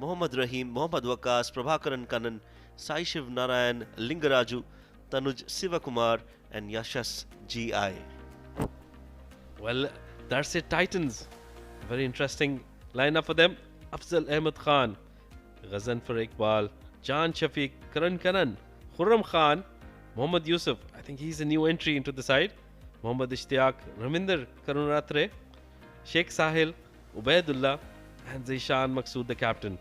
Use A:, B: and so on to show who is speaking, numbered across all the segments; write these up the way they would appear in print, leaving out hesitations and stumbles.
A: Mohammad Rahim, Mohammad Wakas, Prabhakaran Kannan, Sai Shiv Narayan, Lingaraju, Tanuj Sivakumar, and Yashas GI.
B: Well, Darsait Titans. Very interesting lineup for them. Afzal Ahmed Khan, Ghazanfar Iqbal, Jan Shafiq, Karan Karan, Khurram Khan, Mohammad Yusuf. I think he's a new entry into the side. Mohammad Ishtiaq, Raminder Karunaratre, Sheikh Sahil, Ubaidullah, and Zishan Maqsood, the captain.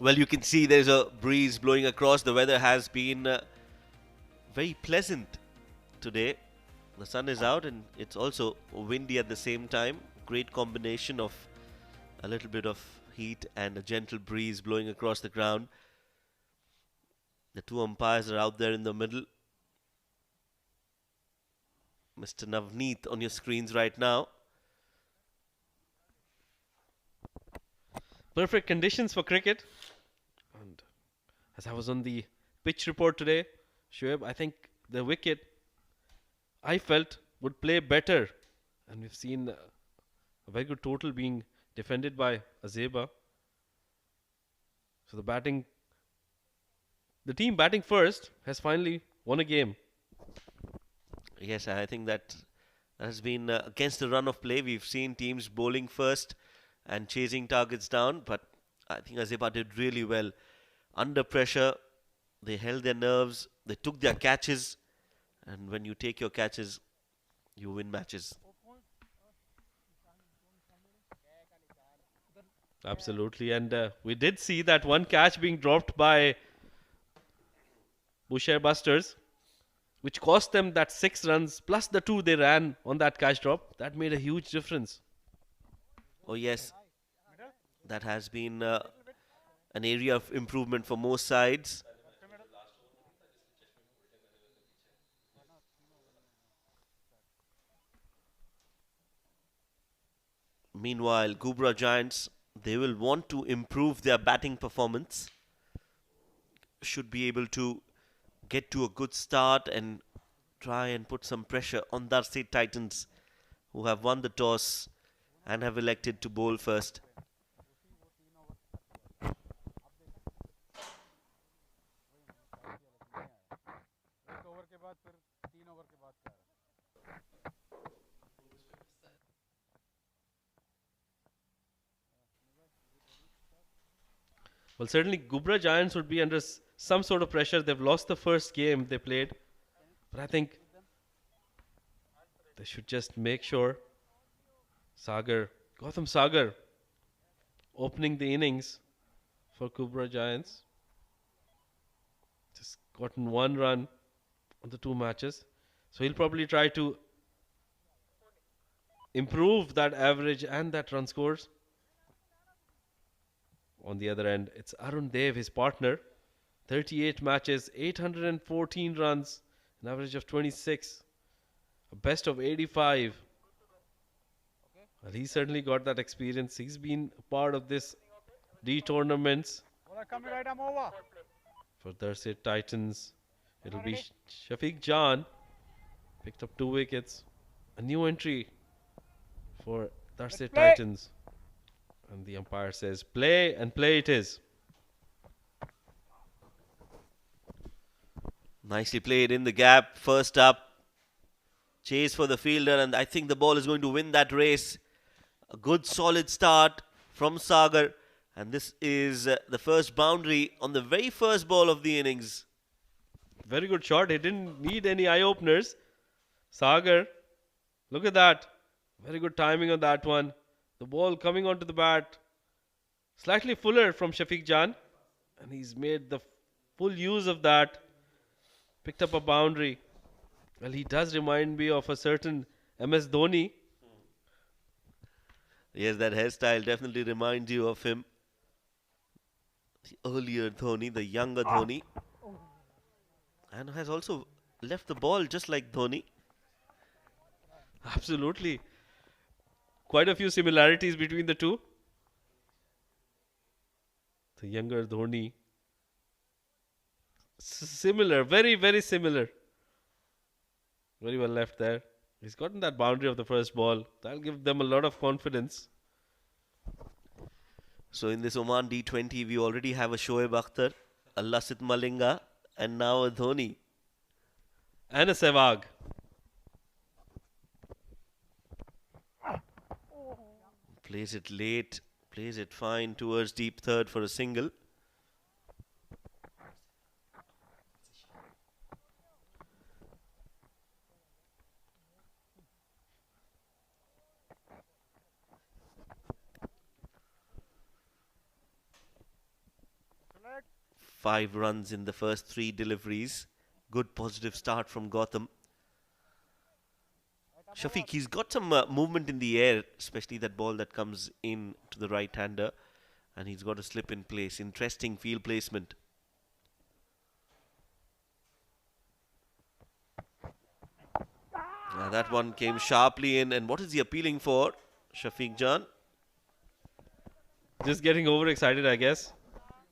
A: Well, you can see there's a breeze blowing across. The weather has been very pleasant today. The sun is out and it's also windy at the same time. Great combination of a little bit of heat and a gentle breeze blowing across the ground. The two umpires are out there in the middle. Mr. Navneet on your screens right now.
B: Perfect conditions for cricket. And as I was on the pitch report today, Shoaib, I think the wicket I felt would play better. And we've seen a very good total being defended by Azeba. So the team batting first has finally won a game.
A: Yes, I think that has been against the run of play. We've seen teams bowling first and chasing targets down, but I think Azeba did really well. Under pressure, they held their nerves, they took their catches, and when you take your catches, you win matches.
B: Absolutely, and we did see that one catch being dropped by Busher Busters, which cost them that 6 runs plus the 2 they ran on that catch drop. That made a huge difference.
A: Oh yes, that has been an area of improvement for most sides. Meanwhile, Ghubrah Giants, they will want to improve their batting performance. Should be able to get to a good start and try and put some pressure on Darsait Titans, who have won the toss and have elected to bowl first.
B: Well, certainly Ghubrah Giants would be under some sort of pressure. They've lost the first game they played. But I think they should just make sure Gautam Sagar, opening the innings for Ghubrah Giants. Just gotten 1 run on the 2 matches. So he'll probably try to improve that average and that run scores. On the other end, it's Arun Dev, his partner. 38 matches, 814 runs, an average of 26, a best of 85. Well, he certainly got that experience. He's been a part of this D tournaments. For Darsait Titans, it'll be Shafiq Jan. Picked up 2 wickets. A new entry for Darsait Titans. And the umpire says, play, and play it is.
A: Nicely played in the gap. First up, chase for the fielder, and I think the ball is going to win that race. A good solid start from Sagar, and this is the first boundary on the very first ball of the innings.
B: Very good shot. He didn't need any eye openers. Sagar, look at that. Very good timing on that one. The ball coming onto the bat. Slightly fuller from Shafiq Jan. And he's made the full use of that. Picked up a boundary. Well, he does remind me of a certain MS Dhoni.
A: Yes, that hairstyle definitely reminds you of him. The earlier Dhoni, the younger Dhoni. And has also left the ball just like Dhoni.
B: Absolutely. Quite a few similarities between the two. The younger Dhoni. Similar, very, very similar. Very well left there. He's gotten that boundary of the first ball. That'll give them a lot of confidence.
A: So in this Oman D20, we already have a Shoaib Akhtar, a Lasith Malinga, and now a Dhoni.
B: And a Sehwag.
A: Plays it late, plays it fine towards deep third for a single. Five runs in the first three deliveries. Good positive start from Gotham. Shafiq, he's got some movement in the air, especially that ball that comes in to the right-hander. And he's got a slip in place. Interesting field placement. That one came sharply in. And what is he appealing for, Shafiq Jan?
B: Just getting overexcited, I guess.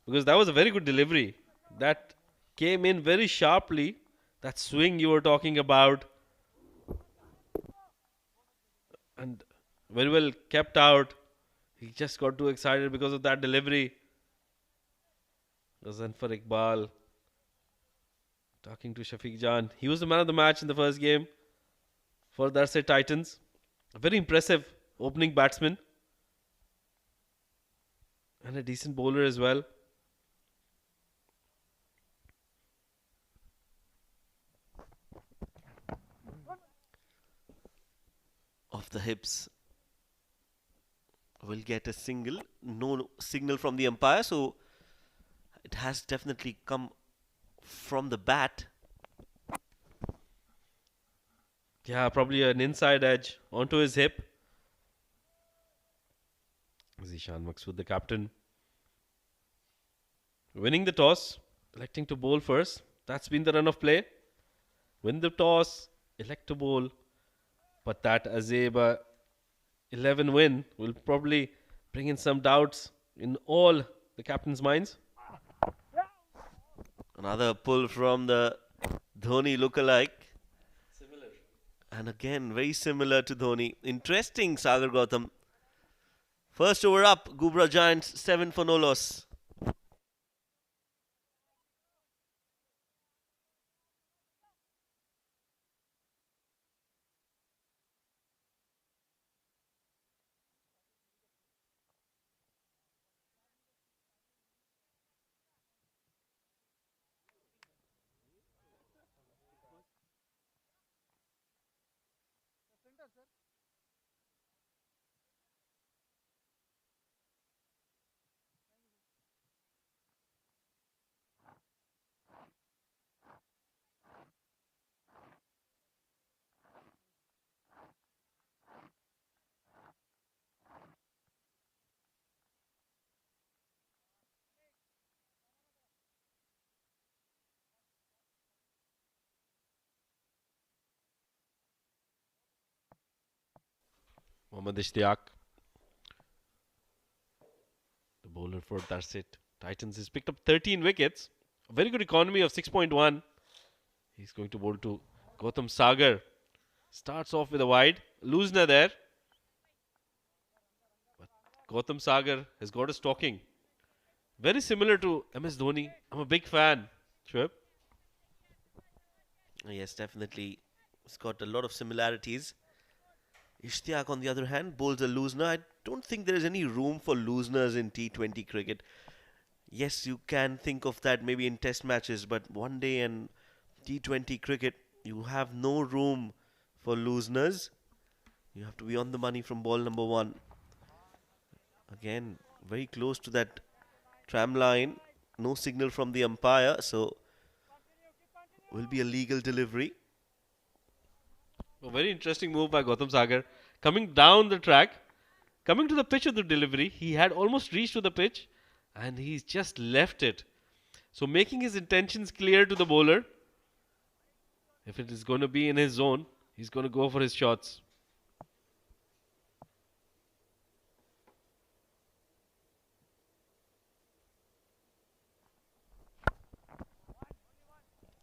B: Because that was a very good delivery. That came in very sharply. That swing you were talking about. And very well kept out. He just got too excited because of that delivery. Ghazan for Iqbal. Talking to Shafiq Jan. He was the man of the match in the first game for Darsait Titans. A very impressive opening batsman. And a decent bowler as well.
A: Off the hips. Will get a single. No signal from the umpire, so it has definitely come from the bat.
B: Yeah, probably an inside edge onto his hip. Zishan Maqsood, the captain. Winning the toss, electing to bowl first. That's been the run of play. Win the toss, elect to bowl. But that Azeba 11 win will probably bring in some doubts in all the captain's minds.
A: Another pull from the Dhoni lookalike.
B: Similar.
A: And again, very similar to Dhoni. Interesting, Sagar Gautam. First over up, Ghubrah Giants, 7 for no loss.
B: Mohammad Ishtiaq, the bowler for Darsait Titans, has picked up 13 wickets. A very good economy of 6.1. He's going to bowl to Gautam Sagar. Starts off with a wide. Loosener there. But Gautam Sagar has got us talking. Very similar to MS Dhoni. I'm a big fan. Shoaib.
A: Yes, definitely. It's got a lot of similarities. Ishtiaq, on the other hand, bowls a loosener. I don't think there is any room for looseners in T20 cricket. Yes, you can think of that maybe in test matches, but one day in T20 cricket, you have no room for looseners. You have to be on the money from ball number one. Again, very close to that tram line. No signal from the umpire, so will be a legal delivery.
B: A very interesting move by Gautam Sagar. Coming down the track, coming to the pitch of the delivery, he had almost reached to the pitch and he's just left it. So making his intentions clear to the bowler. If it is going to be in his zone, he's going to go for his shots.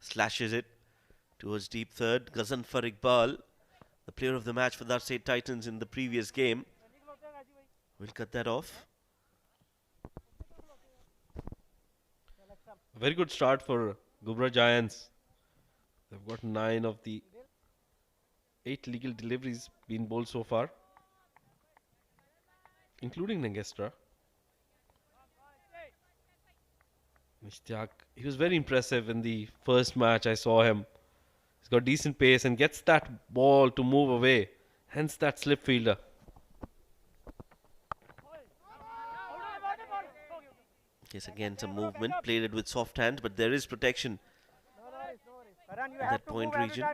A: Slashes it Towards deep third, Ghazanfar Iqbal, the player of the match for Darsait Titans in the previous game, will cut that off.
B: Very good start for Ghubrah Giants. They've got 9 of the 8 legal deliveries being bowled so far, including Nangestra. Nishtyak, he was very impressive in the first match. I saw him. He's got decent pace and gets that ball to move away. Hence that slip fielder.
A: Yes, again some movement. Played it with soft hand, but there is protection in that point region.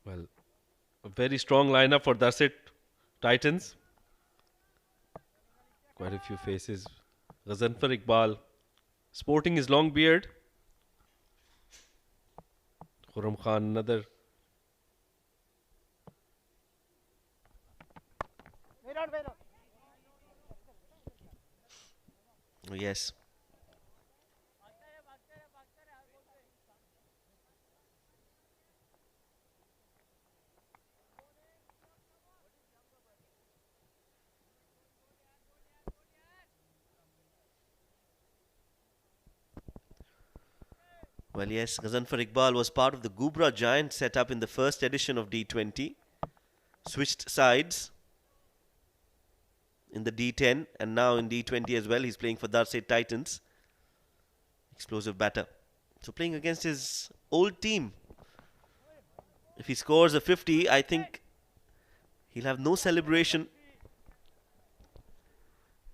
B: Well, a very strong lineup for Darsait Titans. Quite a few faces. Ghazanfar Iqbal sporting his long beard. Khurram Khan, another.
A: Oh, yes. Well, yes, Ghazanfar Iqbal was part of the Ghubrah Giant setup in the first edition of D20. Switched sides in the D10 and now in D20 as well. He's playing for Darsait Titans. Explosive batter. So playing against his old team. If he scores a 50, I think he'll have no celebration.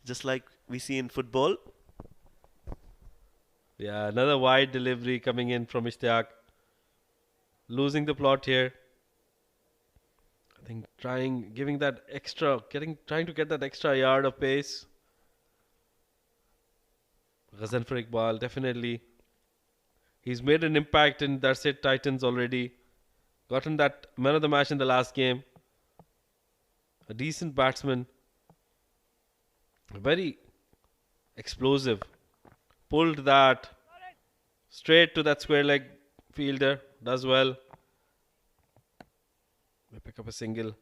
A: Just like we see in football.
B: Yeah, another wide delivery coming in from Ishtiaq. Losing the plot here. I think trying to get that extra yard of pace. Ghazanfar Iqbal, definitely. He's made an impact in Darsait Titans already. Gotten that man of the match in the last game. A decent batsman. Very explosive. Pulled that straight to that square leg fielder. Does well. They pick up a single.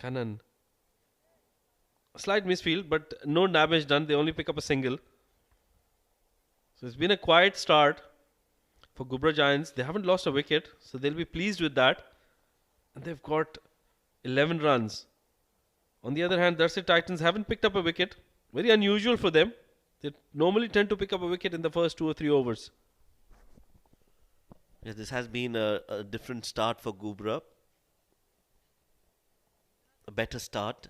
B: Kannan. Slight misfield, but no damage done. They only pick up a single. So it's been a quiet start for Ghubrah Giants. They haven't lost a wicket, so they'll be pleased with that. And they've got 11 runs. On the other hand, Darsait Titans haven't picked up a wicket. Very unusual for them. They normally tend to pick up a wicket in the first 2 or 3 overs.
A: Yes, this has been a different start for Ghubrah. A better start.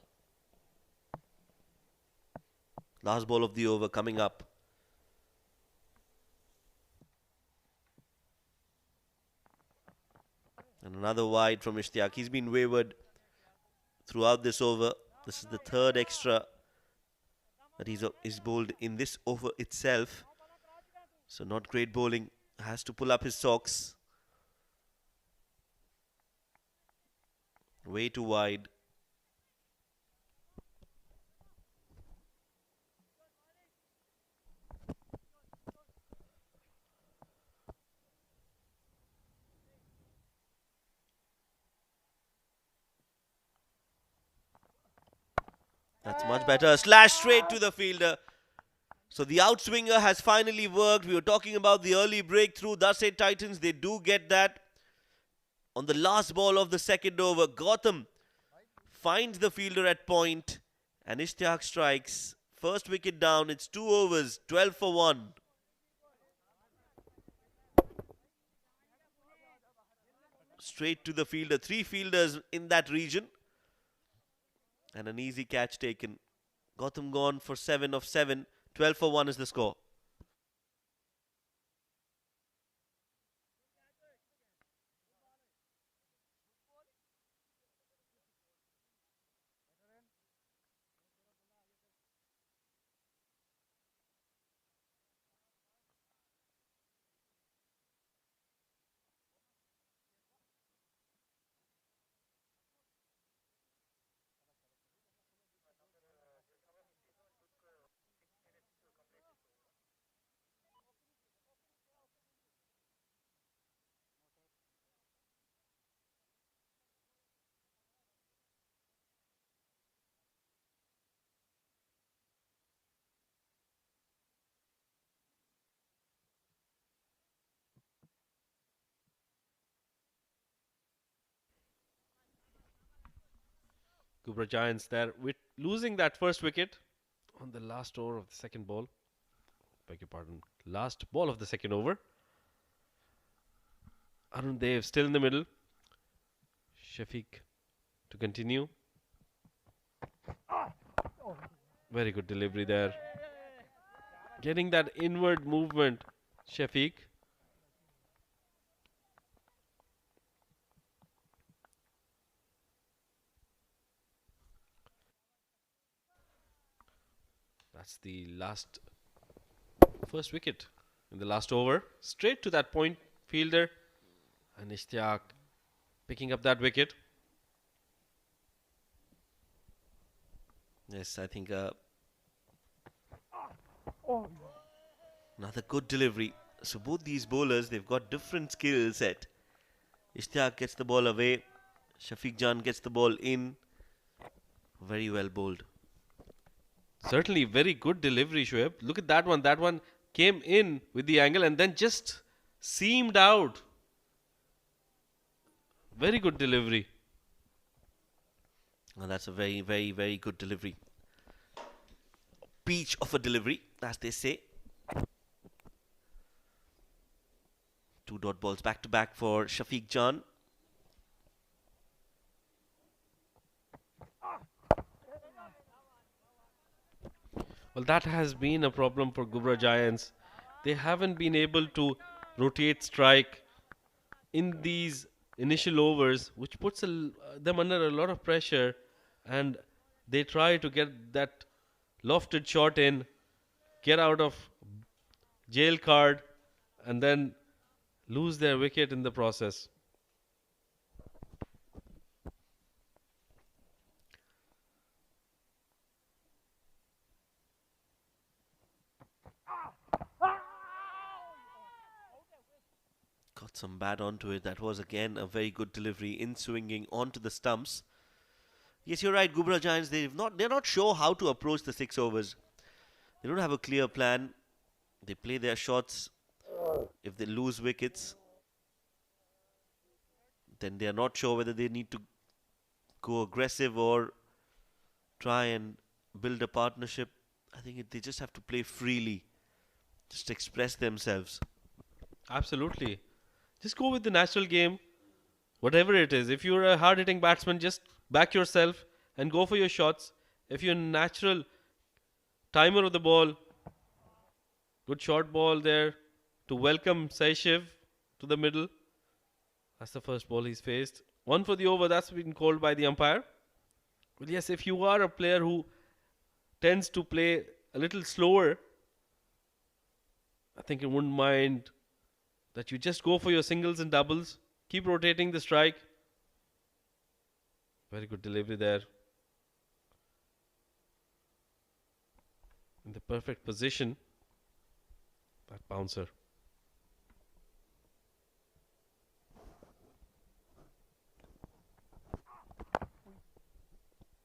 A: Last ball of the over coming up. And another wide from Ishtiaq. He's been wayward throughout this over. This is the third extra that he's bowled in this over itself. So not great bowling. Has to pull up his socks. Way too wide. That's much better. Slash straight to the fielder. So the outswinger has finally worked. We were talking about the early breakthrough. Darsait Titans, they do get that. On the last ball of the second over, Gautam finds the fielder at point and Ishtiaq strikes. First wicket down. It's 2 overs, 12 for 1. Straight to the fielder. 3 fielders in that region. And an easy catch taken. Gautam gone for 7 of 7. 12 for 1 is the score.
B: Ghubrah Giants there with losing that first wicket on the last over of the second ball. Beg your pardon. Last ball of the second over. Arun Dev still in the middle. Shafiq to continue. Very good delivery there. Getting that inward movement, Shafiq. That's the first wicket in the last over. Straight to that point fielder. And Ishtiaq picking up that wicket.
A: Yes, I think another good delivery. So both these bowlers, they've got different skill set. Ishtiaq gets the ball away. Shafiq Jan gets the ball in. Very well bowled.
B: Certainly very good delivery, Shoaib. Look at that one. That one came in with the angle and then just seamed out. Very good delivery.
A: And that's a very, very, very good delivery. Peach of a delivery, as they say. 2 dot balls back to back for Shafiq Jan.
B: Well, that has been a problem for Ghubrah Giants. They haven't been able to rotate strike in these initial overs, which puts them under a lot of pressure, and they try to get that lofted shot in, get out of jail card, and then lose their wicket in the process.
A: Got some bat onto it. That was again a very good delivery in swinging onto the stumps. Yes, you're right. Ghubrah Giants, they're not sure how to approach the 6 overs. They don't have a clear plan. They play their shots. If they lose wickets, then they are not sure whether they need to go aggressive or try and build a partnership. I think they just have to play freely, just express themselves.
B: Absolutely. Just go with the natural game, whatever it is. If you're a hard-hitting batsman, just back yourself and go for your shots. If you're a natural timer of the ball, good short ball there to welcome Saishiv to the middle. That's the first ball he's faced. 1 for the over, that's been called by the umpire. Well, yes, if you are a player who tends to play a little slower, I think you wouldn't mind that you just go for your singles and doubles. Keep rotating the strike. Very good delivery there. In the perfect position. That bouncer.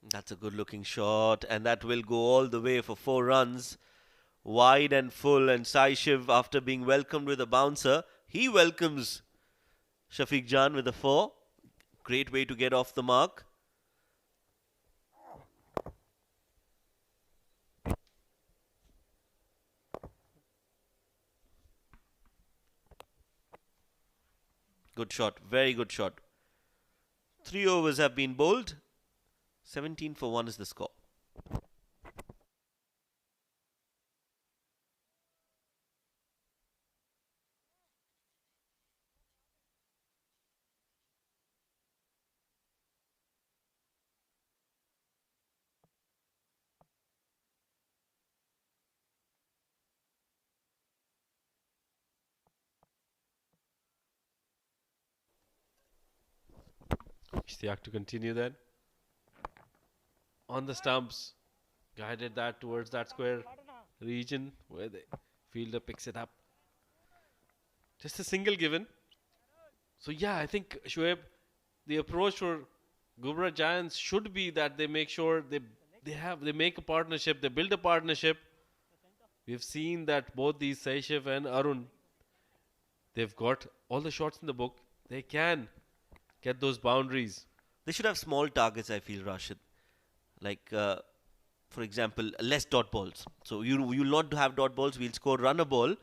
A: That's a good looking shot, and that will go all the way for 4 runs. Wide and full, and Saishiv, after being welcomed with a bouncer, he welcomes Shafiq Jan with a 4. Great way to get off the mark. Good shot, very good shot. 3 overs have been bowled. 17 for 1 is the score.
B: Ishtiaq to continue then. On the stumps, guided that towards that square region where the fielder picks it up. Just a single given. So yeah, I think Shoaib, the approach for Ghubrah Giants should be that they make sure they make a partnership, they build a partnership. We've seen that both these Saishiv and Arun, they've got all the shots in the book. They can get those boundaries.
A: They should have small targets, I feel, Rashid. like for example, less dot balls. So you'll not have dot balls. We'll score run a ball,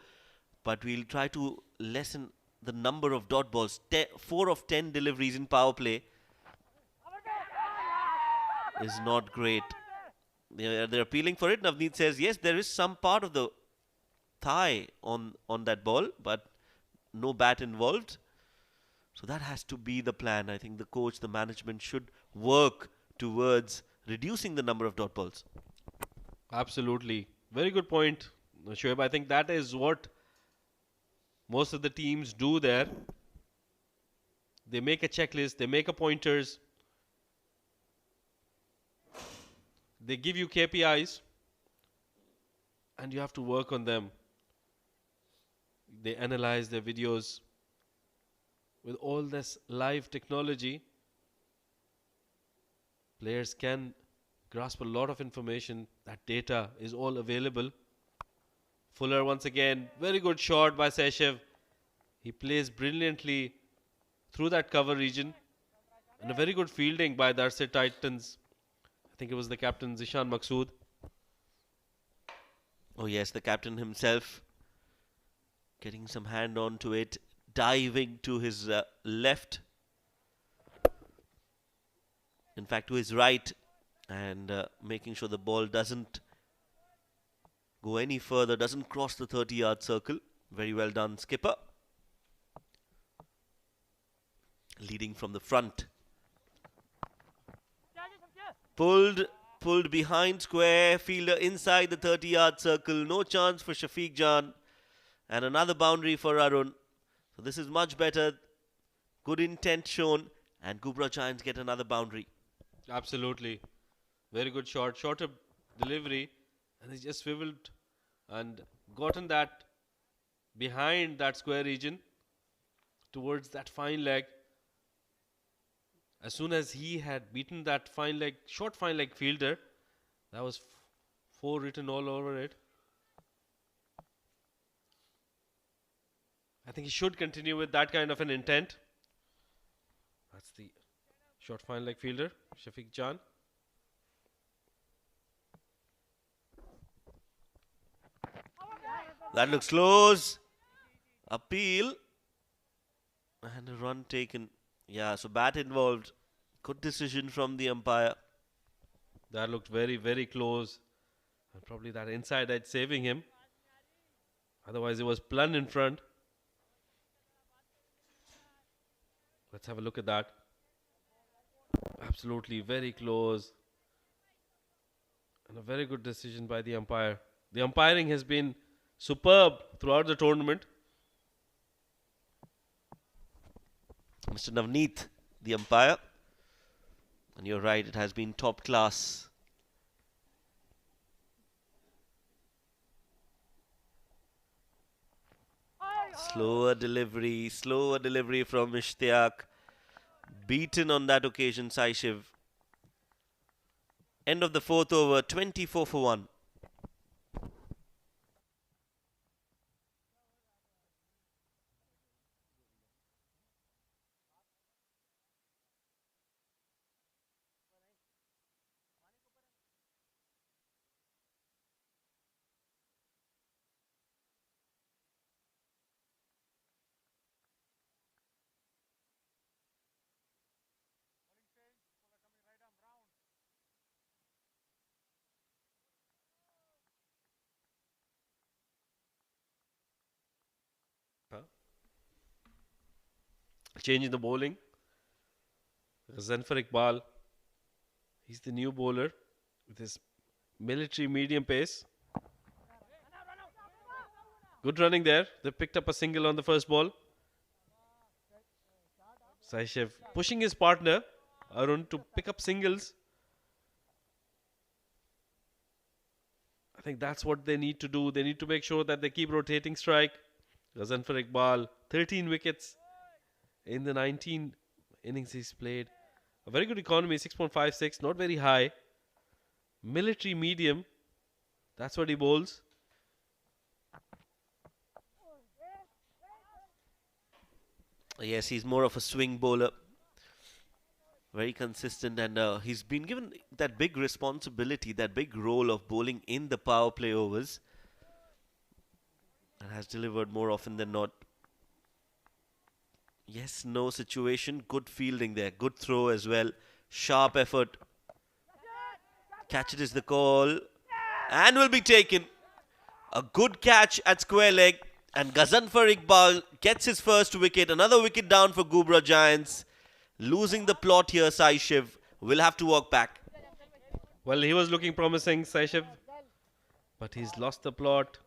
A: but we'll try to lessen the number of dot balls. 4 of 10 deliveries in power play is not great. They're appealing for it. Navneet says yes, there is some part of the thigh on that ball, but no bat involved. So that has to be the plan. I think the coach, the management should work towards reducing the number of dot balls.
B: Absolutely. Very good point, Shoaib. I think that is what most of the teams do there. They make a checklist, they make a pointers, they give you KPIs, and you have to work on them. They analyze their videos. With all this live technology, players can grasp a lot of information. That data is all available. Fuller once again, very good shot by Seshev. He plays brilliantly through that cover region. And a very good fielding by Darsait Titans. I think it was the captain Zishan Maqsood.
A: Oh yes, the captain himself getting some hand onto it, diving to his left. In fact, to his right, and making sure the ball doesn't go any further, doesn't cross the 30-yard circle. Very well done, skipper. Leading from the front. Pulled behind square, fielder inside the 30-yard circle. No chance for Shafiq Jan. And another boundary for Arun. So this is much better. Good intent shown. And Ghubrah Giants get another boundary.
B: Absolutely. Very good shot. Shorter delivery. And he just swiveled and gotten that behind that square region towards that fine leg. As soon as he had beaten that short fine leg fielder, that was 4 written all over it. I think he should continue with that kind of an intent. That's the short fine leg fielder, Shafiq Jan.
A: That looks close. Appeal. And a run taken. Yeah, so bat involved. Good decision from the umpire.
B: That looked very, very close. And probably that inside edge saving him. Otherwise, it was plumb in front. Let's have a look at that. Absolutely very close. And a very good decision by the umpire. The umpiring has been superb throughout the tournament.
A: Mr. Navneet, the umpire. And you're right, it has been top class. Slower delivery from Ishtiaq. Beaten on that occasion, Saishiv. End of the 4th over, 24 for 1.
B: Change in the bowling. Ghazanfar Iqbal. He's the new bowler with his military medium pace. Good running there. They picked up a single on the first ball. Saishev pushing his partner, Arun, to pick up singles. I think that's what they need to do. They need to make sure that they keep rotating strike. Ghazanfar Iqbal, 13 wickets in the 19 innings he's played. A very good economy, 6.56, not very high. Military medium, that's what he bowls.
A: Yes, he's more of a swing bowler. Very consistent, and he's been given that big responsibility, that big role of bowling in the power play overs, and has delivered more often than not. Yes, no situation, good fielding there, good throw as well, sharp effort. Catch it is the call, and will be taken. A good catch at square leg, and Ghazanfar Iqbal gets his first wicket. Another wicket down for Ghubrah Giants. Losing the plot here, Sai Shiv will have to walk back.
B: Well, he was looking promising, Saishiv, but he's lost the plot.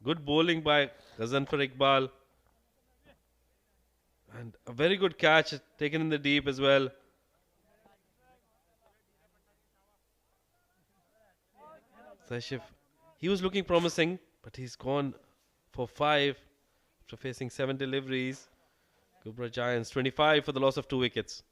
B: Good bowling by Ghazanfar Iqbal. And a very good catch taken in the deep as well. Saishiv, he was looking promising, but he's gone for 5 after facing 7 deliveries. Ghubrah Giants 25 for the loss of 2 wickets.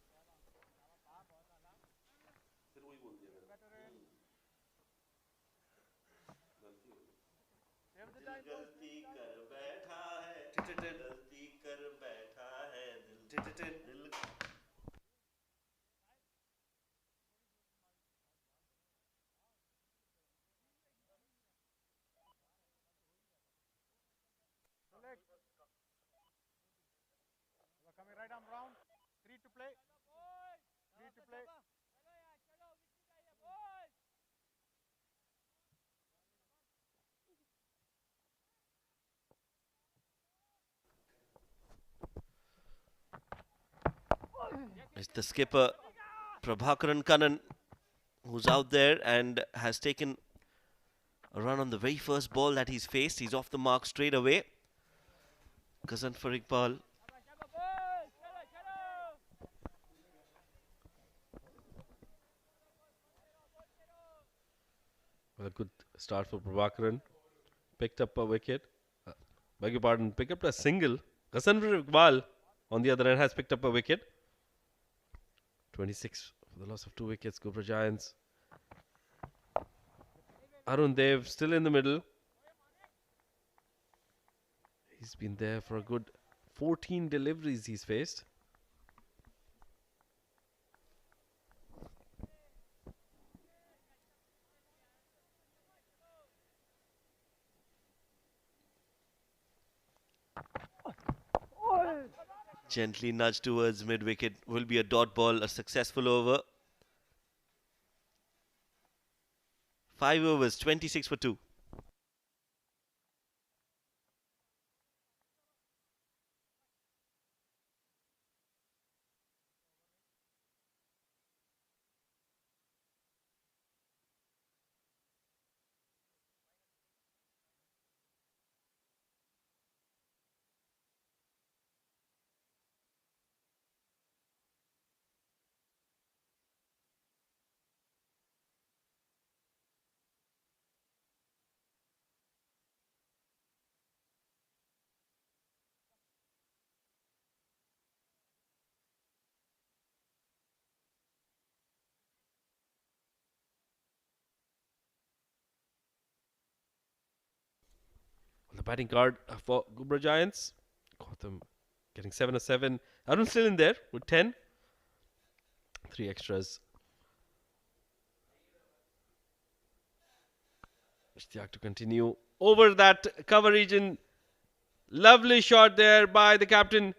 C: Coming right arm round. 3 to play. 3 to play.
A: It's the skipper, Prabhakaran Kannan, who's out there and has taken a run on the very first ball that he's faced. He's off the mark straight away. Ghazanfar Iqbal.
B: Well, a good start for Prabhakaran. Picked up a wicket. Beg your pardon, picked up a single. Ghazanfar Iqbal, on the other hand, has picked up a wicket. 26 for the loss of 2 wickets. Ghubrah Giants. Arun Dev still in the middle. He's been there for a good 14 deliveries he's faced.
A: Gently nudged towards mid-wicket. Will be a dot ball, a successful over. 5 overs, 26 for 2.
B: The batting card for Ghubrah Giants. Got them getting 7 or 7. Arun still in there with 10. 3 extras. Ishtiaq to continue over that cover region. Lovely shot there by the captain.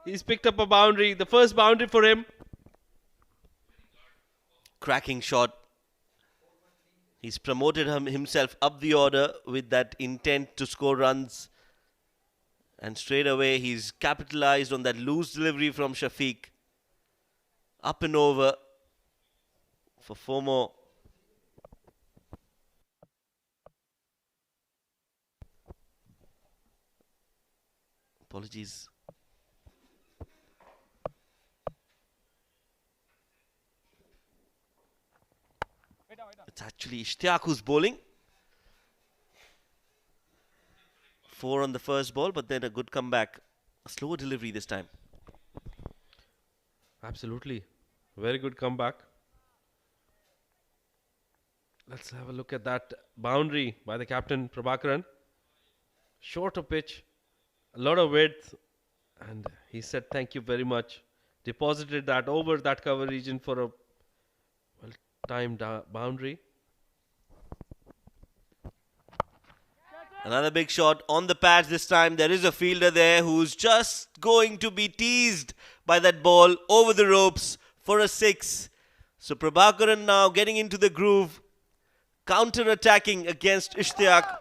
B: He's picked up a boundary. The first boundary for him.
A: Cracking shot. He's promoted himself up the order with that intent to score runs. And straight away he's capitalized on that loose delivery from Shafiq. Up and over for 4 more. Apologies. It's actually Ishtiaq who's bowling. 4 on the first ball, but then a good comeback. A slower delivery this time.
B: Absolutely. Very good comeback. Let's have a look at that boundary by the captain, Prabhakaran. Shorter pitch. A lot of width. And he said thank you very much. Deposited that over that cover region for a well timed boundary.
A: Another big shot on the pads this time. There is a fielder there who's just going to be teased by that ball over the ropes for a 6. So Prabhakaran now getting into the groove, counter-attacking against Ishtiaq.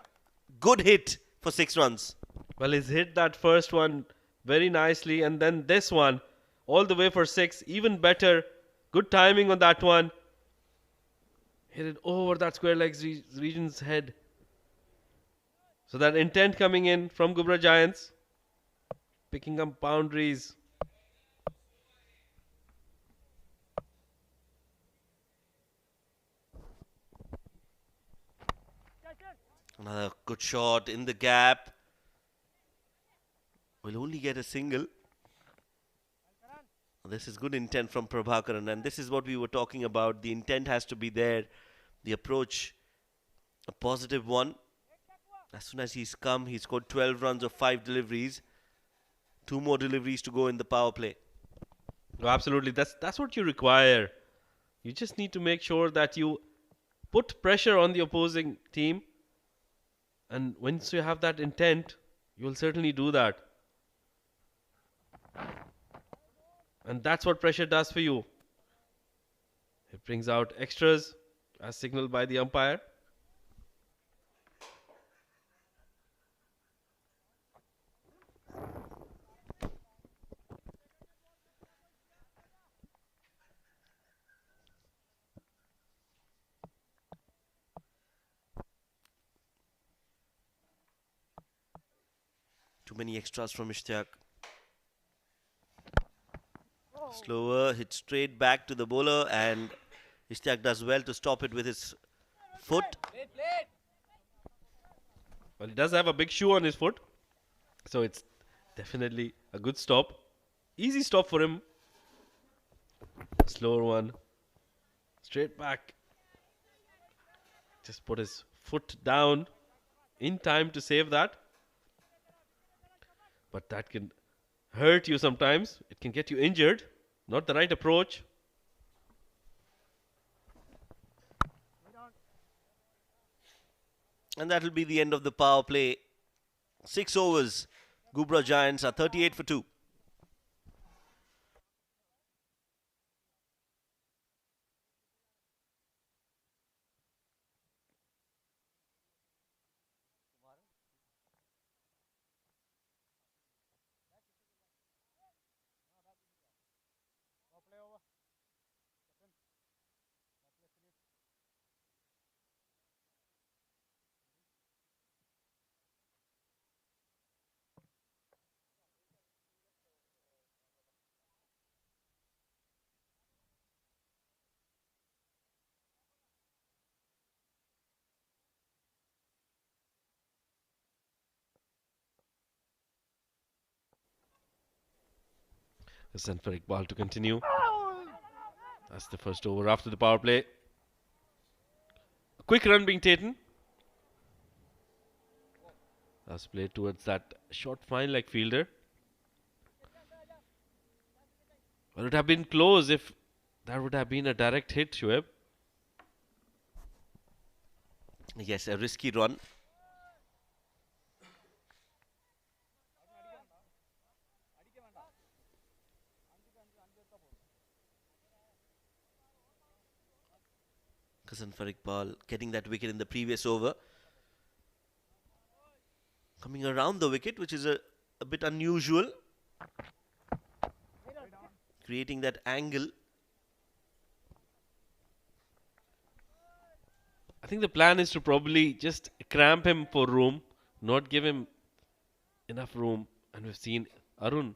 A: Good hit for 6 runs.
B: Well, he's hit that first one very nicely, and then this one all the way for 6. Even better. Good timing on that one. Hit it over that square legs region's head. So that intent coming in from Ghubrah Giants, picking up boundaries.
A: Another good shot in the gap. Will only get a single. This is good intent from Prabhakaran, and this is what we were talking about. The intent has to be there. The approach, a positive one. As soon as he's come, he scored 12 runs of 5 deliveries. 2 more deliveries to go in the power play.
B: Oh, absolutely, that's what you require. You just need to make sure that you put pressure on the opposing team, and once you have that intent, you will certainly do that. And that's what pressure does for you. It brings out extras as signaled by the umpire.
A: Too many extras from Ishtiaq. Slower, hit straight back to the bowler, and Ishtiaq does well to stop it with his foot.
B: Well, he does have a big shoe on his foot, so it's definitely a good stop. Easy stop for him. Slower one. Straight back. Just put his foot down in time to save that. But that can hurt you sometimes. It can get you injured. Not the right approach.
A: And that will be the end of the power play. 6 overs. Ghubrah Giants are 38 for 2.
C: Play over.
B: The sent for Iqbal to continue. That's the first over after the power play. A quick run being taken. That's played towards that short fine leg fielder. Well, it would have been close if that would have been a direct hit, Shoaib.
A: Yes, a risky run. Cousin for Iqbal getting that wicket in the previous over. Coming around the wicket, which is a bit unusual. Creating that angle.
B: I think the plan is to probably just cramp him for room, not give him enough room. And we've seen Arun,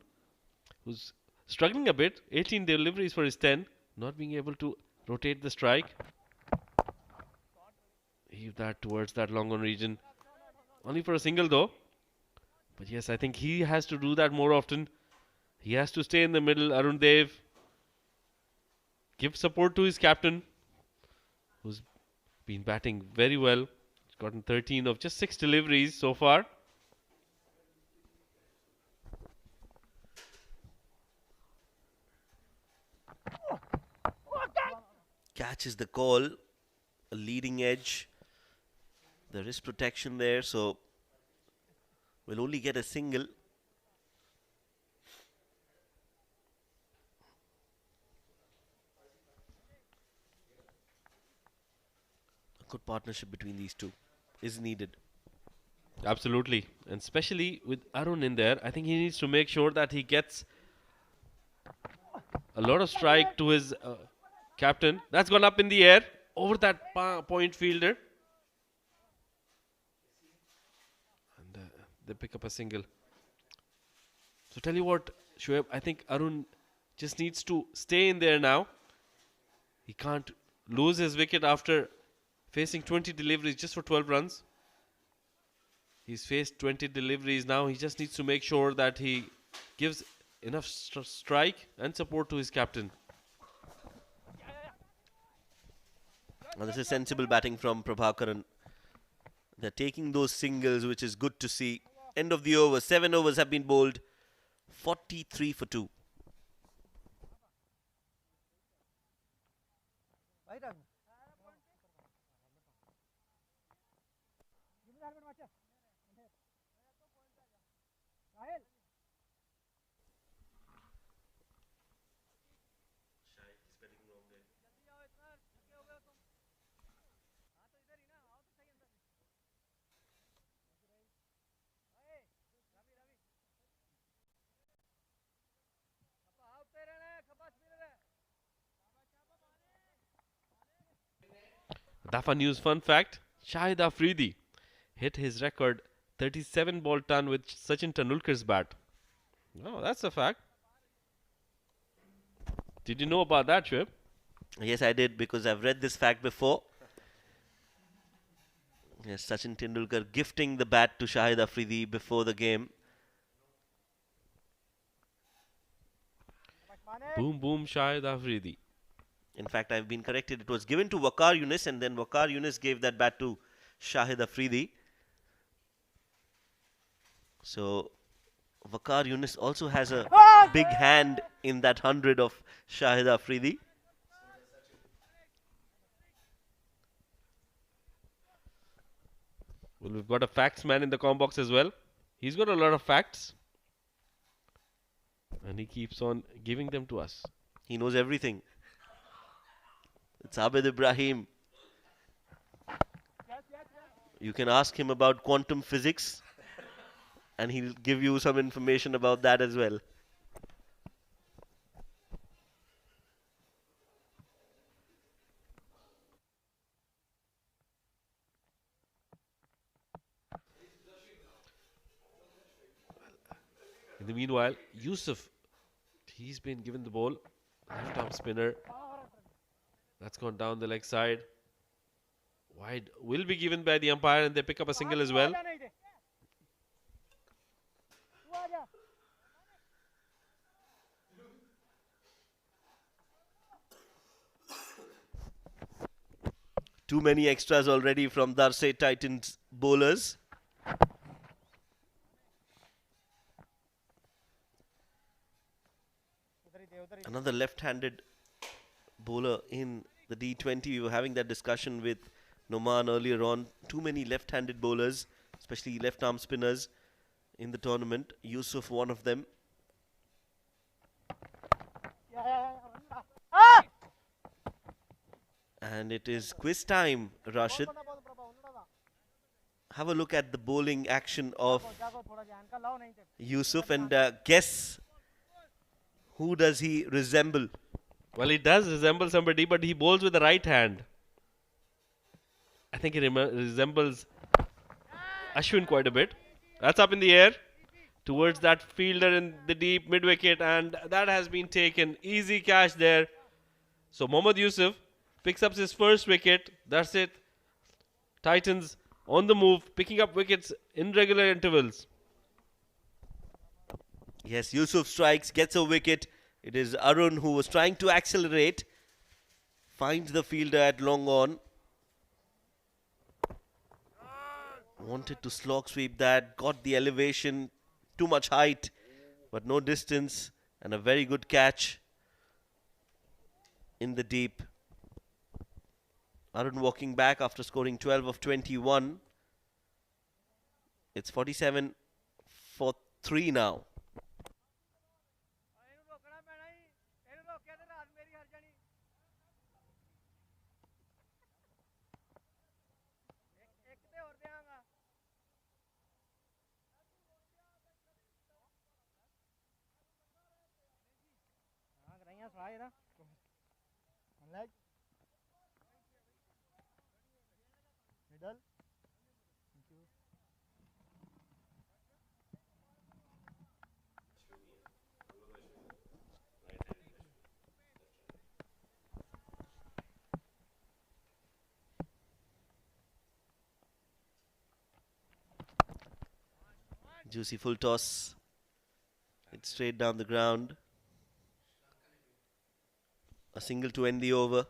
B: who's struggling a bit. 18 deliveries for his 10, not being able to rotate the strike. Heave that towards that long on region. Only for a single though. But yes, I think he has to do that more often. He has to stay in the middle. Arun Dev. Give support to his captain, who's been batting very well. He's gotten 13 of just 6 deliveries so far.
A: catch is the call. A leading edge. There is protection there, so we'll only get a single. A good partnership between these two is needed.
B: Absolutely. And especially with Arun in there, I think he needs to make sure that he gets a lot of strike to his captain. That's gone up in the air over that point fielder. And they pick up a single. So tell you what, Shoaib, I think Arun just needs to stay in there now. He can't lose his wicket after facing 20 deliveries just for 12 runs. He's faced 20 deliveries now. He just needs to make sure that he gives enough strike and support to his captain.
A: Now this is sensible batting from Prabhakaran. They're taking those singles, which is good to see. End of the over. 7 overs have been bowled. 43 for 2.
B: Dafa News fun fact, Shahid Afridi hit his record 37 ball ton with Sachin Tendulkar's bat. Oh, that's a fact. Did you know about that, Shoaib?
A: Yes, I did, because I've read this fact before. Yes, Sachin Tendulkar gifting the bat to Shahid Afridi before the game.
B: Boom, boom, Shahid Afridi.
A: In fact, I've been corrected. It was given to Waqar Younis, and then Waqar Younis gave that bat to Shahid Afridi. So, Waqar Younis also has a big hand in that 100 of Shahid Afridi.
B: Well, we've got a facts man in the com box as well. He's got a lot of facts. And he keeps on giving them to us.
A: He knows everything. It's Abid Ibrahim. You can ask him about quantum physics, and he'll give you some information about that as well.
B: In the meanwhile, Yusuf, he's been given the ball. Left arm spinner. That's gone down the leg side. Wide will be given by the umpire, and they pick up a single as well.
A: Too many extras already from Darsait Titans bowlers. Another left-handed bowler in the D20. We were having that discussion with Noman earlier on. Too many left-handed bowlers, especially left-arm spinners in the tournament. Yusuf, one of them. And it is quiz time, Rashid. Have a look at the bowling action of Yusuf and guess who does he resemble.
B: Well, he does resemble somebody, but he bowls with the right hand. I think he resembles Ashwin quite a bit. That's up in the air towards that fielder in the deep mid-wicket, and that has been taken. Easy catch there. So Mohammad Yusuf picks up his first wicket. That's it. Titans on the move, picking up wickets in regular intervals.
A: Yes, Yusuf strikes, gets a wicket. It is Arun who was trying to accelerate. Finds the fielder at long on. Wanted to slog sweep that. Got the elevation. Too much height, but no distance. And a very good catch in the deep. Arun walking back after scoring 12 of 21. It's 47 for 3 now.
C: ਇਹਨੂੰ ਰੋਕਣਾ ਪੈਣਾ ਹੀ ਇਹਨੂੰ ਰੋਕਿਆ ਤੇ ਰਾਤ ਮੇਰੀ ਹਰ ਜਾਣੀ ਇੱਕ ਤੇ ਹੋਰ ਦੇਵਾਂਗਾ ਹਾਂ ਕਰਾਈਆਂ ਸਵਾਹ ਇਹਦਾ leg middle thank you
A: Juicy full toss. It's straight down the ground. A single to end the over.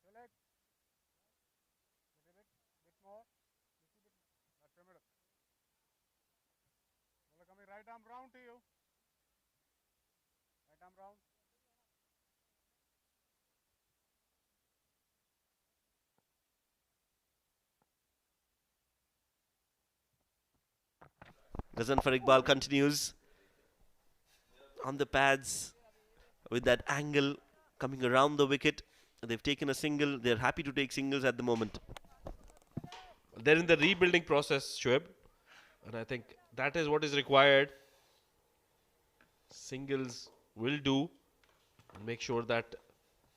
C: Relax. Bit more. That's your middle. Ball coming right arm round to you. Right arm round.
A: Ghazan for Iqbal continues on the pads with that angle coming around the wicket. They've taken a single. They're happy to take singles at the moment.
B: They're in the rebuilding process, Shoaib. And I think that is what is required. Singles will do. And make sure that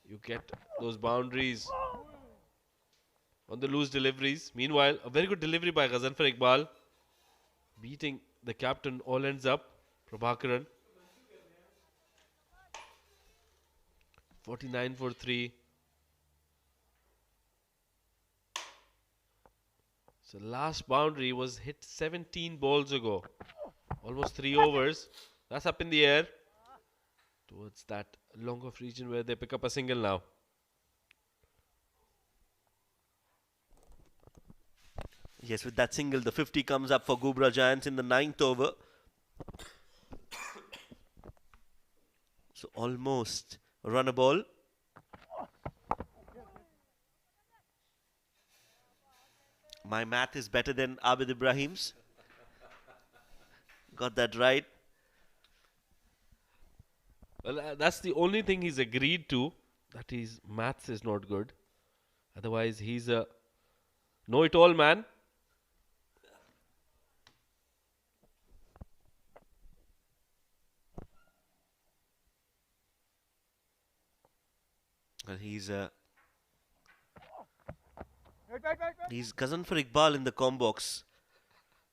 B: you get those boundaries on the loose deliveries. Meanwhile, a very good delivery by Ghazan for Iqbal. Beating the captain all ends up. Prabhakaran. 49 for 3. So last boundary was hit 17 balls ago. Almost 3 overs. That's up in the air. Towards that long off region where they pick up a single now.
A: Yes, with that single, the 50 comes up for Ghubrah Giants in the 9th over. So almost a runner ball. My math is better than Abid Ibrahim's. Got that right.
B: Well, that's the only thing he's agreed to. That his maths is not good. Otherwise, he's a know-it-all man.
A: Well, he's
C: Wait.
A: Ghazan for Iqbal in the combox.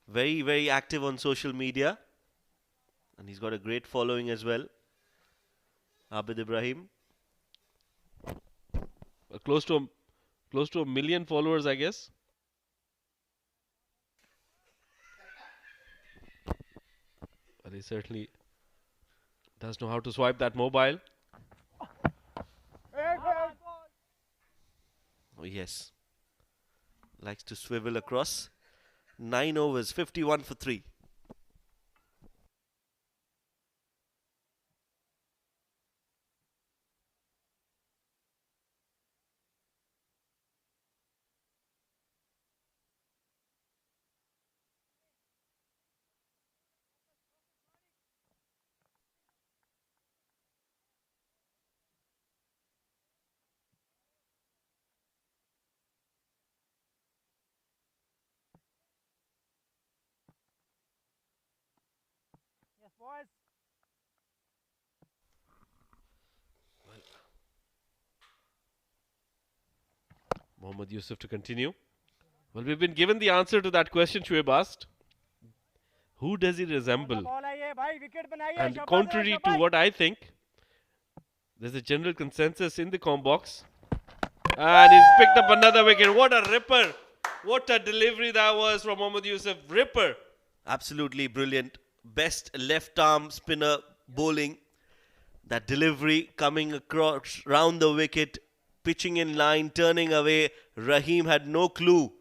A: Very, very active on social media. And he's got a great following as well. Abid Ibrahim.
B: Close to a million followers, I guess. But he certainly does know how to swipe that mobile.
A: Oh, yes. Likes to swivel across. 9 overs, 51 for 3.
C: Yes, boys.
B: Mohammad Yusuf to continue. Well, we've been given the answer to that question Shoaib asked. Who does he resemble?
C: Ball है ये भाई wicket बनाइए
B: And contrary to what I think, there's a general consensus in the com box. And he's picked up another wicket. What a ripper What a delivery that was from Mohammad Yusuf. Ripper.
A: Absolutely brilliant. Best left arm spinner bowling. That delivery coming across round the wicket, pitching in line, turning away. Rahim had no clue.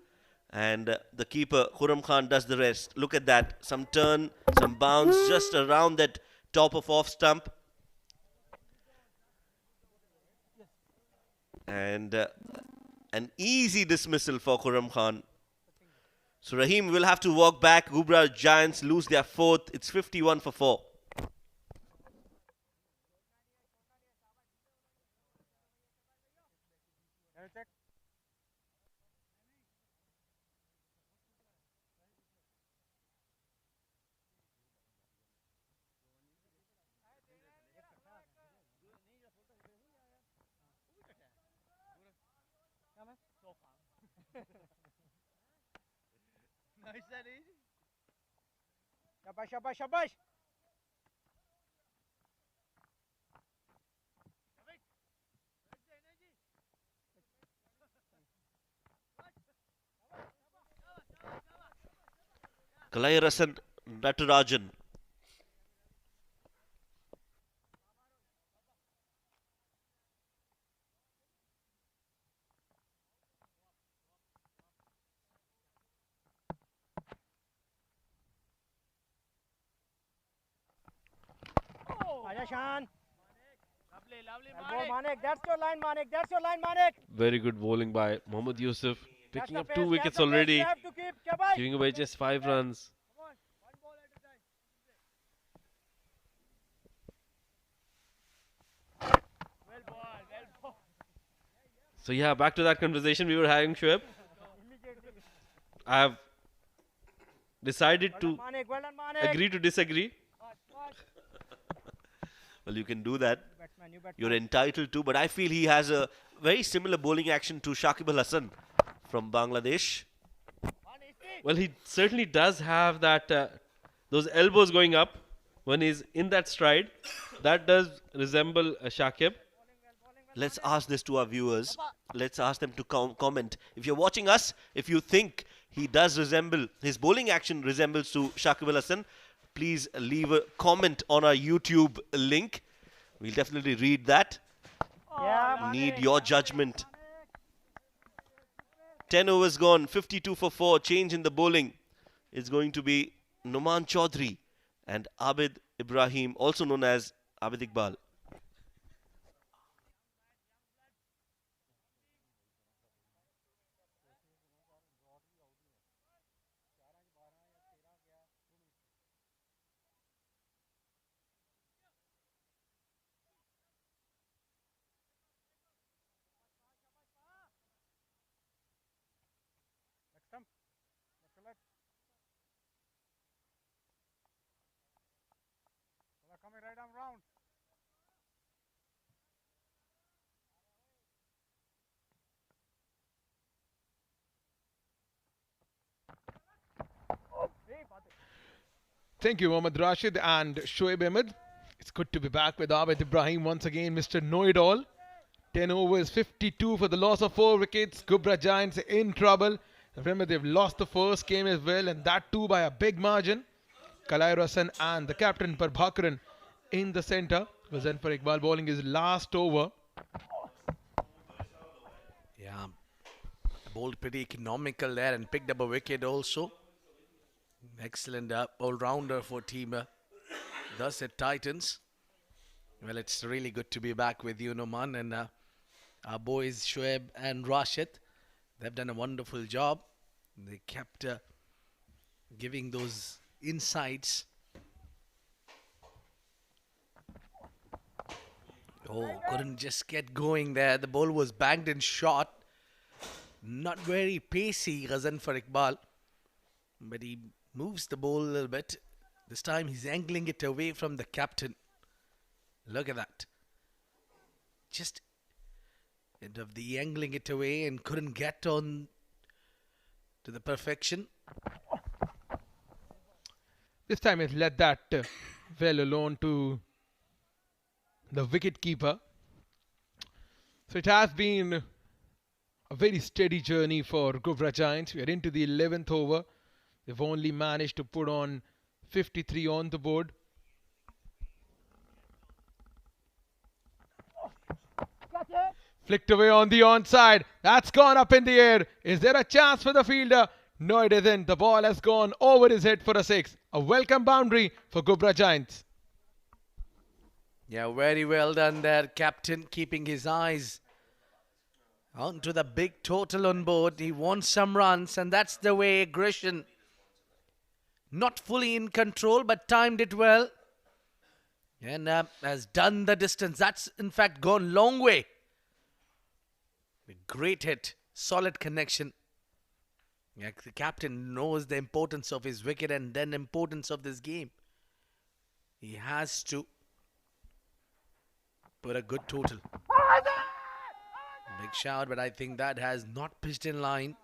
A: And the keeper, Khurram Khan, does the rest. Look at that. Some turn, some bounce just around that top of off stump. And an easy dismissal for Khurram Khan. So Rahim will have to walk back. Ghubrah Giants lose their fourth. It's 51 for 4.
C: Darsait. Shabash, shabash, shabash.
A: Kalairasan Natarajan.
C: Aja Shan.
D: Lovely, lovely,
C: Elbow,
D: Manik.
C: Manik. That's your line, Manik. That's your line, Manik.
B: Very good bowling by Mohammad Yusuf.
C: Catch
B: Picking
C: the
B: up
C: pace,
B: 2
C: catch
B: wickets
C: the pace.
B: already.
C: You have to keep. Shabash.
B: Giving away just 5 runs.
C: Come on, one ball at a time. Well ball, well ball.
B: So yeah, back to that conversation we were having, Shoaib.
C: Immediately.
B: I have decided
C: Well
B: to
C: done, Manik. Well done, Manik.
B: agree to disagree.
A: Well, you can do that.
C: Batsman, you batsman.
A: You're entitled to, but I feel he has a very similar bowling action to Shakib Al Hasan from Bangladesh.
B: Well, he certainly does have that those elbows going up when he's in that stride. That does resemble Shakib.
A: Let's ask this to our viewers. Let's ask them to comment. If you're watching us, if you think he does resemble, his bowling action resembles to Shakib Al Hasan, please leave a comment on our YouTube link. We'll definitely read that.
C: Yeah,
A: Need
C: Manik.
A: your judgment. 10 overs gone, 52 for 4. Change in the bowling. It's going to be Noman Chaudhary and Abid Ibrahim, also known as Abid Iqbal.
C: Next stump. Left to left. Well, coming right arm round.
E: Thank you, Mohammad Rashid and Shoaib Ahmed. It's good to be back with Abid Ibrahim once again, Mr. Know-It-All. 10 overs, 52 for the loss of 4 wickets. Ghubrah Giants in trouble. Remember, they've lost the first game as well, and that too by a big margin. Kalairasan and the captain Prabhakaran in the centre. Ghazan for Iqbal bowling his last over.
D: Yeah, bowled pretty economical there and picked up a wicket also. Excellent all-rounder for team Darsait Titans. Well, it's really good to be back with you, Noman, and our boys Shoaib and Rashid. They've done a wonderful job. They kept giving those insights. Oh, couldn't just get going there. The ball was banged and shot. Not very pacey, Ghazan for Iqbal. But he moves the ball a little bit. This time he's angling it away from the captain. Look at that. Just end of the angling it away and couldn't get on to the perfection.
E: This time he's let that well alone to the wicket keeper. So it has been a very steady journey for Ghubrah Giants. We are into the 11th over. They've only managed to put on 53 on the board. Flicked away on the onside. That's gone up in the air. Is there a chance for the fielder? No, it isn't. The ball has gone over his head for a 6. A welcome boundary for Ghubrah Giants.
D: Yeah, very well done there, captain, keeping his eyes onto the big total on board. He wants some runs, and that's the way aggression. Not fully in control, but timed it well. And has done the distance. That's, in fact, gone long way. A great hit. Solid connection. Yeah, the captain knows the importance of his wicket and then importance of this game. He has to put a good total. Big shout, but I think that has not pitched in line.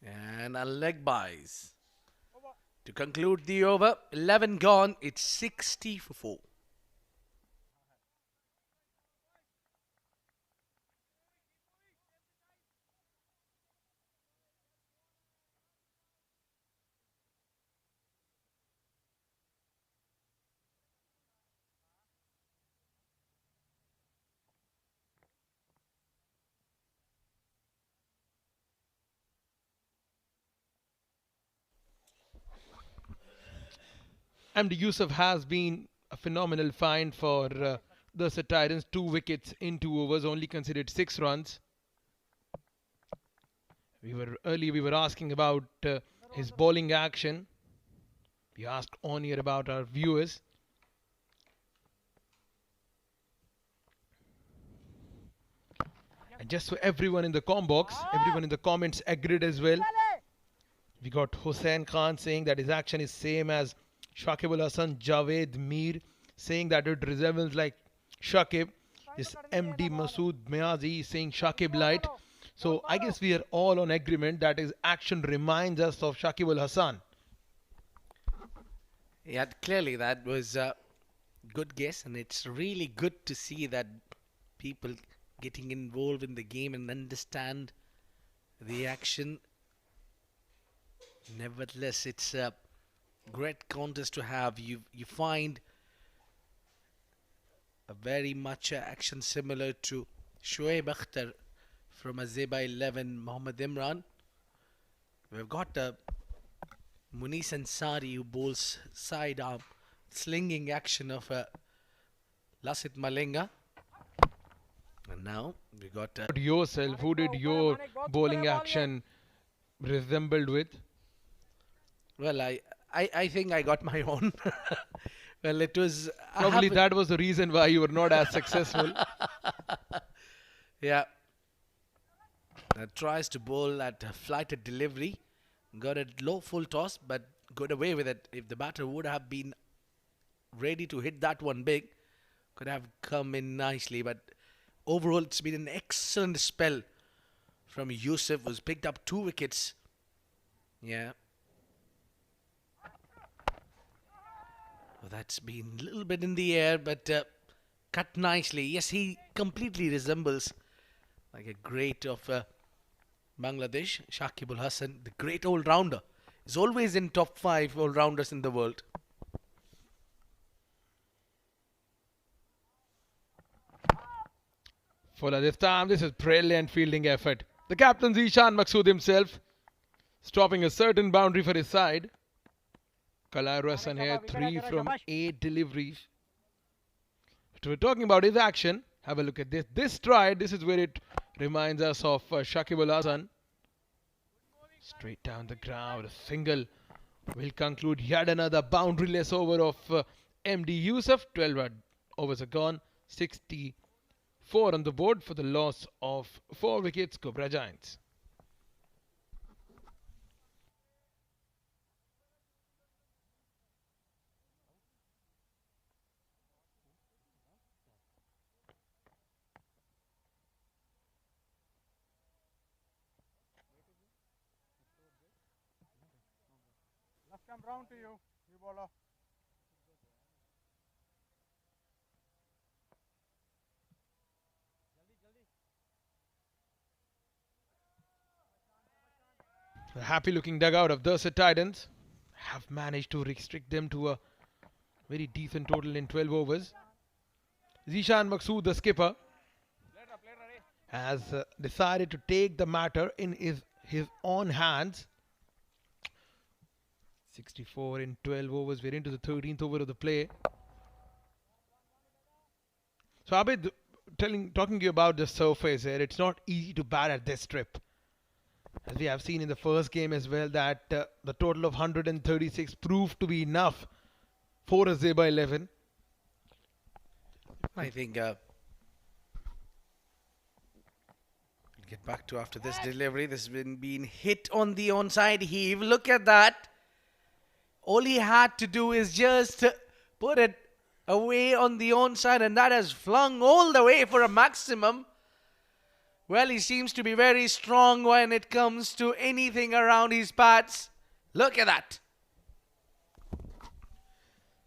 D: And a leg buys. To conclude the over, 11 gone, it's 60 for 4.
E: MD Yusuf has been a phenomenal find for the Titans. 2 wickets in 2 overs, only conceded 6 runs. We were asking about his bowling action. We asked on here about our viewers. And just so everyone in the everyone in the comments agreed as well. We got Hussain Khan saying that his action is same as Shakib Al Hasan. Javed Mir saying that it resembles like Shakib. This MD Masood Miazi saying Shakib light. So I guess we are all on agreement that his action reminds us of Shakib Al Hasan.
D: Yeah, clearly that was a good guess, and it's really good to see that people getting involved in the game and understand the action. Nevertheless, it's a great contest to have. You find a very much action similar to Shoaib Akhtar from Azeba 11, Mohammad Imran. We've got Munis Ansari who bowls side arm, slinging action of Lasit Malinga. And now we got
E: Yourself, who did your bowling action resembled with?
D: well, I think I got my own. Well, it was
E: Probably that was the reason why you were not as successful.
D: Yeah. Tries to bowl at a flighted delivery. Got a low full toss, but got away with it. If the batter would have been ready to hit that one big, could have come in nicely. But overall, it's been an excellent spell from Yusuf, who's picked up 2 wickets. Yeah. Well, that's been a little bit in the air, but cut nicely. Yes, he completely resembles like a great of Bangladesh, Shakib Al Hasan, the great all-rounder. Is always in top 5 all-rounders in the world.
E: Fuller this time. This is brilliant fielding effort. The captain Zishan Maqsood himself stopping a certain boundary for his side. Kalai Rasan here, 3 from 8 deliveries. So we're talking about his action. Have a look at this. This stride, this is where it reminds us of Shakib Al Hasan. Straight down the ground, a single will conclude yet another boundaryless over of MD Yusuf. 12 overs are gone. 64 on the board for the loss of 4 wickets. Ghubrah Giants.
C: Let's come round to you, you bowler.
E: The happy looking dugout of Darsait Titans have managed to restrict them to a very decent total in 12 overs. Zishan Maqsood, the skipper, has decided to take the matter in his own hands. 64 in 12 overs. We're into the 13th over of the play. So Abid, talking to you about the surface here, it's not easy to bat at this strip. As we have seen in the first game as well, that the total of 136 proved to be enough for a Zeba 11.
D: I think we'll get back to after this delivery. This has been hit on the onside heave. Look at that. All he had to do is just put it away on the onside, and that has flung all the way for a maximum. Well, he seems to be very strong when it comes to anything around his pads. Look at that.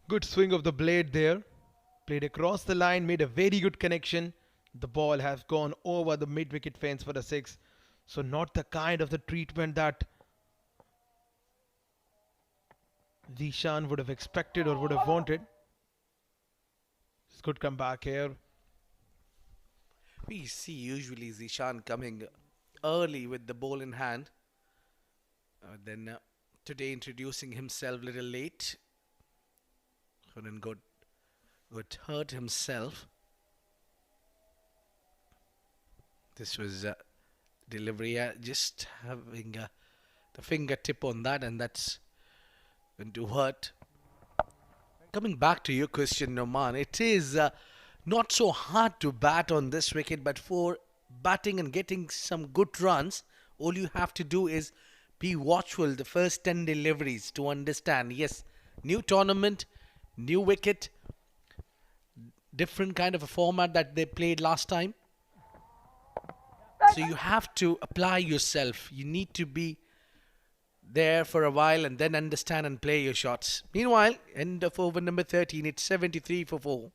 E: Good swing of the blade there. Played across the line, made a very good connection. The ball has gone over the mid-wicket fence for the 6. So not the kind of the treatment that Zishan would have expected or would have wanted. This could come back here.
D: We see usually Zishan coming early with the ball in hand. Then today introducing himself a little late. Couldn't got hurt himself. This was delivery, just having the fingertip on that, and that's going to hurt. Coming back to your question, Noman, it is not so hard to bat on this wicket, but for batting and getting some good runs, all you have to do is be watchful the first 10 deliveries to understand. Yes, new tournament, new wicket, different kind of a format that they played last time. So you have to apply yourself. You need to be there for a while and then understand and play your shots. Meanwhile, end of over number 13, it's 73 for 4.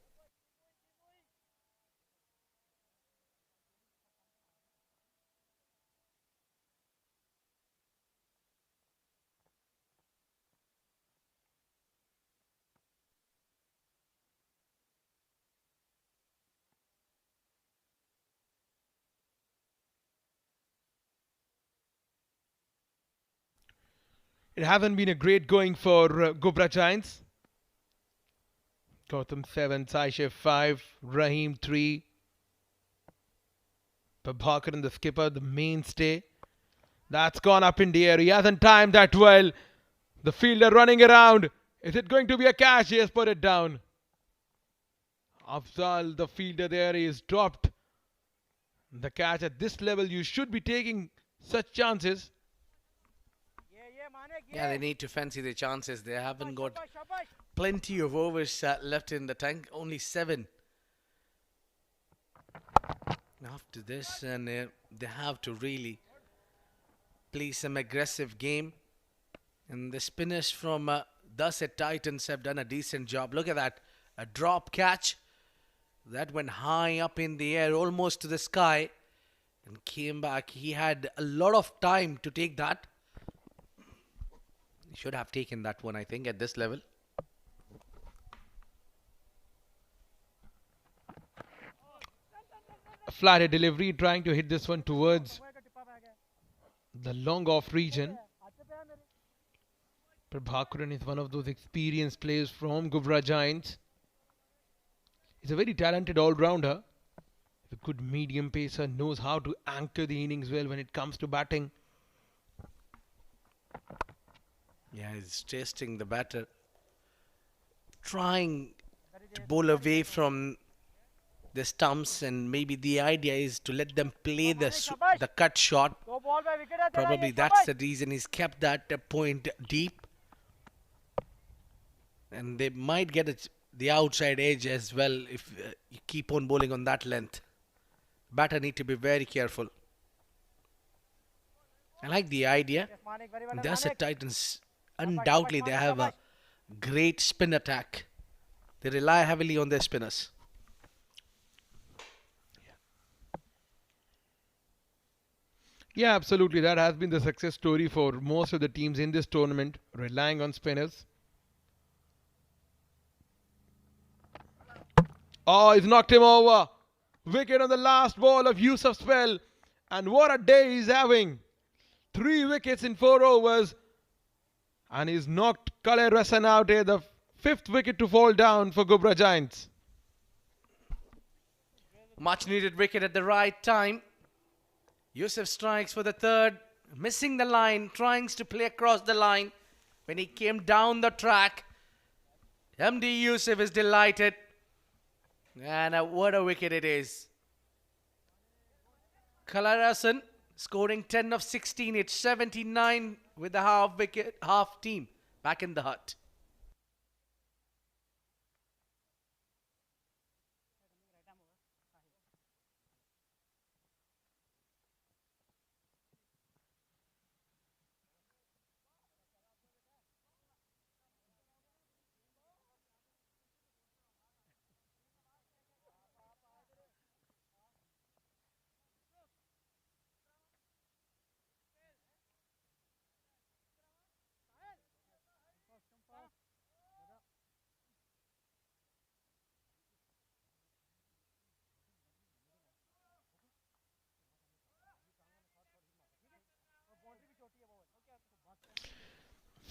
E: It hasn't been a great going for Ghubrah Giants. Gautam 7, Saishev 5, Rahim 3. Prabhakaran, the skipper, the mainstay. That's gone up in the air. He hasn't timed that well. The fielder running around. Is it going to be a catch? He has put it down. Afzal, the fielder there, is dropped the catch. At this level, you should be taking such chances.
D: Yeah, they need to fancy their chances. They haven't got plenty of overs left in the tank. Only 7. After this, and they have to really play some aggressive game. And the spinners from Darsait Titans have done a decent job. Look at that. A drop catch. That went high up in the air, almost to the sky. And came back. He had a lot of time to take that. Should have taken that one, I think, at this level.
E: A flatted delivery, trying to hit this one towards the long off region. Prabhakaran is one of those experienced players from Ghubrah Giants. He's a very talented all-rounder. A good medium pacer, knows how to anchor the innings well when it comes to batting.
D: Yeah, he's testing the batter. Trying to bowl away from the stumps, and maybe the idea is to let them play the cut shot. Probably that's the reason he's kept that point deep. And they might get the outside edge as well if you keep on bowling on that length. Batter need to be very careful. I like the idea. Darsait Titans, undoubtedly they have a great spin attack. They rely heavily on their spinners.
E: Yeah, absolutely. That has been the success story for most of the teams in this tournament, relying on spinners. Oh, he's knocked him over. Wicket on the last ball of Yusuf's spell. And what a day he's having. 3 wickets in 4 overs. And he's knocked Kale Rasan out here, the 5th wicket to fall down for Ghubrah Giants.
D: Much needed wicket at the right time. Yusuf strikes for the 3rd, missing the line, trying to play across the line. When he came down the track, MD Yusuf is delighted. And what a wicket it is. Kalarasan scoring 10 of 16. It's 79 with the half team back in the hut.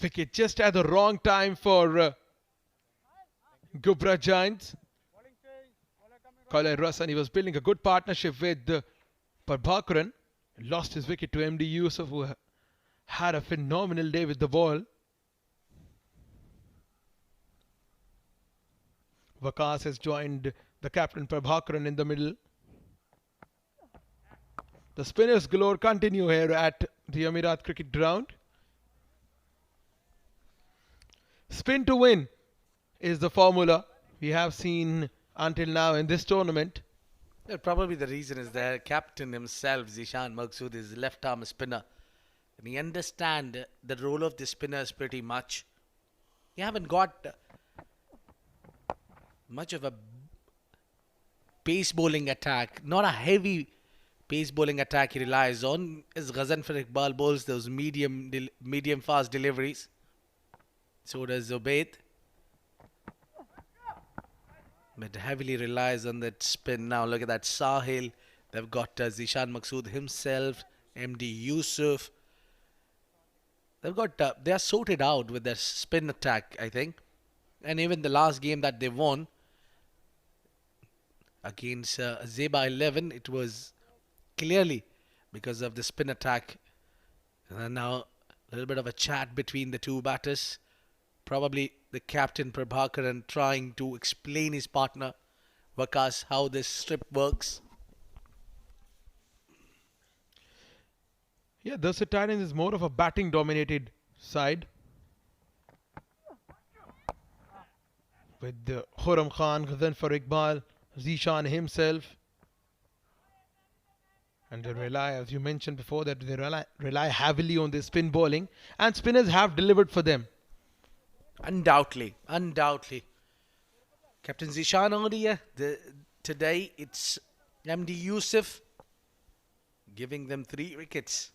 E: Wicket just at the wrong time for Ghubrah Giants. Kale Rasan, he was building a good partnership with Prabhakaran. Lost his wicket to MD Yusuf, who had a phenomenal day with the ball. Vakas has joined the captain Prabhakaran in the middle. The spinners galore continue here at the Amirat Cricket Ground. Spin to win is the formula we have seen until now in this tournament.
D: Yeah, probably the reason is that captain himself, Zishan Maqsood, is left-arm spinner. And he understands the role of the spinners pretty much. He haven't got much of a pace bowling attack, not a heavy pace bowling attack he relies on. As Ghazanfar Iqbal bowls those medium fast deliveries. So does Zubaid. But heavily relies on that spin. Now look at that Sahil. They've got Zishan Maqsood himself, MD Yusuf. They are sorted out with their spin attack, I think. And even the last game that they won against Zeba 11, it was clearly because of the spin attack. And now a little bit of a chat between the two batters. Probably the captain Prabhakaran trying to explain his partner Vakas how this strip works.
E: Yeah, Darsait Titans is more of a batting dominated side. With Khurram Khan, Ghazanfar Iqbal, Zishan himself. And they rely, as you mentioned before, that they rely heavily on their spin bowling. And spinners have delivered for them.
D: Undoubtedly. Captain Zishan Odia, today it's MD Yusuf giving them 3 wickets.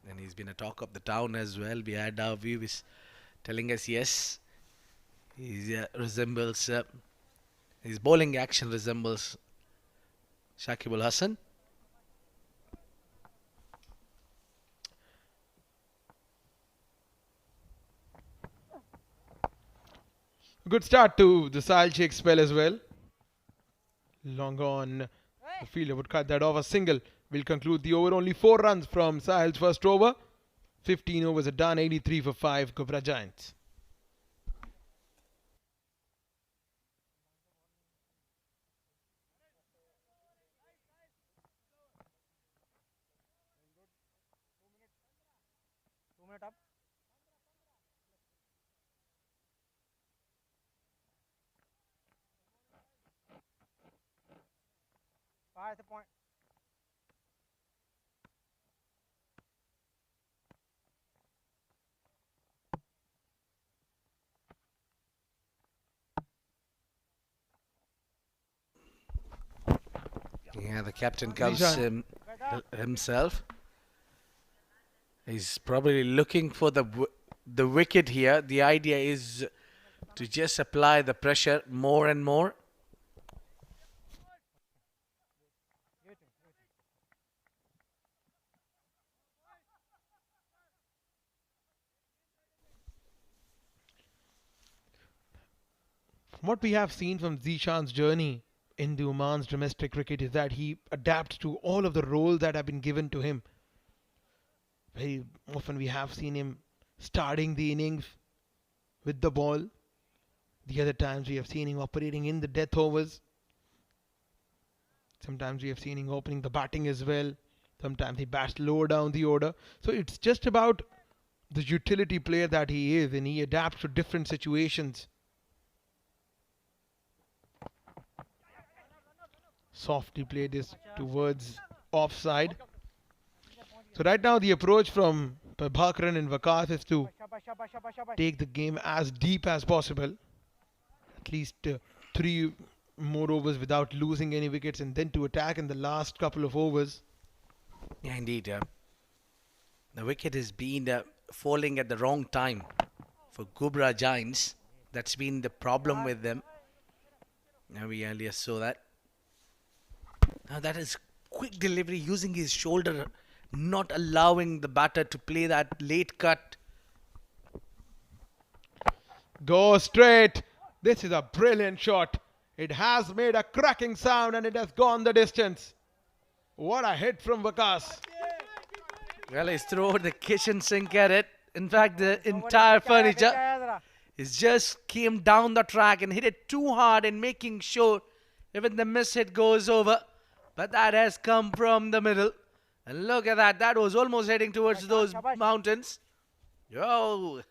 D: And he's been a talk of the town as well. We had our viewers telling us yes, he resembles, his bowling action resembles Shakib Al Hasan.
E: Good start to the Sahil Sheikh spell as well. Long on the fielder would cut that off. A single will conclude the over. Only 4 runs from Sahil's first over. 15 overs are done. 83 for 5. Ghubrah Giants.
C: Up. Five the point.
D: Yeah, the captain comes.
E: Zishan.
D: himself. He's probably looking for the wicket here. The idea is to just apply the pressure more and more.
E: What we have seen from Zishan's journey in the Oman's domestic cricket is that he adapts to all of the roles that have been given to him. Very often we have seen him starting the innings with the ball. The other times we have seen him operating in the death overs. Sometimes we have seen him opening the batting as well. Sometimes he bats lower down the order. So it's just about the utility player that he is, and he adapts to different situations. Softly play this towards offside. So right now the approach from Prabhakaran and Vikas is to take the game as deep as possible. At least 3 more overs without losing any wickets, and then to attack in the last couple of overs.
D: Yeah, indeed. The wicket has been falling at the wrong time for Ghubrah Giants. That's been the problem with them. Now we earlier saw that. Now that is quick delivery using his shoulder, not allowing the batter to play that late cut.
E: Go straight. This is a brilliant shot. It has made a cracking sound and it has gone the distance. What a hit from Vikas.
D: Well, he's thrown the kitchen sink at it. In fact, the entire furniture is just came down the track and hit it too hard and making sure even the miss hit goes over. But that has come from the middle. And look at that. That was almost heading towards those mountains. Oh,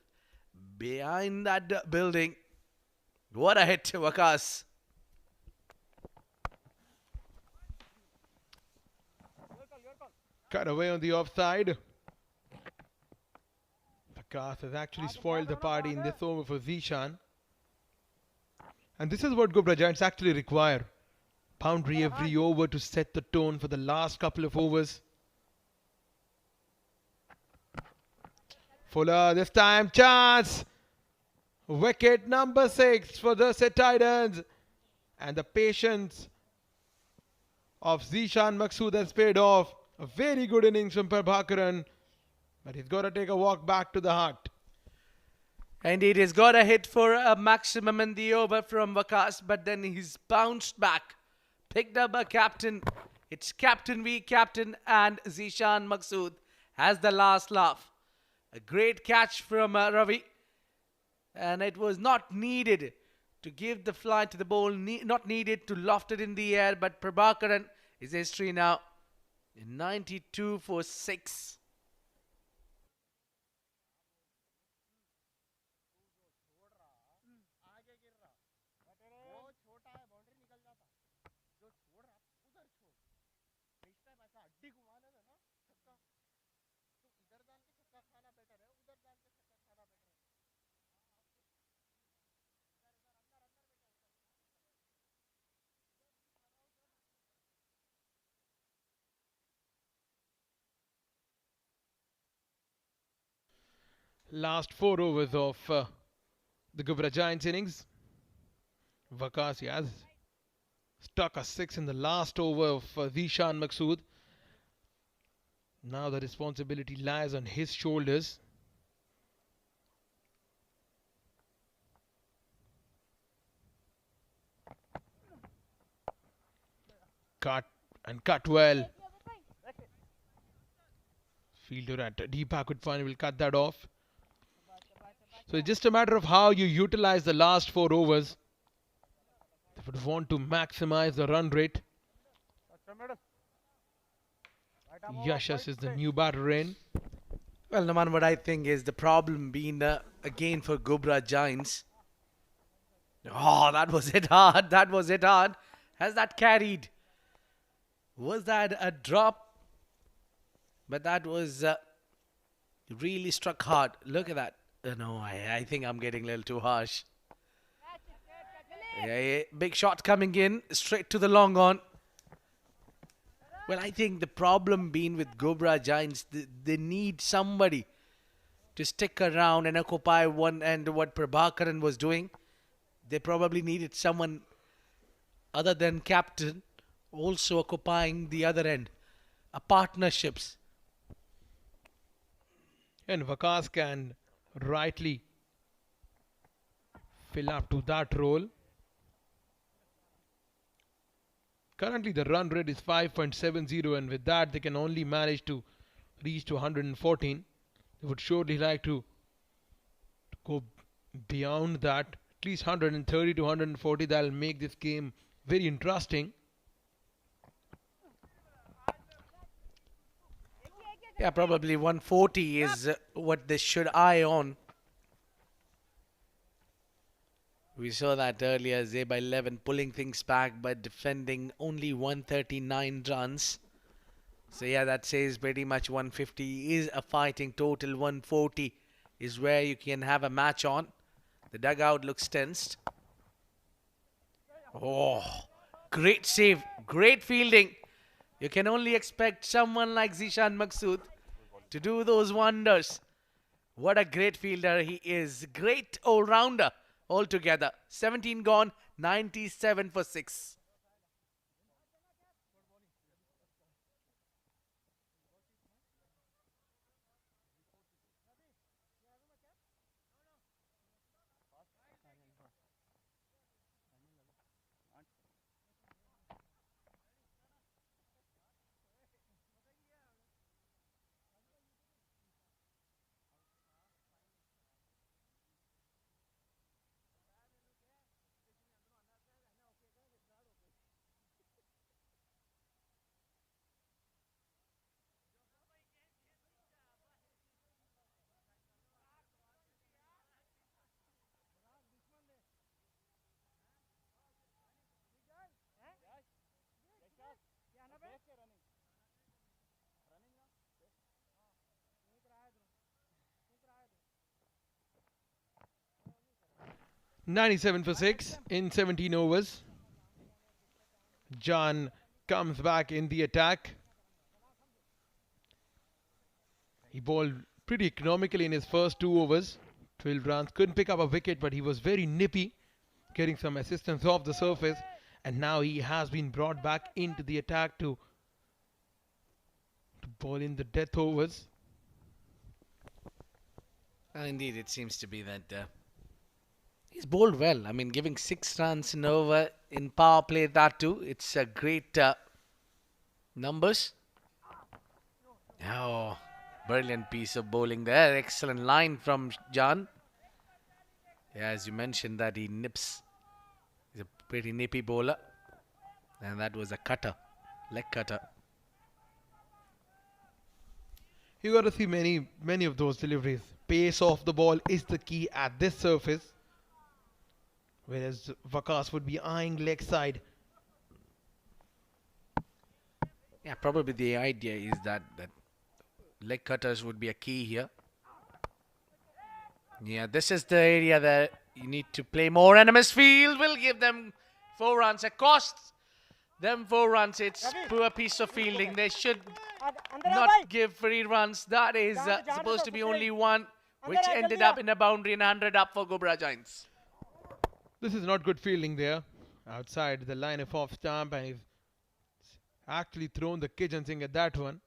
D: behind that building. What a hit, Vikas.
E: Cut away on the offside. Vikas has actually spoiled the party in this over for Zishan. And this is what Ghubrah Giants actually require. Boundary every over to set the tone for the last couple of overs. Fuller this time, chance. Wicket number 6 for the Darsait Titans. And the patience of Zishan Maqsood has paid off. A very good innings from Prabhakaran. But he's got to take a walk back to the heart.
D: Indeed, he's got a hit for a maximum in the over from Vikas. But then he's bounced back. Picked up a captain. It's Captain v Captain, and Zishan Maqsood has the last laugh. A great catch from Ravi. And it was not needed to give the fly to the ball. Not needed to loft it in the air. But Prabhakaran is history now. 92 for 6.
E: Last 4 overs of the Ghubrah Giants innings. Vikas has stuck a 6 in the last over of Zishan Maqsood. Now the responsibility lies on his shoulders. Cut and cut well. Fielder at Deepak would finally will cut that off. So it's just a matter of how you utilize the last 4 overs. They would want to maximize the run rate. Yashas is the new batter in.
D: Well, Naman, what I think is the problem being again for Ghubrah Giants. Oh, that was hit hard. That was hit hard. Has that carried? Was that a drop? But that was really struck hard. Look at that. No, I think I'm getting a little too harsh. Yeah, big shot coming in. Straight to the long on. Well, I think the problem being with Ghubrah Giants, they need somebody to stick around and occupy one end. What Prabhakaran was doing, they probably needed someone other than captain also occupying the other end. A partnerships.
E: And Vakas can rightly fill up to that role. Currently the run rate is 5.70, and with that they can only manage to reach to 114. They would surely like to go beyond that, at least 130 to 140. That will make this game very interesting.
D: Yeah, probably 140 is what they should eye on. We saw that earlier, Zeba 11 pulling things back but defending only 139 runs. So yeah, that says pretty much 150 is a fighting total. 140 is where you can have a match on. The dugout looks tensed. Oh, great save, great fielding. You can only expect someone like Zishan Maksud to do those wonders. What a great fielder he is. Great all-rounder altogether. 17 gone, 97 for 6.
C: running.
E: 97 for 6 in 17 overs. John comes back in the attack. He bowled pretty economically in his first 2 overs. 12 runs. Couldn't pick up a wicket, but he was very nippy, getting some assistance off the surface. And now he has been brought back into the attack to bowl in the death overs.
D: Well, indeed, it seems to be that he's bowled well. I mean, giving 6 runs in over in power play, that too. It's a great numbers. Oh, brilliant piece of bowling there. Excellent line from Jan. Yeah, as you mentioned that he nips. He's a pretty nippy bowler. And that was a cutter, leg cutter.
E: You got to see many of those deliveries. Pace of the ball is the key at this surface, whereas Vakas would be eyeing leg side.
D: Yeah, probably the idea is that leg cutters would be a key here. Yeah, this is the area that you need to play more. Enemies field will give them 4 runs. It costs them 4 runs. It's poor piece of fielding. They should not give 3 runs. That is supposed to be only 1, which ended up in a boundary and 100 up for Ghubrah Giants.
E: This is not good fielding there. Outside the line of off stump, and he's actually thrown the kitchen sink at that one.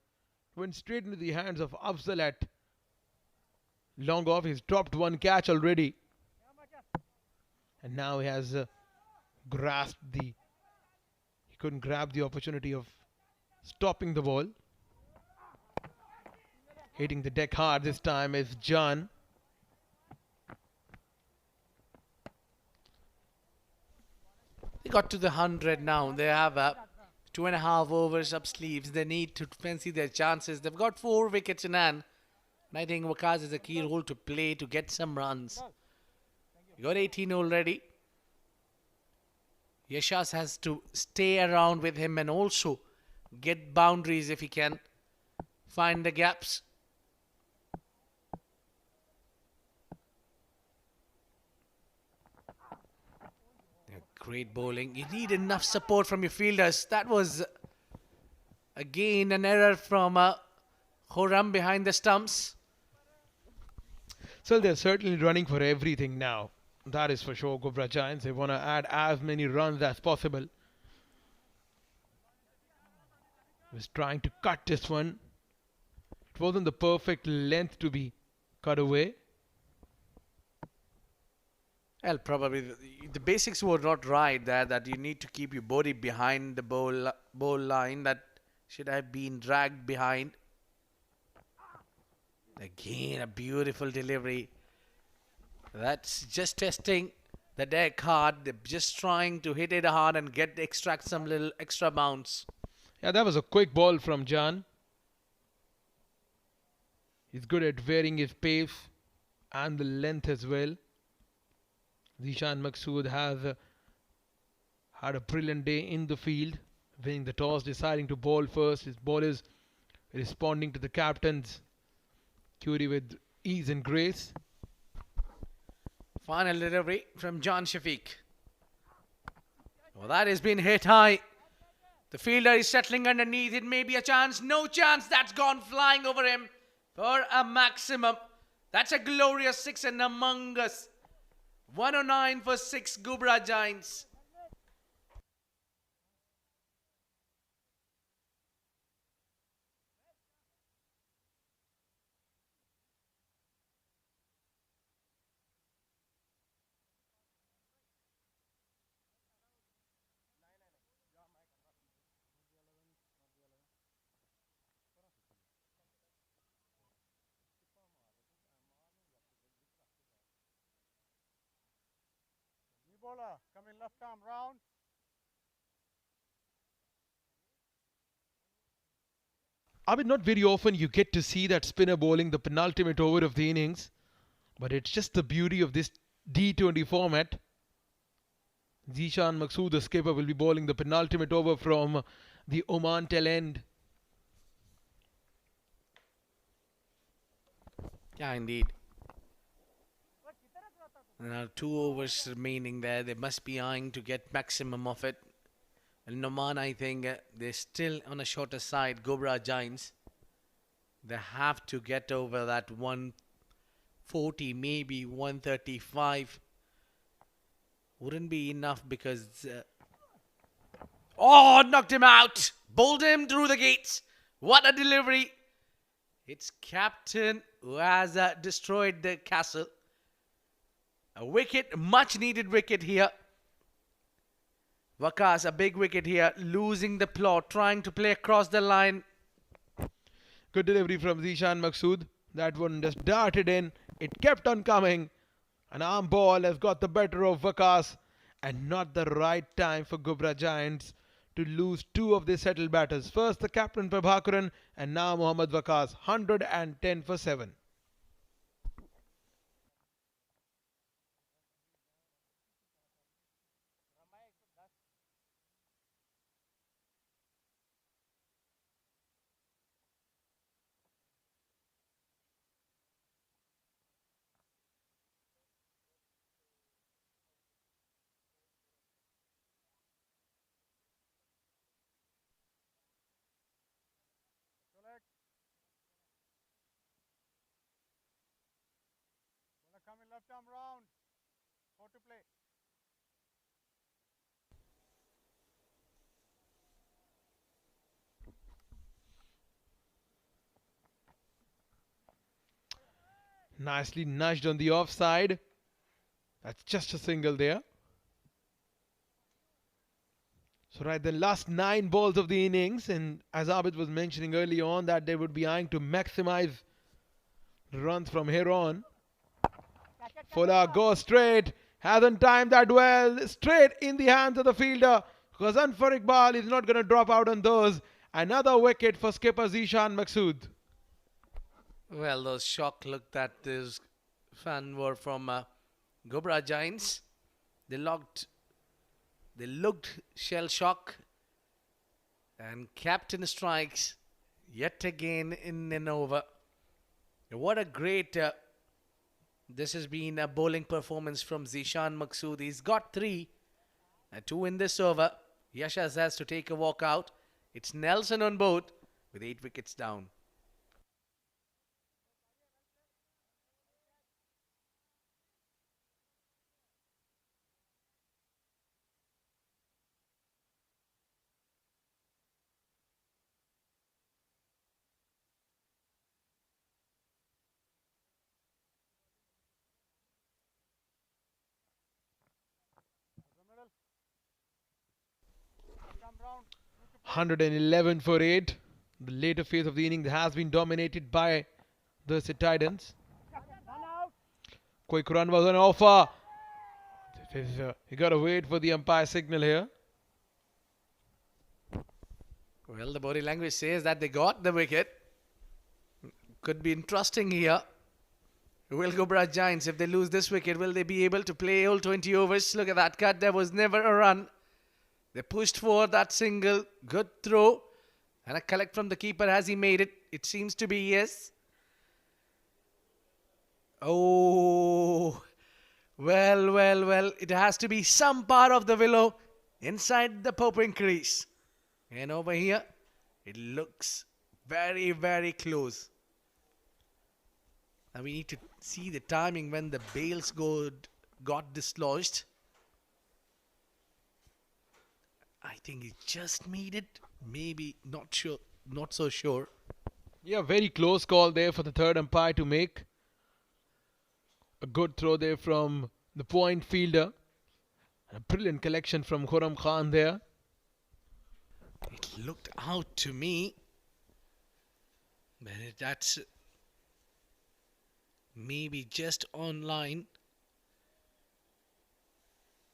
E: Went straight into the hands of Afzal at long off. He's dropped 1 catch already. And now he has grasped he couldn't grab the opportunity of stopping the ball. Hitting the deck hard this time is John.
D: They got to the 100 now. They have 2.5 overs up sleeves. They need to fancy their chances. They've got 4 wickets in hand. And I think Vakas is a key role to play to get some runs. You got 18 already. Yashas has to stay around with him and also get boundaries if he can. Find the gaps. Great bowling. You need enough support from your fielders. That was Again, an error from Khurram behind the stumps.
E: So they're certainly running for everything now. That is for sure, Ghubrah Giants. They want to add as many runs as possible. Was trying to cut this one. It wasn't the perfect length to be cut away.
D: Well, probably the basics were not right there, that you need to keep your body behind the bowl line. That should have been dragged behind. Again, a beautiful delivery. That's just testing the deck hard. They're just trying to hit it hard and extract some little extra bounce.
E: Yeah, that was a quick ball from Jan. He's good at varying his pace and the length as well. Zishan Maqsood has had a brilliant day in the field, winning the toss, deciding to bowl first. His ball is responding to the captain's query with ease and grace.
D: Final delivery from Jan Shafiq. Well, that has been hit high. The fielder is settling underneath. It may be a chance. No chance. That's gone flying over him for a maximum. That's a glorious 6 and among us. 109 for 6 Ghubrah Giants.
C: New bowler, come in left arm round.
E: I mean, not very often you get to see that spinner bowling the penultimate over of the innings, but it's just the beauty of this D20 format. Zishan Maqsood, the skipper, will be bowling the penultimate over from the Oman tail end.
D: Yeah, indeed. Now 2 overs remaining there. They must be eyeing to get maximum of it. And Oman, I think they're still on a shorter side. Ghubrah Giants. They have to get over that 140, maybe 135. Wouldn't be enough because... oh, knocked him out. Bowled him through the gates. What a delivery. It's captain who has destroyed the castle. A wicket, much needed wicket here. Waqas, a big wicket here, losing the plot, trying to play across the line.
E: Good delivery from Zishan Maqsood. That one just darted in. It kept on coming. An arm ball has got the better of Waqas, and not the right time for Ghubrah Giants to lose 2 of their settled batters. First the captain Prabhakaran and now Mohammad Waqas. 110 for 7.
C: Select. Bowler, come in left arm round. 4 to play.
E: Nicely nudged on the offside. That's just a single there. So right, the last 9 balls of the innings, and as Abid was mentioning early on that they would be eyeing to maximize runs from here on. Fuller goes straight, hasn't timed that well, straight in the hands of the fielder. Ghazan for Iqbal is not going to drop out on those. Another wicket for skipper Zishan Maqsood.
D: Well, those shock look that this fan were from Ghubrah Giants. They looked shell shock. And captain strikes yet again in an over. What a great... this has been a bowling performance from Zishan Maqsood. He's got 3. 2 in this over. Yashas has to take a walk out. It's Nelson on board with 8 wickets down.
C: The middle. Come round.
E: 111 for 8. The later phase of the inning has been dominated by the Titans.
C: Run out.
E: Quick run was on offer. You gotta wait for the umpire signal here.
D: Well, the body language says that they got the wicket. Could be interesting here. Will Ghubrah Giants, if they lose this wicket, will they be able to play all 20 overs? Look at that cut. There was never a run. They pushed for that single. Good throw. And a collect from the keeper. Has he made it? It seems to be yes. Oh. Well. It has to be some part of the willow inside the popping crease. And over here, it looks very, very close. Now we need to see the timing when the bails got dislodged. I think he just made it. Maybe not sure, not so sure.
E: Yeah, very close call there for the third umpire to make. A good throw there from the point fielder. A brilliant collection from Khurram Khan there.
D: It looked out to me. But that's maybe just online.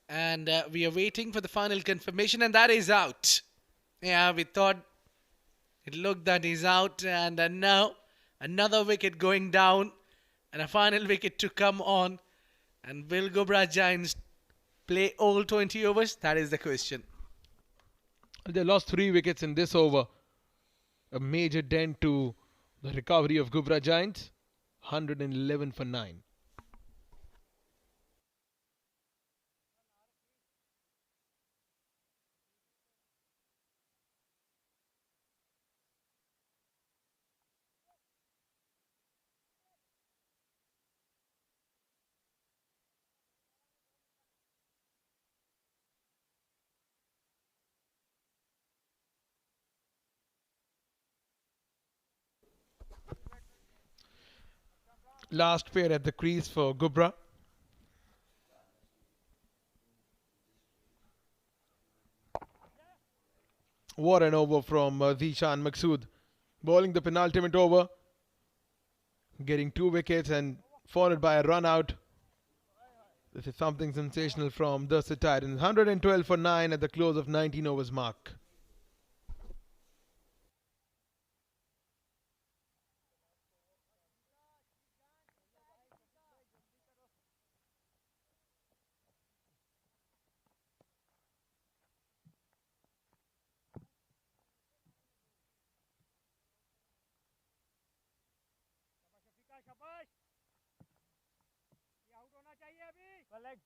D: And we are waiting for the final confirmation, and that is out. Yeah, we thought it looked that he's out, and now another wicket going down and a final wicket to come on. And will Ghubrah Giants play all 20 overs? That is the question.
E: They lost 3 wickets in this over. A major dent to the recovery of Ghubrah Giants. 111 for 9. Last pair at the crease for Ghubrah. What an over from Zishan Maqsood. Bowling the penultimate over. Getting 2 wickets and followed by a run out. This is something sensational from the Titans. 112 for 9 at the close of 19 overs mark.
C: शाबाश शाबाश ये out होना चाहिए अभी leg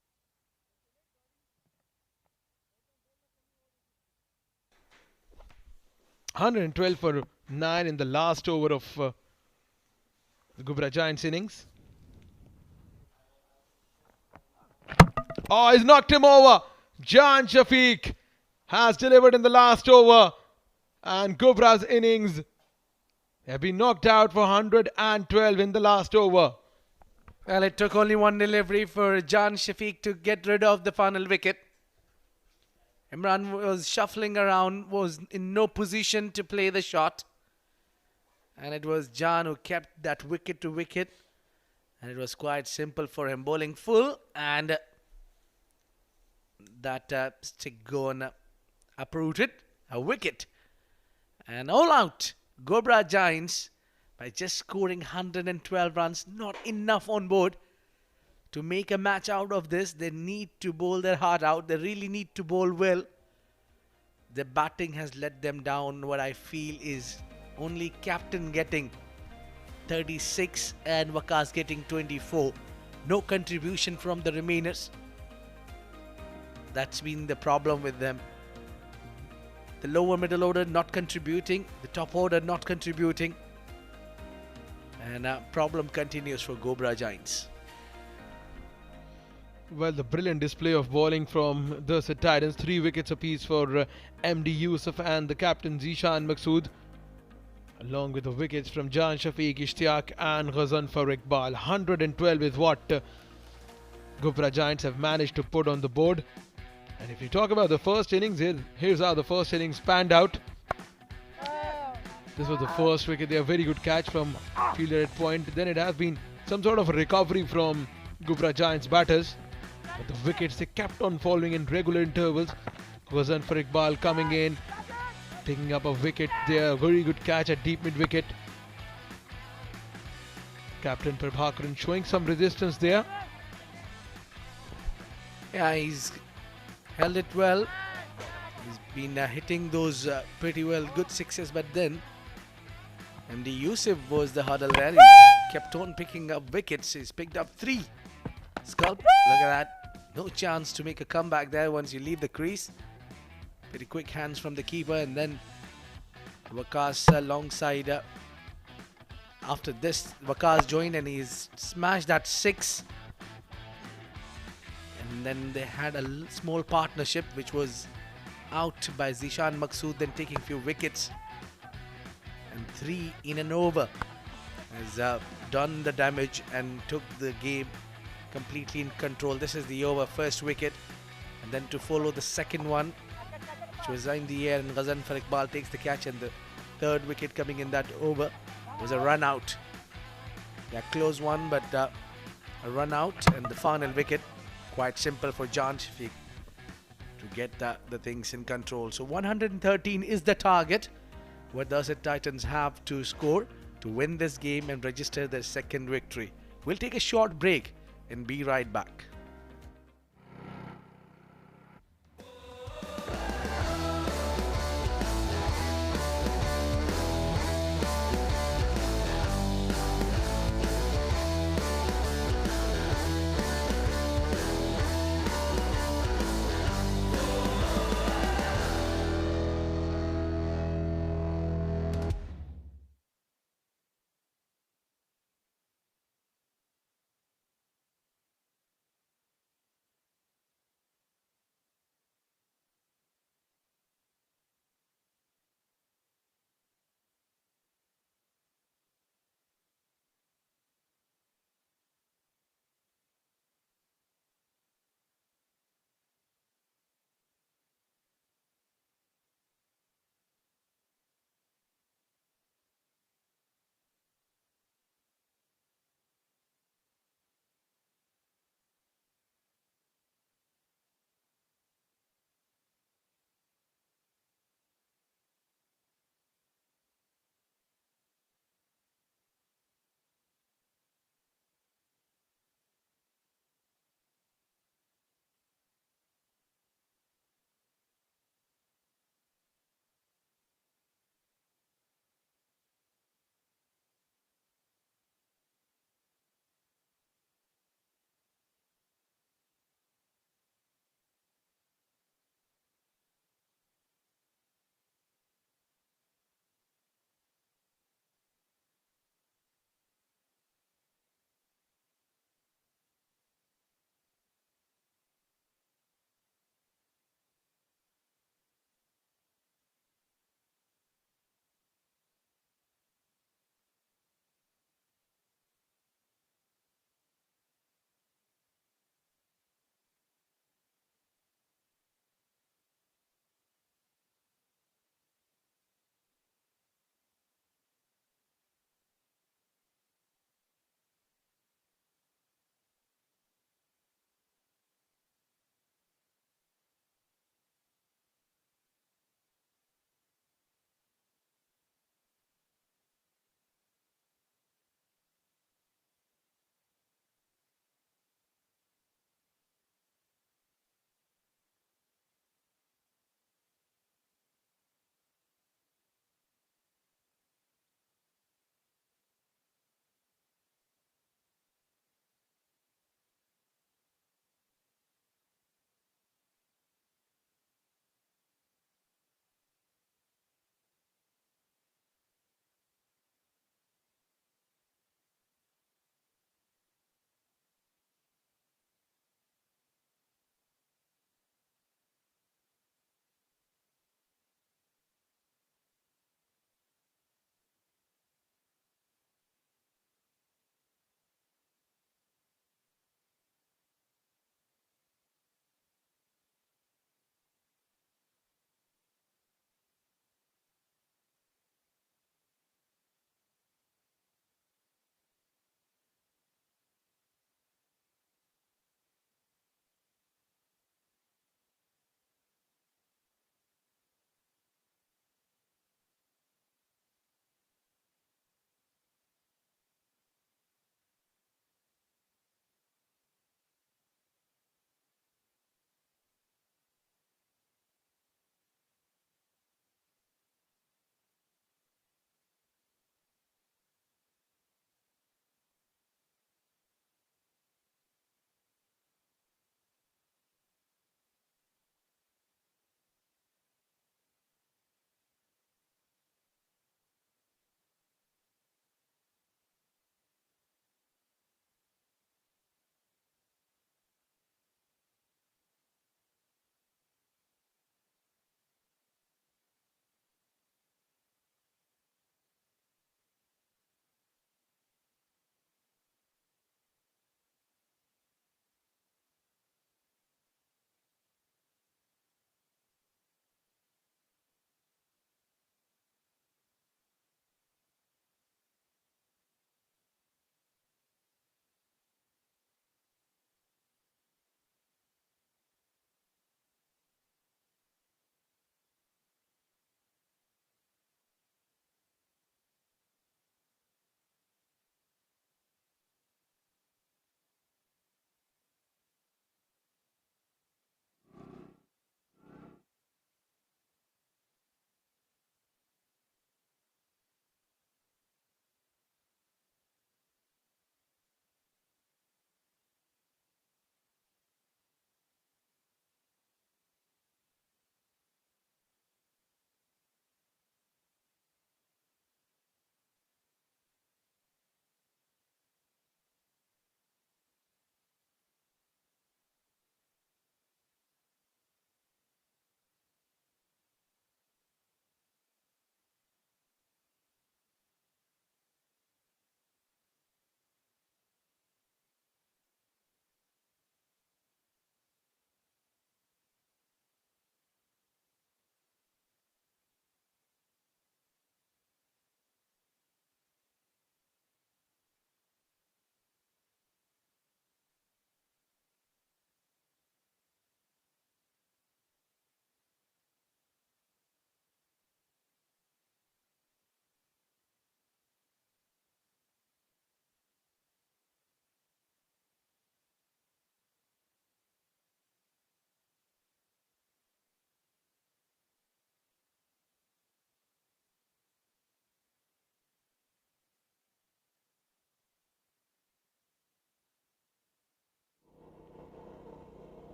E: 112 for 9 in the last over of the Ghubrah Giants innings. Oh, he's knocked him over. Jan Shafiq has delivered in the last over. And Ghubrah's innings have been knocked out for 112 in the last over.
D: Well, it took only one delivery for Jan Shafiq to get rid of the final wicket. Imran was shuffling around, was in no position to play the shot. And it was Jan who kept that wicket to wicket. And it was quite simple for him. Bowling full and that stick gone uprooted. A wicket. And all out. Ghubrah Giants by just scoring 112 runs. Not enough on board to make a match out of this. They need to bowl their heart out. They really need to bowl well. The batting has let them down. What I feel is only captain getting 36 and Waqas getting 24. No contribution from the remainers. That's been the problem with them. The lower middle order not contributing, the top order not contributing, and problem continues for Ghubrah Giants.
E: Well, the brilliant display of bowling from Darsait Titans. 3 wickets apiece for MD Yusuf and the captain Zishan Maqsood, along with the wickets from Jan Shafiq, Ishtiaq and Ghazanfar Iqbal. 112 is what Ghubrah Giants have managed to put on the board. And if you talk about the first innings, here's how the first innings panned out. This was the first wicket. They have very good catch from fielder at point. Then it has been some sort of a recovery from Ghubrah Giants batters. But the wickets, they kept on falling in regular intervals. Ghazanfar Iqbal coming in, picking up a wicket there. Very good catch at deep mid wicket. Captain Prabhakaran showing some resistance there.
D: Yeah, he's held it well. He's been hitting those pretty well, good sixes, but then MD Yusuf was the hurdle there. He kept on picking up wickets. He's picked up 3. Scalp, look at that. No chance to make a comeback there once you leave the crease. Pretty quick hands from the keeper, and then Waqas alongside. After this, Waqas joined and he's smashed that 6. And then they had a small partnership which was out by Zishan Maqsood, then taking few wickets. And 3 in an over has done the damage and took the game completely in control. This is the over, first wicket, and then to follow the second one, which was in the air, and Ghazanfar Iqbal takes the catch, and the third wicket coming in that over was a run out. Yeah, close one, but a run out, and the final wicket, quite simple for Jan Shafiq to get the things in control. So 113 is the target what the Darsait Titans have to score to win this game and register their second victory. We'll take a short break and be right back.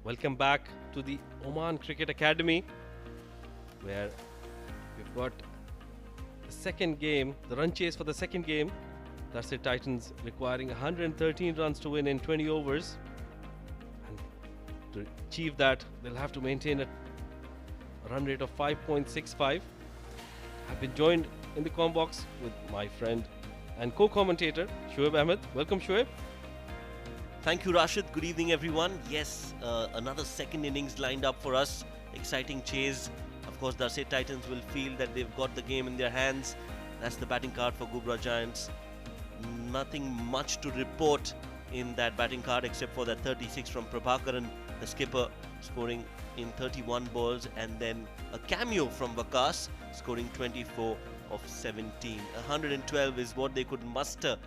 B: Welcome back to the Oman Cricket Academy, where we've got the second game, the run chase for the second game. Darsait Titans requiring 113 runs to win in 20 overs. And to achieve that, they'll have to maintain a run rate of 5.65. I've been joined in the comm box with my friend and co-commentator Shoaib Ahmed. Welcome, Shoaib.
A: Thank you, Rashid. Good evening, everyone. Yes, another second innings lined up for us. Exciting chase. Of course, Darsait Titans will feel that they've got the game in their hands. That's the batting card for Ghubrah Giants. Nothing much to report in that batting card except for that 36 from Prabhakaran, the skipper, scoring in 31 balls, and then a cameo from Vakas, scoring 24 of 17. 112 is what they could muster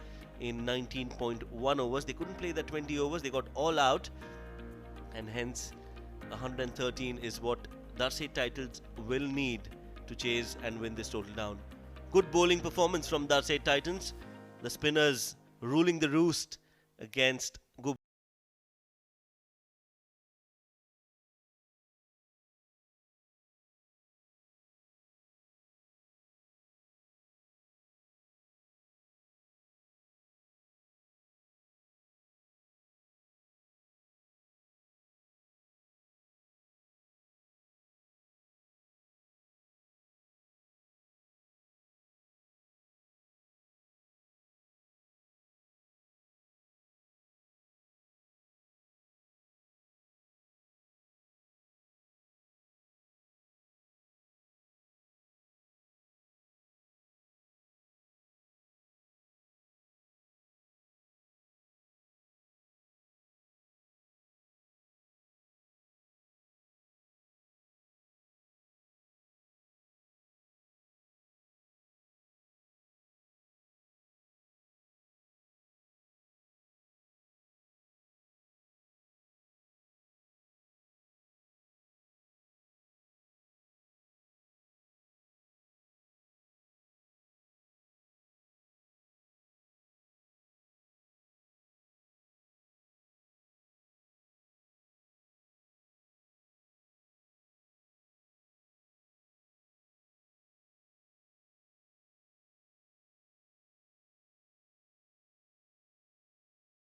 A: in 19.1 overs. They couldn't play the 20 overs, they got all out, and hence 113 is what Darsait Titans will need to chase and win this total down. Good bowling performance from Darsait Titans. The spinners ruling the roost against Ghubrah.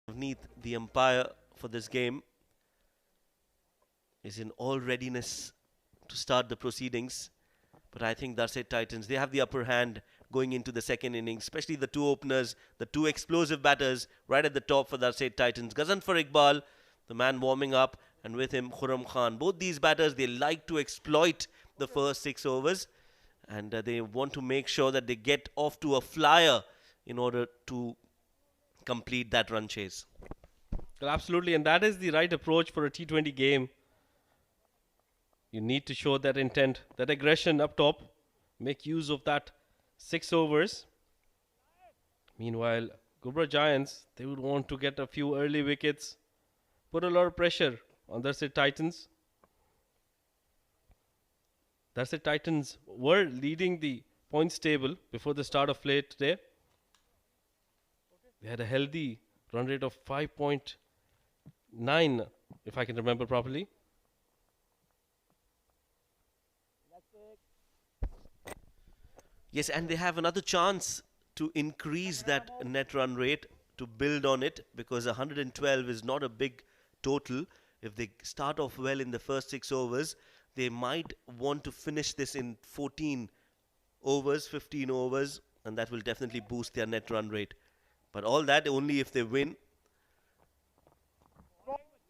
A: Underneath the umpire for this game is in all readiness to start the proceedings. But I think Darsait Titans, they have the upper hand going into the second innings, especially the two openers, the two explosive batters right at the top for Darsait Titans. Ghazanfar Iqbal, the man warming up, and with him Khurram Khan. Both these batters, they like to exploit the first 6 overs, and they want to make sure that they get off to a flyer in order to complete that run chase.
B: Well, absolutely, and that is the right approach for a T20 game. You need to show that intent, that aggression up top, make use of that 6 overs. Meanwhile, Ghubrah Giants, they would want to get a few early wickets, put a lot of pressure on Darsait Titans. Darsait Titans were leading the points table before the start of play today. They had a healthy run rate of 5.9, if I can remember properly.
A: Yes, and they have another chance to increase that net run rate, to build on it, because 112 is not a big total. If they start off well in the first 6 overs, they might want to finish this in 14 overs, 15 overs, and that will definitely boost their net run rate. But all that only if they win.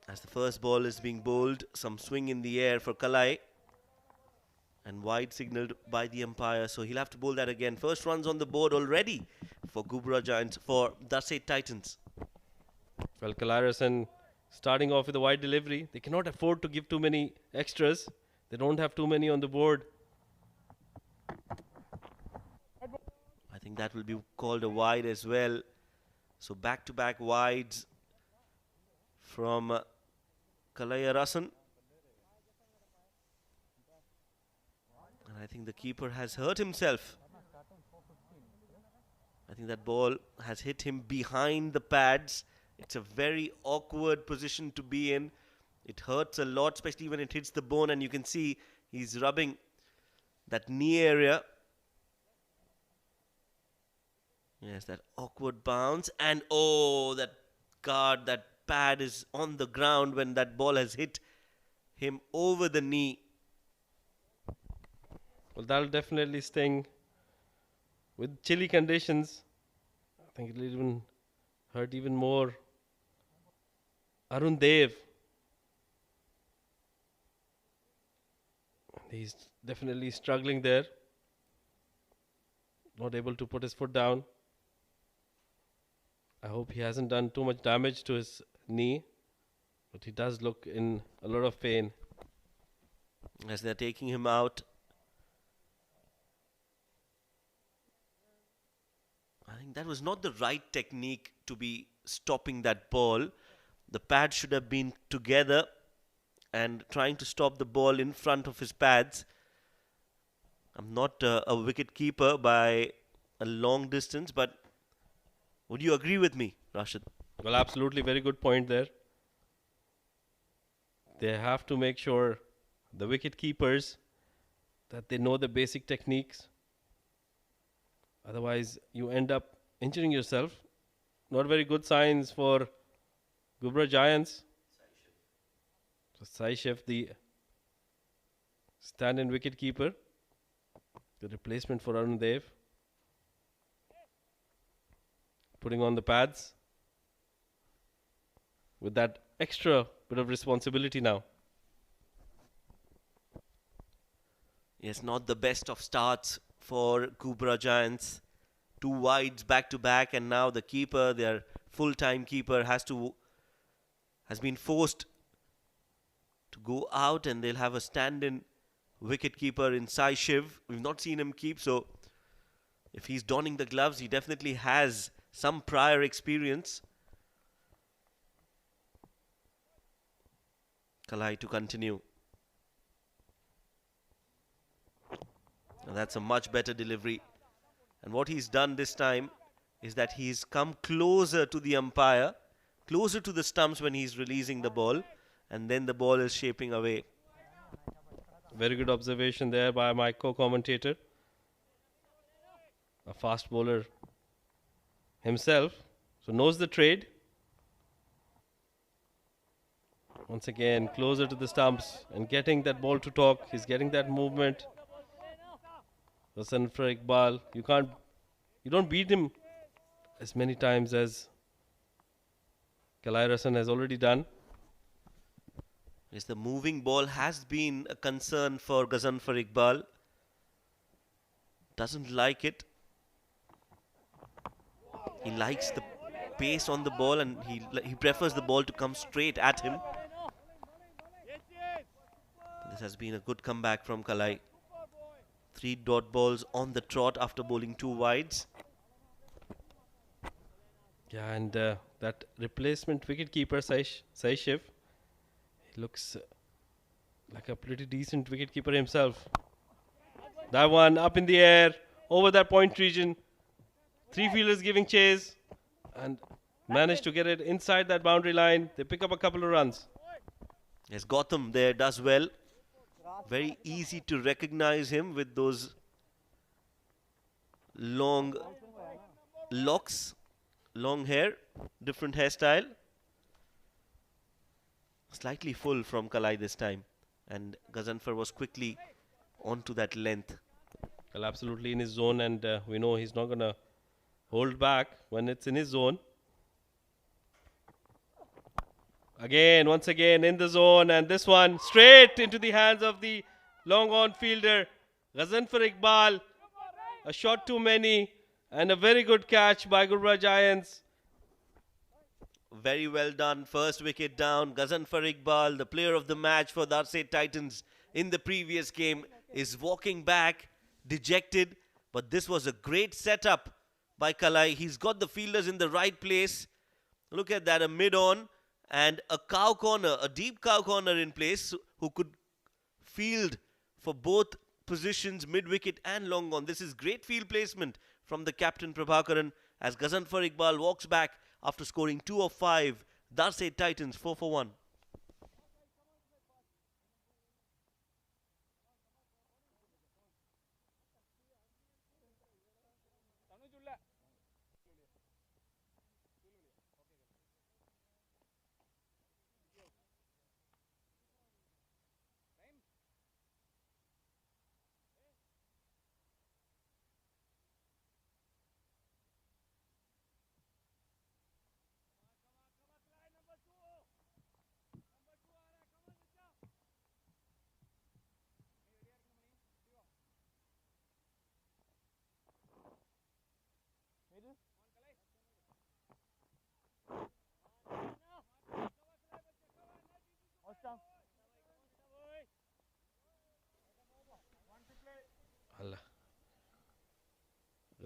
A: As the first ball is being bowled, some swing in the air for Kalai, and wide signalled by the umpire, so he'll have to bowl that again. First runs on the board already for Ghubrah Giants, for Darsait Titans.
B: Well, Kalai starting off with a wide delivery. They cannot afford to give too many extras. They don't have too many on the board.
A: I think that will be called a wide as well. So back-to-back wides from Kalai. And I think the keeper has hurt himself. I think that ball has hit him behind the pads. It's a very awkward position to be in. It hurts a lot, especially when it hits the bone, and you can see he's rubbing that knee area. Yes, that awkward bounce. And oh, that guard, that pad is on the ground when that ball has hit him over the knee.
B: Well, that'll definitely sting. With chilly conditions, I think it'll even hurt even more. Arun Dev. He's definitely struggling there. Not able to put his foot down. I hope he hasn't done too much damage to his knee, but he does look in a lot of pain.
A: As they're taking him out. I think that was not the right technique to be stopping that ball. The pads should have been together and trying to stop the ball in front of his pads. I'm not a wicket keeper by a long distance, but would you agree with me, Rashid?
B: Well, absolutely, very good point there. They have to make sure, the wicket keepers, that they know the basic techniques. Otherwise, you end up injuring yourself. Not very good signs for Ghubrah Giants. So Saishev, the stand-in wicket keeper, the replacement for Arun Dev, putting on the pads with that extra bit of responsibility now.
A: Yes, not the best of starts for Ghubrah Giants. 2 wides back to back, and now the keeper, their full-time keeper, has been forced to go out, and they'll have a stand-in wicket keeper in Sai Shiv. We've not seen him keep, so if he's donning the gloves, he definitely has some prior experience. Kalai to continue. Now that's a much better delivery. And what he's done this time is that he's come closer to the umpire, closer to the stumps when he's releasing the ball, and then the ball is shaping away.
B: Very good observation there by my co-commentator. A fast bowler himself, so knows the trade. Once again, closer to the stumps and getting that ball to talk. He's getting that movement. Hasan for Iqbal. You don't beat him as many times as Kalai Hasan has already done.
A: Yes, the moving ball has been a concern for Ghazanfar Iqbal. Doesn't like it. He likes the pace on the ball, and he prefers the ball to come straight at him. This has been a good comeback from Kalai. 3 dot balls on the trot after bowling 2 wides.
B: Yeah, and that replacement wicketkeeper Saishev, he looks like a pretty decent wicketkeeper himself. That one up in the air, over that point region. 3 fielders giving chase and managed to get it inside that boundary line. They pick up a couple of runs.
A: Yes, Gotham there does well. Very easy to recognize him with those long locks, long hair, different hairstyle. Slightly full from Kalai this time, and Ghazanfar was quickly onto that length.
B: Well, absolutely in his zone, and we know he's not going to hold back when it's in his zone. Again, once again in the zone, and this one straight into the hands of the long on fielder, Ghazanfar Iqbal. A shot too many, and a very good catch by Ghubrah Giants.
A: Very well done. First wicket down. Ghazanfar Iqbal, the player of the match for Darsait Titans in the previous game, is walking back, dejected. But this was a great setup by Kalai. He's got the fielders in the right place. Look at that, a mid-on and a cow corner, a deep cow corner in place, who could field for both positions, mid-wicket and long on. This is great field placement from the captain Prabhakaran as Ghazanfar Iqbal walks back after scoring 2 of 5. Darsait Titans 4 for 1.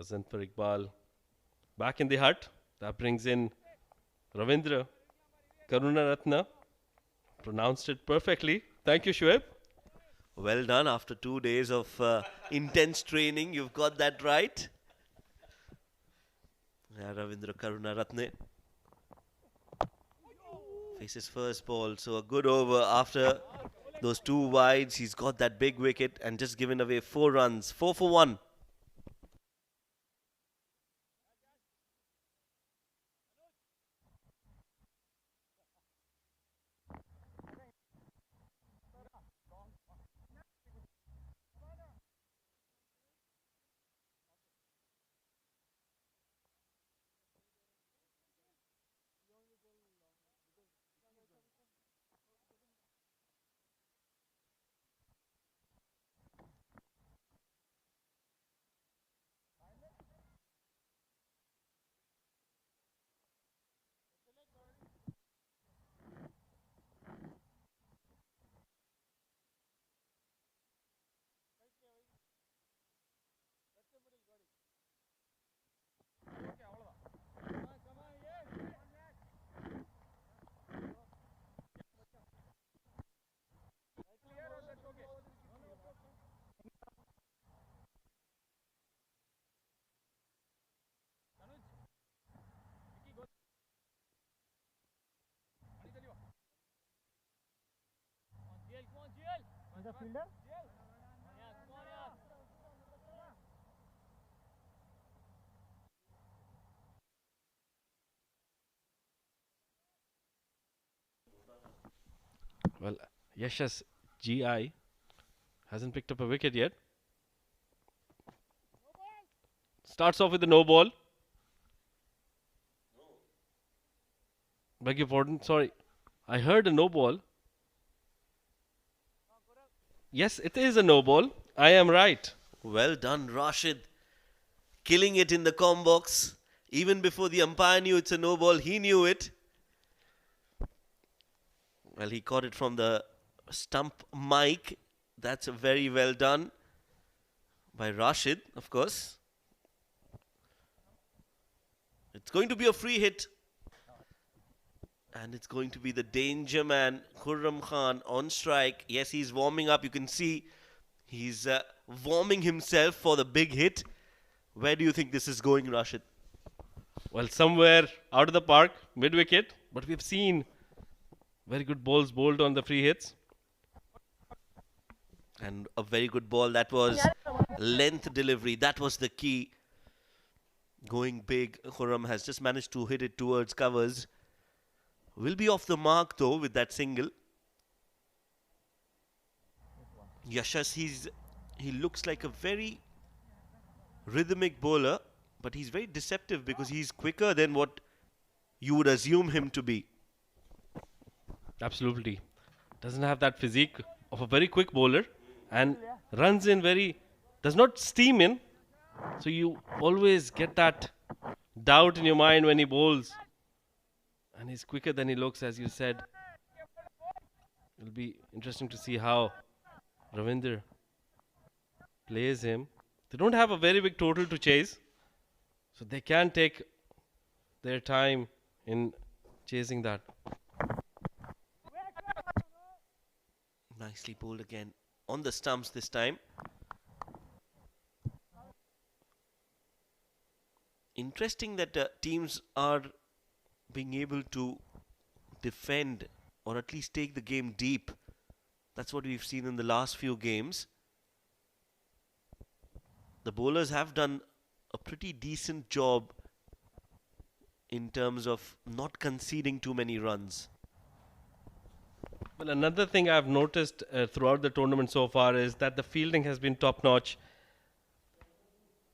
B: Ghazan for Iqbal. Back in the hut. That brings in Ravindra Karunaratne. Pronounced it perfectly. Thank you, Shoaib.
A: Well done. After 2 days of intense training, you've got that right. Yeah, Ravindra Karunaratne faces first ball. So a good over after those 2 wides. He's got that big wicket and just given away 4 runs. 4 for 1.
C: He's a fielder.
B: Well, Yashas GI hasn't picked up a wicket yet. Starts off with a no ball. Beg your pardon, sorry. I heard a no ball. Yes, it is a no ball. I am right.
A: Well done, Rashid. Killing it in the com box. Even before the umpire knew it's a no ball, he knew it. Well, he caught it from the stump mic. That's very well done by Rashid, of course. It's going to be a free hit. And it's going to be the danger man, Khurram Khan, on strike. Yes, he's warming up. You can see he's warming himself for the big hit. Where do you think this is going, Rashid?
B: Well, somewhere out of the park, mid wicket. But we've seen very good balls bowled on the free hits.
A: And a very good ball. That was length delivery. That was the key. Going big. Khurram has just managed to hit it towards covers. Will be off the mark though with that single. Yashas, he looks like a very rhythmic bowler, but he's very deceptive because he's quicker than what you would assume him to be.
B: Absolutely. Doesn't have that physique of a very quick bowler and runs in does not steam in. So you always get that doubt in your mind when he bowls. And he's quicker than he looks, as you said. It'll be interesting to see how Ravinder plays him. They don't have a very big total to chase. So they can take their time in chasing that.
A: Nicely bowled again. On the stumps this time. Interesting that teams are being able to defend or at least take the game deep. That's what we've seen in the last few games. The bowlers have done a pretty decent job in terms of not conceding too many runs.
B: Well, another thing I've noticed throughout the tournament so far is that the fielding has been top notch.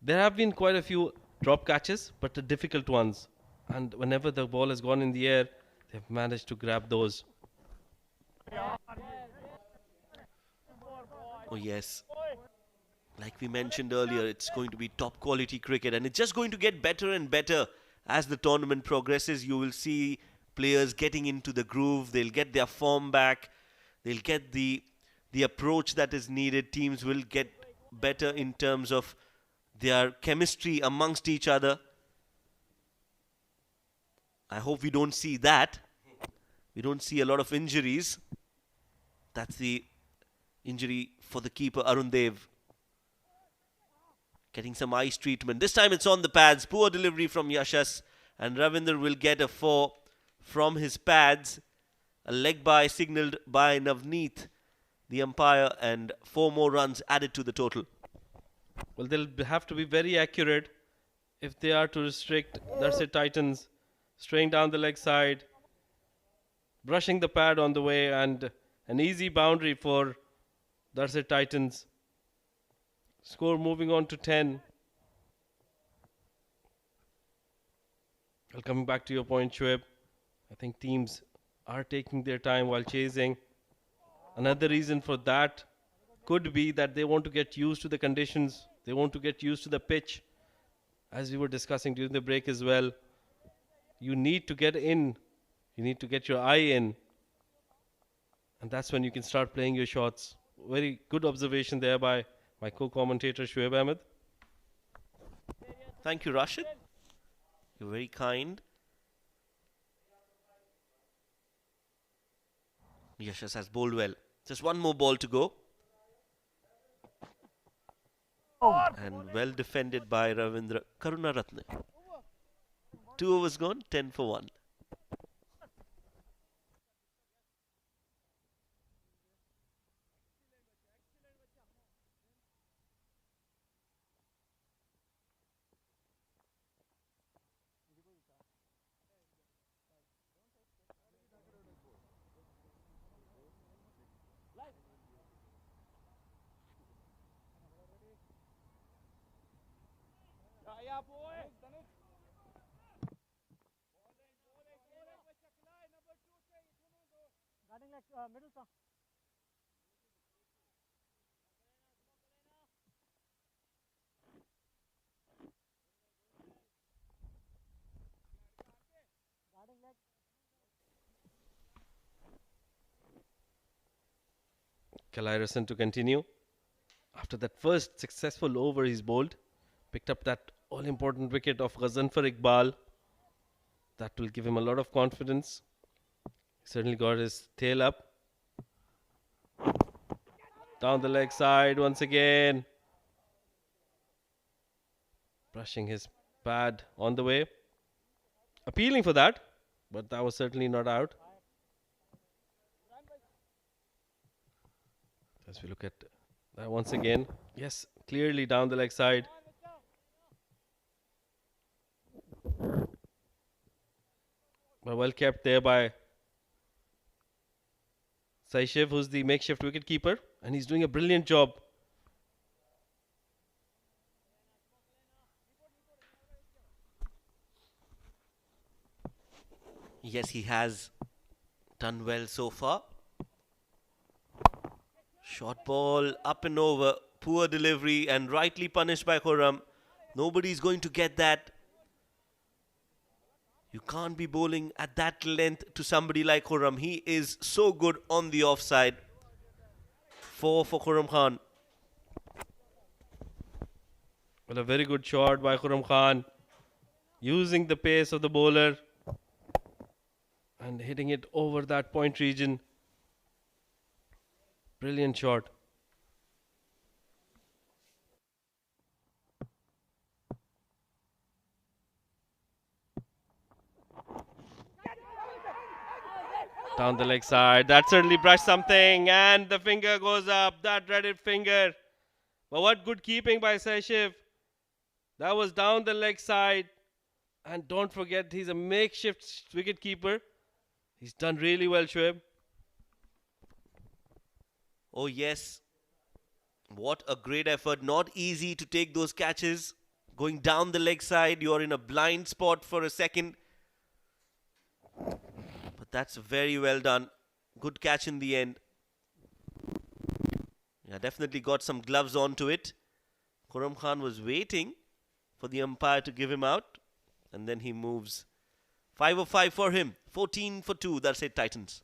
B: There have been quite a few drop catches, but the difficult ones. And whenever the ball has gone in the air, they've managed to grab those.
A: Oh yes, like we mentioned earlier, it's going to be top quality cricket and it's just going to get better and better as the tournament progresses. You will see players getting into the groove, they'll get their form back, they'll get the approach that is needed. Teams will get better in terms of their chemistry amongst each other. I hope we don't see that. We don't see a lot of injuries. That's the injury for the keeper, Arun Dev. Getting some ice treatment. This time it's on the pads. Poor delivery from Yashas. And Ravinder will get a 4 from his pads. A leg bye signalled by Navneet, the umpire, and 4 more runs added to the total.
B: Well, they'll have to be very accurate if they are to restrict Darsait Titans. Straying down the leg side, brushing the pad on the way, and an easy boundary for Darsait Titans. Score moving on to 10. Well, coming back to your point, Shoaib, I think teams are taking their time while chasing. Another reason for that could be that they want to get used to the conditions. They want to get used to the pitch. As we were discussing during the break as well, you need to get in. You need to get your eye in. And that's when you can start playing your shots. Very good observation there by my co-commentator Shoaib Ahmed.
A: Thank you, Rashid. You're very kind. Yashas has bowled well. Just one more ball to go. And well defended by Ravindra Karunaratne. 2 overs gone, 10 for 1.
C: Yeah, boy. Guarding like middle song. Guarding like.
B: Kalairasan to continue. After that first successful over he's bowled, picked up that all-important wicket of Ghazanfar Iqbal. That will give him a lot of confidence. Certainly got his tail up. Down the leg side once again. Brushing his pad on the way. Appealing for that, but that was certainly not out. As we look at that once again. Yes, clearly down the leg side. But well kept there by Saishiv, who's the makeshift wicketkeeper, and he's doing a brilliant job.
A: Yes, he has done well so far. Short ball, up and over. Poor delivery and rightly punished by Khurram. Nobody's going to get that. You can't be bowling at that length to somebody like Khurram. He is so good on the offside. 4 for Khurram Khan.
B: Well, a very good shot by Khurram Khan. Using the pace of the bowler. And hitting it over that point region. Brilliant shot. Down the leg side. That certainly brushed something. And the finger goes up. That dreaded finger. But what good keeping by Saishiv. That was down the leg side. And don't forget, he's a makeshift wicketkeeper. He's done really well, Shoaib.
A: Oh, yes. What a great effort. Not easy to take those catches. Going down the leg side, you're in a blind spot for a second. But that's very well done. Good catch in the end. Yeah, definitely got some gloves onto it. Khurram Khan was waiting for the umpire to give him out. And then he moves. 5 of 5 for him. 14 for 2. Darsait Titans.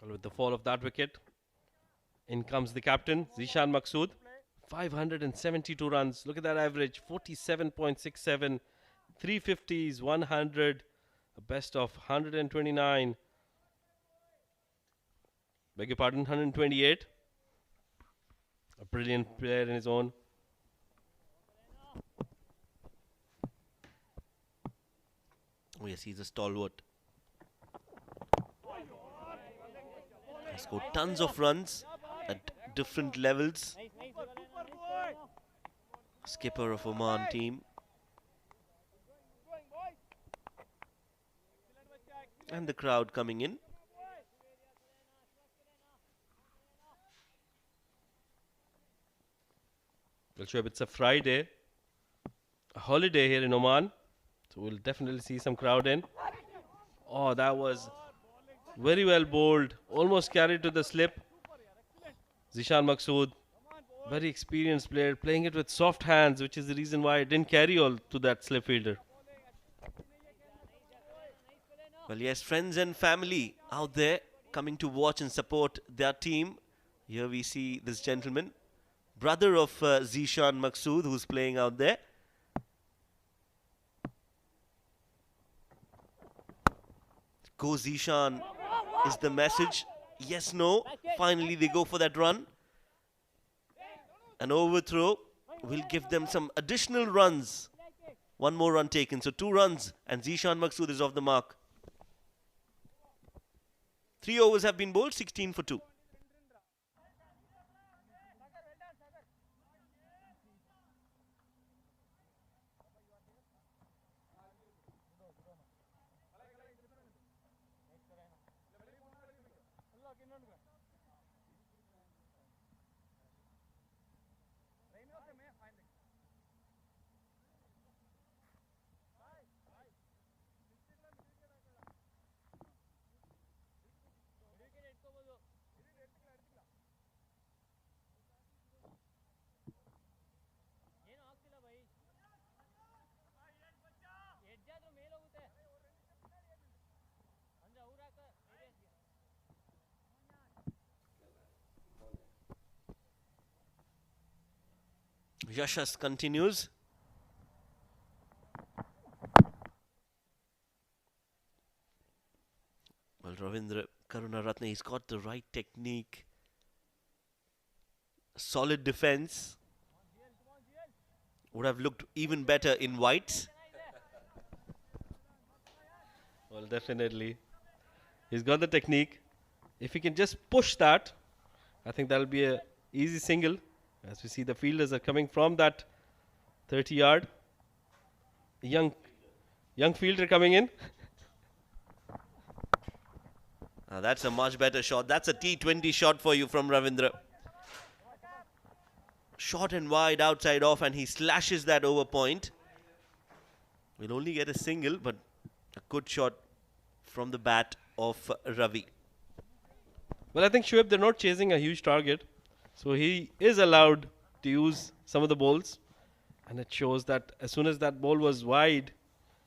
B: Well, with the fall of that wicket, in comes the captain, Zishan Maqsood. 572 runs. Look at that average, 47.67. 350s, 100, a best of 129. Beg your pardon, 128. A brilliant player in his own.
A: Oh yes, he's a stalwart. Has scored tons of runs at different levels. Skipper of Oman team. And the crowd coming in.
B: Well, Shoaib, it's a Friday, a holiday here in Oman, so we'll definitely see some crowd in. Oh, that was very well bowled, almost carried to the slip. Zishan Maqsood, very experienced player, playing it with soft hands, which is the reason why it didn't carry all to that slip fielder.
A: Well, yes, friends and family out there coming to watch and support their team. Here we see this gentleman, brother of Zishan Maqsood, who's playing out there. Go Zishan is the message. Yes, no. Finally, they go for that run. An overthrow will give them some additional runs. One more run taken. So 2 runs and Zishan Maqsood is off the mark. 3 overs have been bowled, 16 for 2. Yashas continues. Well, Ravindra Karunaratne, he's got the right technique. Solid defense. Would have looked even better in whites.
B: Well, definitely. He's got the technique. If he can just push that, I think that'll be a easy single. As we see, the fielders are coming from that 30-yard. Young fielder coming in.
A: That's a much better shot. That's a T20 shot for you from Ravindra. Short and wide, outside off, and he slashes that over point. We'll only get a single, but a good shot from the bat of Ravi.
B: Well, I think Shoaib, they're not chasing a huge target. So he is allowed to use some of the balls. And it shows that as soon as that ball was wide,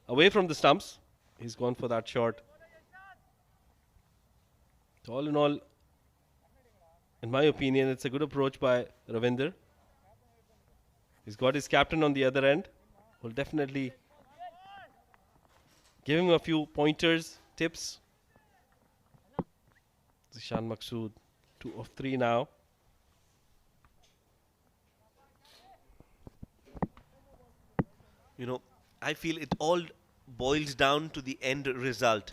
B: away from the stumps, he's gone for that shot. So all in all, in my opinion, it's a good approach by Ravinder. He's got his captain on the other end. Will definitely give him a few pointers, tips. Zishan Maqsood, 2 of 3 now.
A: You know, I feel it all boils down to the end result.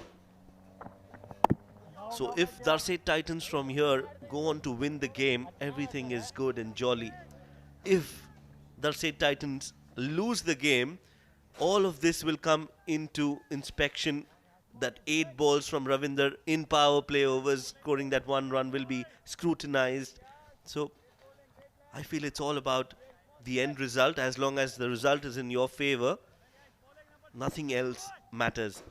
A: So if Darsait Titans from here go on to win the game, everything is good and jolly. If Darsait Titans lose the game, all of this will come into inspection. That 8 balls from Ravinder in power play overs, scoring that 1 run, will be scrutinized. So I feel it's all about the end result. As long as the result is in your favor, nothing else matters.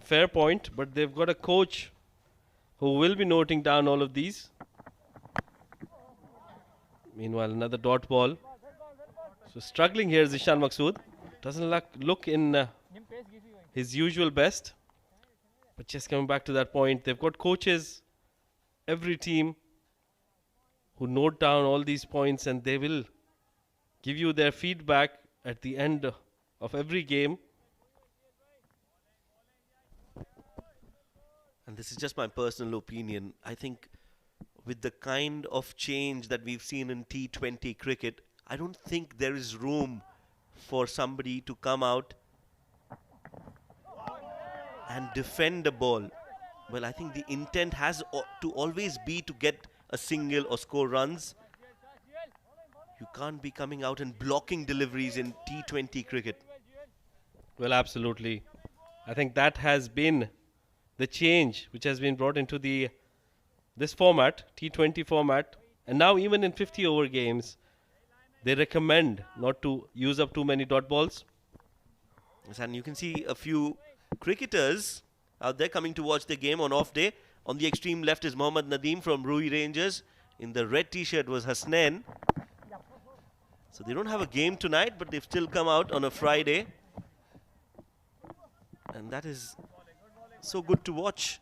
B: Fair point, but they've got a coach who will be noting down all of these. Meanwhile, another dot ball. So struggling here, Zishan Maqsood. Doesn't look in his usual best. But just coming back to that point, they've got coaches every team who note down all these points, and they will give you their feedback at the end of every game.
A: And this is just my personal opinion. I think with the kind of change that we've seen in T20 cricket, I don't think there is room for somebody to come out and defend the ball. Well, I think the intent has to always be to get a single or score runs. You can't be coming out and blocking deliveries in T20 cricket.
B: Well, absolutely. I think that has been the change which has been brought into this format, T20 format. And now even in 50 over games, they recommend not to use up too many dot balls.
A: Yes, and you can see a few cricketers out there coming to watch the game on off day. On the extreme left is Mohammad Nadeem from Rui Rangers. In the red t-shirt was Hasnain. So they don't have a game tonight, but they've still come out on a Friday. And that is so good to watch.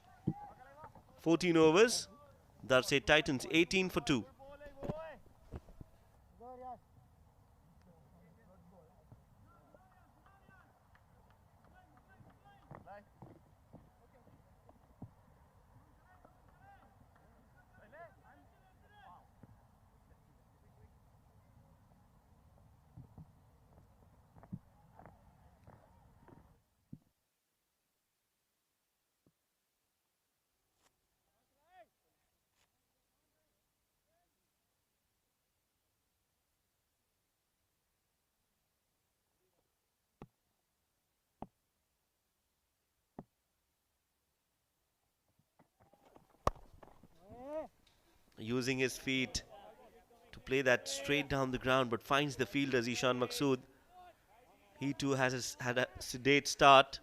A: 14 overs. Darsait Titans 18 for 2. Using his feet to play that straight down the ground, but finds the fielder Zishan Maqsood. He too has had a sedate start.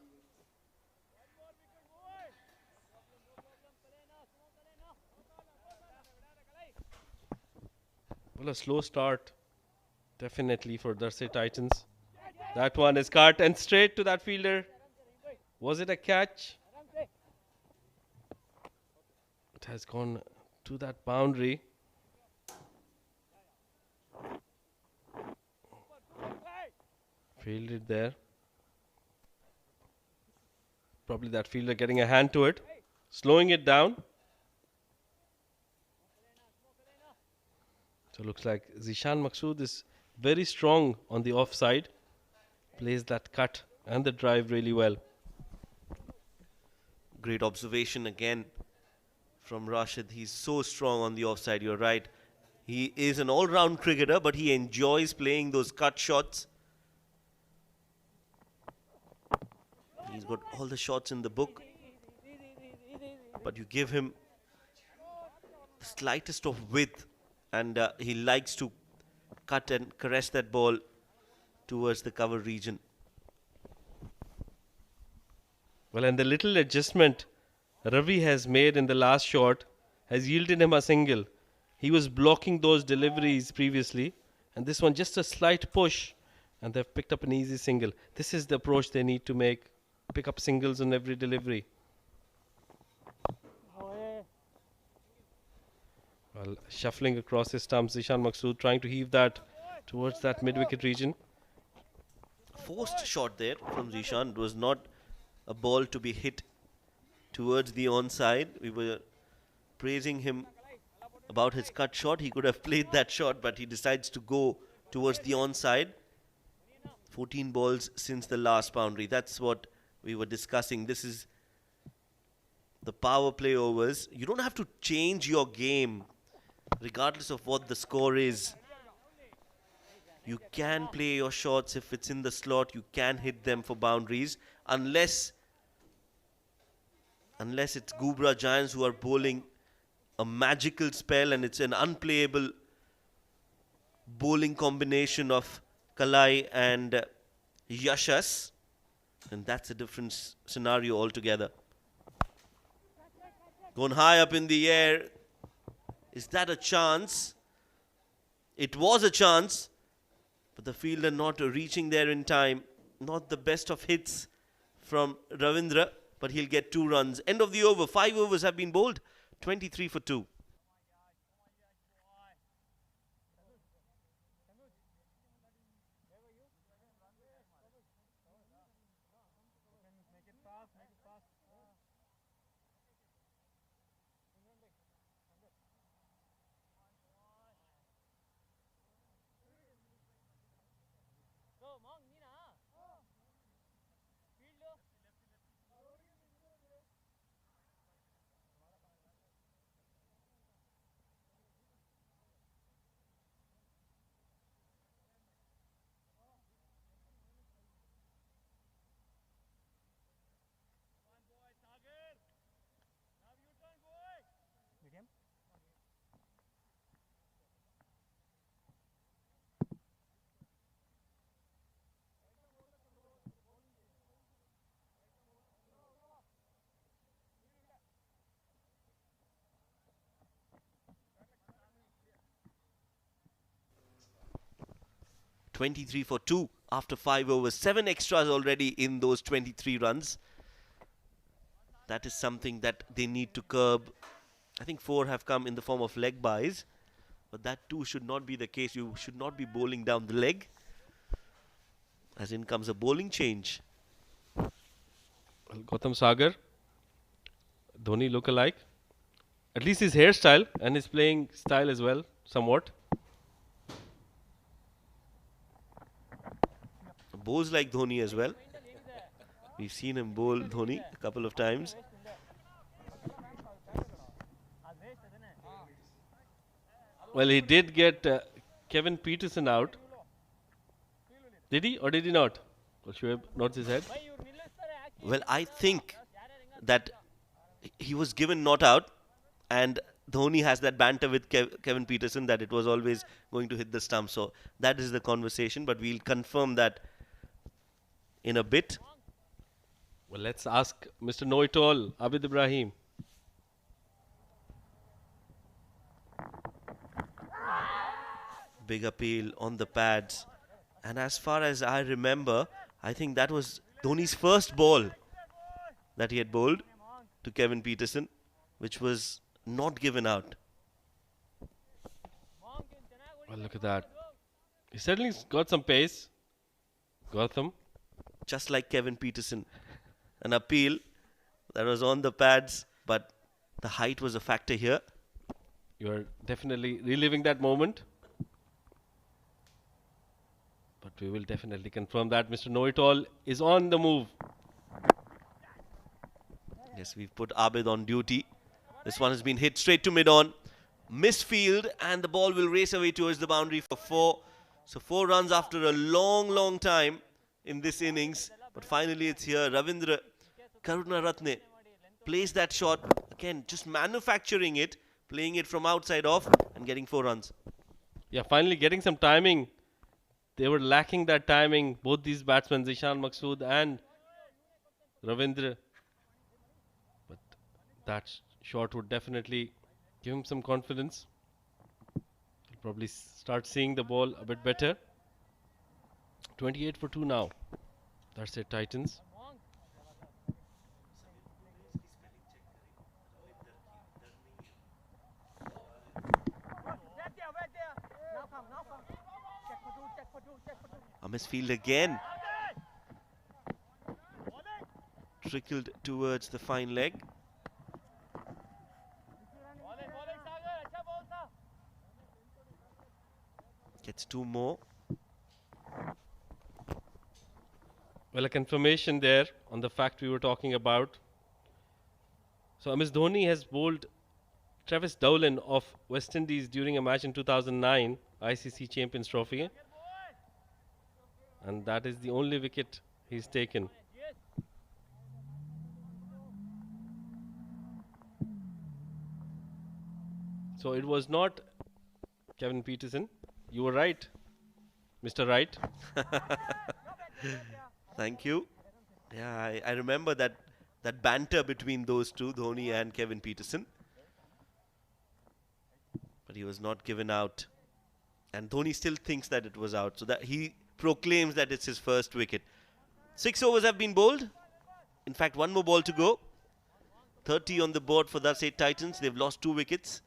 B: Well, a slow start, definitely, for Darsait Titans. That one is cut and straight to that fielder. Was it a catch? It has gone to that boundary. Fielded there. Probably that fielder getting a hand to it. Slowing it down. So looks like Zishan Maqsood is very strong on the offside. Plays that cut and the drive really well.
A: Great observation again from Rashid. He's so strong on the offside, you're right. He is an all-round cricketer, but he enjoys playing those cut shots. He's got all the shots in the book, but you give him the slightest of width and he likes to cut and caress that ball towards the cover region.
B: Well, and the little adjustment Ravi has made in the last shot has yielded him a single. He was blocking those deliveries previously, and this one just a slight push, and they've picked up an easy single. This is the approach they need to make. Pick up singles on every delivery. Well, shuffling across his stumps, Zishan Maqsood trying to heave that towards that mid-wicket region.
A: Forced shot there from Zishan. It was not a ball to be hit towards the onside. We were praising him about his cut shot. He could have played that shot, but he decides to go towards the onside. 14 balls since the last boundary. That's what we were discussing. This is the power play overs. You don't have to change your game regardless of what the score is. You can play your shots if it's in the slot. You can hit them for boundaries unless it's Ghubrah Giants who are bowling a magical spell and it's an unplayable bowling combination of Kalai and Yashas. And that's a different scenario altogether. Gone high up in the air. Is that a chance? It was a chance, but the fielder not reaching there in time. Not the best of hits from Ravindra, but he'll get 2 runs. End of the over. 5 overs have been bowled. 23 for 2. 23 for 2 after 5 overs. 7 extras already in those 23 runs. That is something that they need to curb. I think 4 have come in the form of leg buys, but that too should not be the case. You should not be bowling down the leg, as in comes a bowling change.
B: Gautam Sagar, Dhoni look-alike. At least his hairstyle and his playing style as well, somewhat.
A: Bowls like Dhoni as well. We've seen him bowl Dhoni a couple of times.
B: Well, he did get Kevin Peterson out. Did he or did he not? Well, Shoaib nods his head.
A: Well, I think that he was given not out, and Dhoni has that banter with Kevin Peterson that it was always going to hit the stump. So that is the conversation, but we'll confirm that in a bit.
B: Well, let's ask Mr. Know-it-all, Abid Ibrahim.
A: Big appeal on the pads. And as far as I remember, I think that was Dhoni's first ball that he had bowled to Kevin Peterson, which was not given out.
B: Well, look at that. He certainly got some pace. Gautam.
A: Just like Kevin Peterson. An appeal that was on the pads, but the height was a factor here.
B: You're definitely reliving that moment. But we will definitely confirm that Mr. Know-it-all is on the move.
A: Yes, we've put Abid on duty. This one has been hit straight to mid-on. Misfield, and the ball will race away towards the boundary for 4. So 4 runs after a long time in this innings. But finally it's here. Ravindra Karunaratne plays that shot. Again, just manufacturing it, playing it from outside off and getting 4 runs.
B: Yeah, finally getting some timing. They were lacking that timing, both these batsmen, Zishan Maqsood and Ravindra. But that shot would definitely give him some confidence. He'll probably start seeing the ball a bit better. 28 for 2 now. That's it, Titans.
A: A misfield again. Trickled towards the fine leg. Gets 2 more.
B: Well, a confirmation there on the fact we were talking about. So, MS Dhoni has bowled Travis Dowland of West Indies during a match in 2009 ICC Champions Trophy. And that is the only wicket he's taken. So it was not Kevin Peterson. You were right, Mr. Right.
A: Thank you. Yeah, I remember that banter between those two, Dhoni and Kevin Peterson. But he was not given out. And Dhoni still thinks that it was out. So that he proclaims that it's his first wicket. 6 overs have been bowled. In fact, 1 more ball to go. 30 on the board for Darsait Titans. They've lost 2 wickets.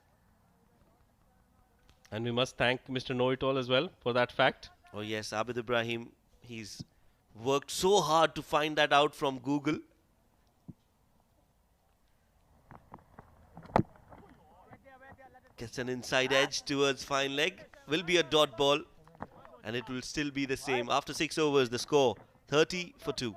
B: And we must thank Mr. Know-it-all as well for that fact.
A: Oh yes, Abid Ibrahim. He's worked so hard to find that out from Google. Gets an inside edge towards fine leg. Will be a dot ball. And it will still be the same. After 6 overs, the score 30 for 2.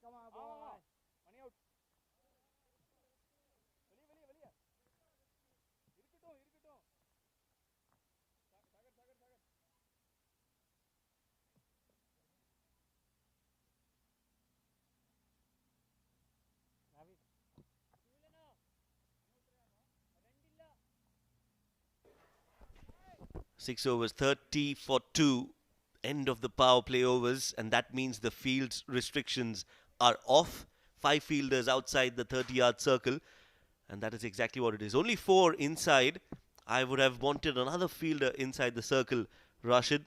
C: Come on, boy. Money out. வெளிய. இருக்கட்டும். Sagar.
A: 6 overs, 30 for 2. End of the power play overs, and that means the field's restrictions are off. 5 fielders outside the 30-yard circle, and that is exactly what it is. Only 4 inside. I would have wanted another fielder inside the circle, Rashid.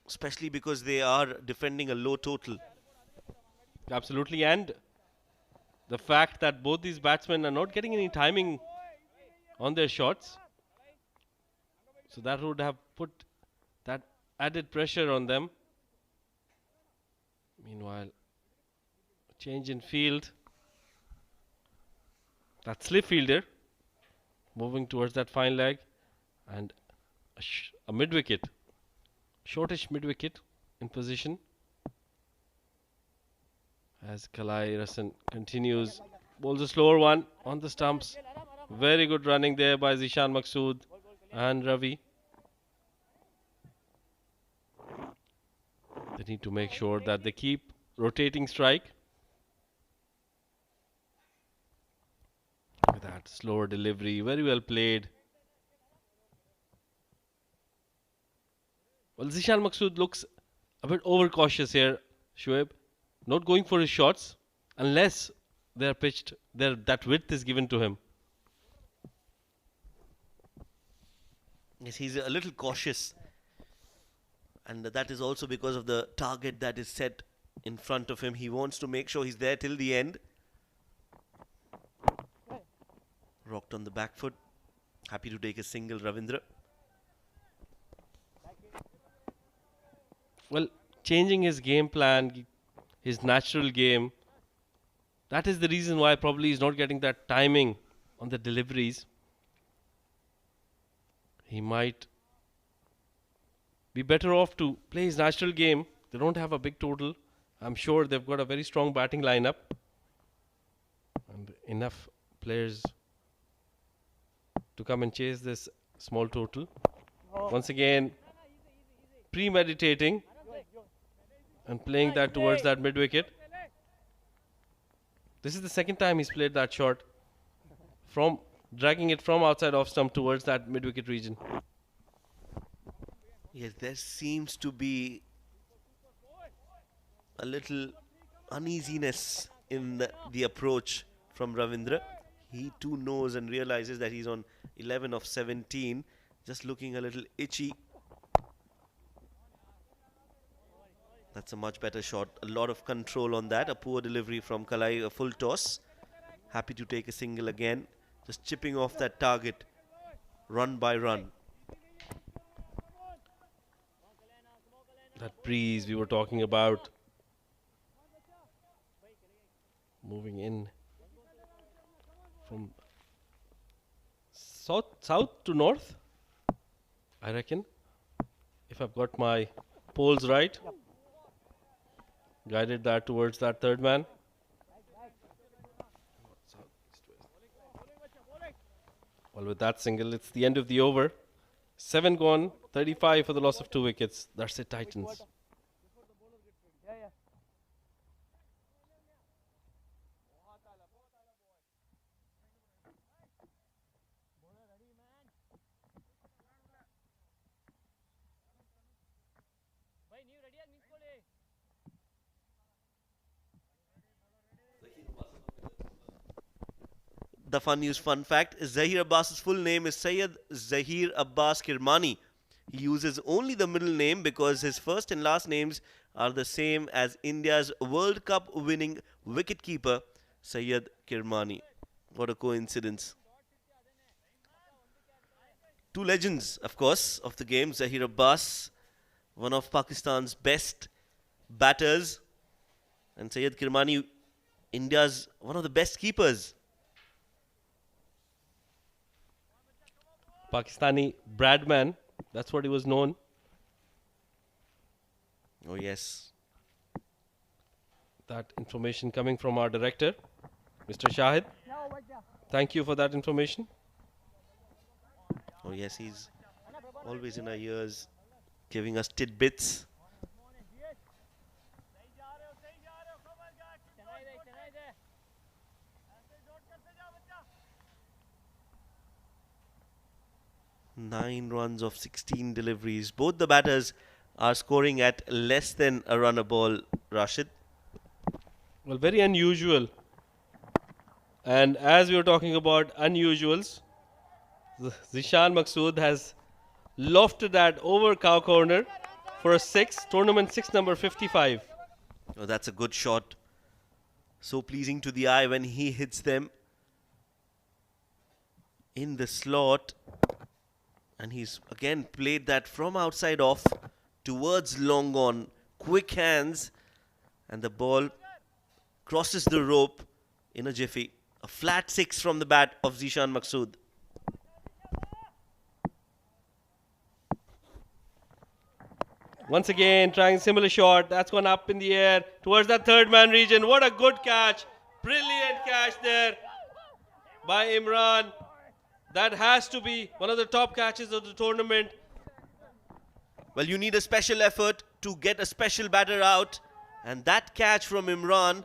A: Especially because they are defending a low total.
B: Absolutely, and the fact that both these batsmen are not getting any timing on their shots, so that would have put that added pressure on them. Meanwhile, change in field. That slip fielder moving towards that fine leg, and a mid wicket, shortish mid wicket in position as Kalai Rasan continues. Bowls a slower one on the stumps. Very good running there by Zishan Maqsood and Ravi. They need to make sure that they keep rotating strike. Look at that slower delivery, very well played. Well, Zishan Maqsood looks a bit overcautious here, Shoaib. Not going for his shots unless they are pitched, that width is given to him.
A: Yes, he's a little cautious. And that is also because of the target that is set in front of him. He wants to make sure he's there till the end. Rocked on the back foot. Happy to take a single, Ravindra.
B: Well, changing his game plan, his natural game, that is the reason why probably he's not getting that timing on the deliveries. He might be better off to play his natural game. They don't have a big total. I'm sure they've got a very strong batting lineup and enough players to come and chase this small total. Once again, premeditating and playing that towards that mid wicket. This is the second time he's played that shot, from dragging it from outside off stump towards that mid wicket region.
A: Yes, there seems to be a little uneasiness in the approach from Ravindra. He too knows and realizes that he's on 11 of 17, just looking a little itchy. That's a much better shot. A lot of control on that. A poor delivery from Kalai, a full toss. Happy to take a single again. Just chipping off that target, run by run.
B: That breeze we were talking about. Moving in from south to north, I reckon, if I've got my poles right. Guided that towards that third man. Well, with that single, it's the end of the over. 7 gone, 35 for the loss of 2 wickets. That's it, Titans.
A: The fun fact is Zahir Abbas's full name is Syed Zahir Abbas Kirmani. He uses only the middle name because his first and last names are the same as India's World Cup winning wicketkeeper Syed Kirmani. What a coincidence. Two legends, of course, of the game. Zahir Abbas, one of Pakistan's best batters, and Syed Kirmani, India's one of the best keepers.
B: Pakistani Bradman, that's what he was known.
A: Oh, yes.
B: That information coming from our director, Mr. Shahid. Thank you for that information.
A: Oh, yes, he's always in our ears, giving us tidbits. 9 runs of 16 deliveries. Both the batters are scoring at less than a run a ball, Rashid.
B: Well, very unusual. And as we were talking about unusuals, Zishan Maqsood has lofted that over cow corner for a 6, tournament 6 number 55.
A: Oh, that's a good shot. So pleasing to the eye when he hits them in the slot. And he's again played that from outside off towards long on. Quick hands. And the ball crosses the rope in a jiffy. A flat 6 from the bat of Zishan Maqsood.
B: Once again, trying similar shot. That's gone up in the air towards that third man region. What a good catch. Brilliant catch there by Imran. That has to be one of the top catches of the tournament.
A: Well, you need a special effort to get a special batter out. And that catch from Imran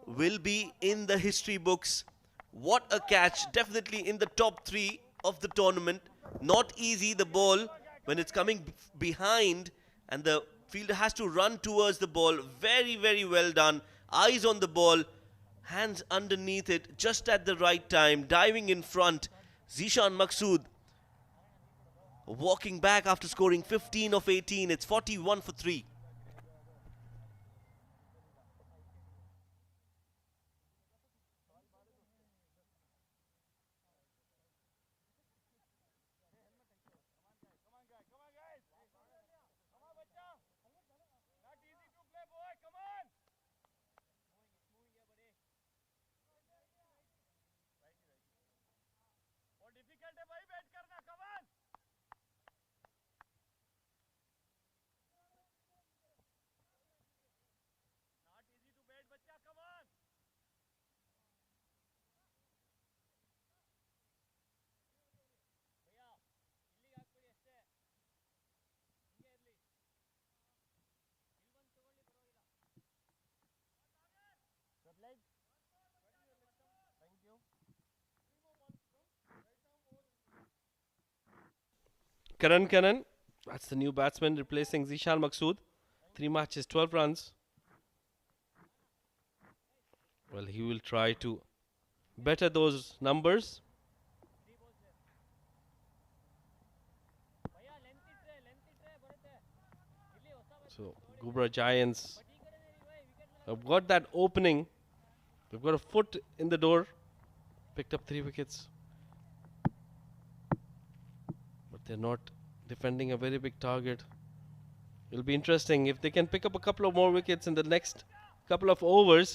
A: will be in the history books. What a catch. Definitely in the top 3 of the tournament. Not easy, the ball, when it's coming behind and the fielder has to run towards the ball. Very, very well done. Eyes on the ball. Hands underneath it just at the right time. Diving in front. Zishan Maqsood walking back after scoring 15 of 18. It's 41 for 3.
C: Difficult है भाई bat करना come on not easy to bat बच्चा come on भैया ಇಲ್ಲಿ ಹಾಕ್ಬಿಡಿ ಅಷ್ಟೇ ಹಿಂಗೆ ಇರಲಿ ಇಲ್ವಂತ ತಗೊಳ್ಳಿ ಪರವಾಗಿಲ್ಲ good like thank you
B: Karan, that's the new batsman replacing Zishan Maqsood. 3 matches, 12 runs. Well, he will try to better those numbers. So, Ghubrah Giants have got that opening. They've got a foot in the door. Picked up 3 wickets. They're not defending a very big target. It'll be interesting if they can pick up a couple of more wickets in the next couple of overs.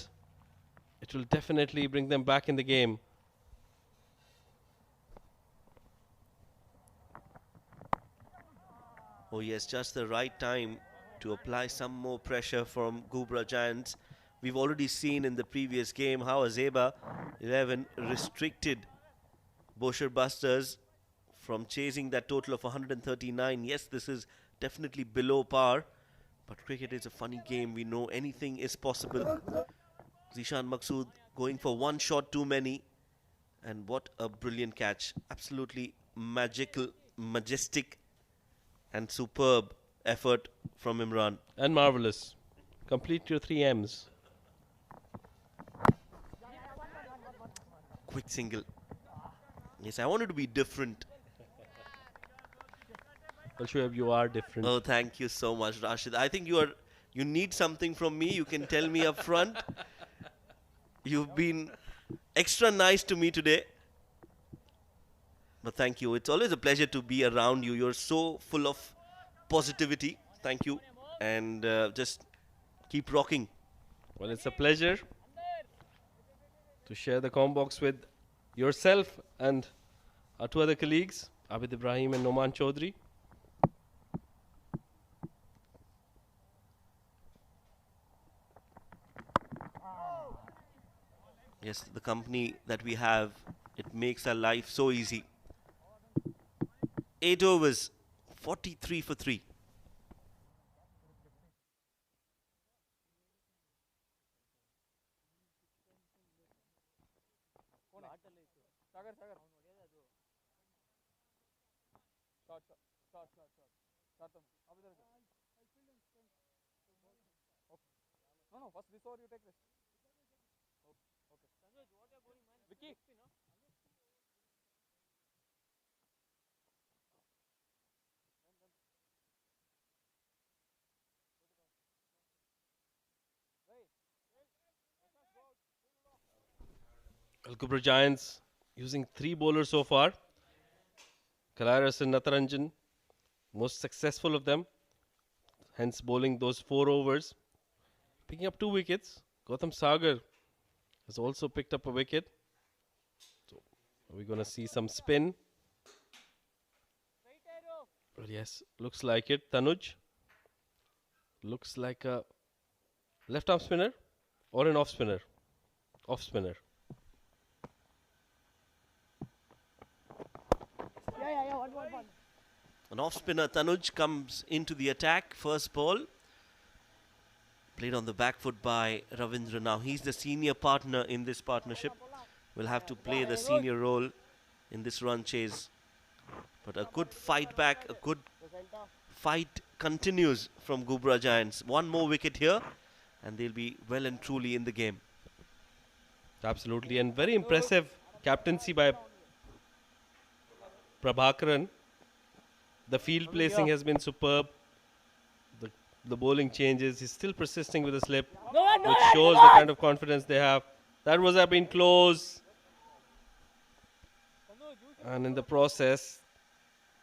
B: It will definitely bring them back in the game.
A: Oh yes, just the right time to apply some more pressure from Ghubrah Giants. We've already seen in the previous game how Azeba 11 restricted Bosher Busters from chasing that total of 139. Yes, this is definitely below par, but cricket is a funny game. We know anything is possible. Zishan Maqsood going for one shot too many, and what a brilliant catch. Absolutely magical, majestic and superb effort from Imran.
B: And marvellous. Complete your 3 M's.
A: Quick single. Yes, I wanted to be different.
B: Well, Shoaib, you are different.
A: Oh, thank you so much, Rashid. I think you need something from me. You can tell me up front. You've been extra nice to me today. But thank you. It's always a pleasure to be around you. You're so full of positivity. Thank you. And just keep rocking.
B: Well, it's a pleasure to share the combox with yourself and our 2 other colleagues, Abid Ibrahim and Noman Chaudhry.
A: Yes, the company that we have, it makes our life so easy. 8 overs, 43 for 3.
C: Start them. No, no. First this over you take rest. Okay. Vicky.
B: Well, Ghubrah Giants using 3 bowlers so far. Kalaras and Natharanjan, most successful of them, hence bowling those 4 overs. Picking up 2 wickets. Gautam Sagar has also picked up a wicket. So we're going to see some spin. But yes, looks like it. Tanuj looks like a left arm spinner or an off spinner. Off spinner.
A: An off spinner, Tanuj, comes into the attack. First ball. Played on the back foot by Ravindra. Now he's the senior partner in this partnership. Will have to play the senior role in this run chase. But a good fight back, a good fight continues from Ghubrah Giants. One more wicket here and they'll be well and truly in the game.
B: Absolutely, and very impressive captaincy by Prabhakaran. The field placing has been superb. The bowling changes. He's still persisting with the slip, which shows the kind of confidence they have. That was have been close. And in the process,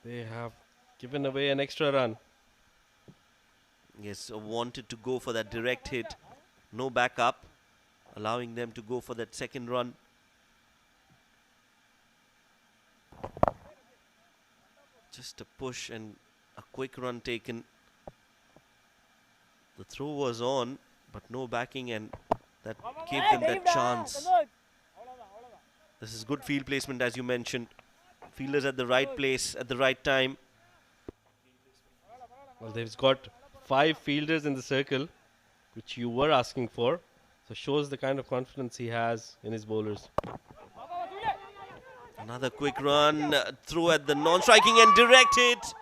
B: they have given away an extra run.
A: Yes, wanted to go for that direct hit. No backup, allowing them to go for that second run. Just a push and a quick run taken. The throw was on, but no backing, and that gave them that chance. This is good field placement, as you mentioned. Fielders at the right place at the right time.
B: Well, they've got 5 fielders in the circle, which you were asking for. So shows the kind of confidence he has in his bowlers.
A: Another quick run, throw at the non-striking and direct hit.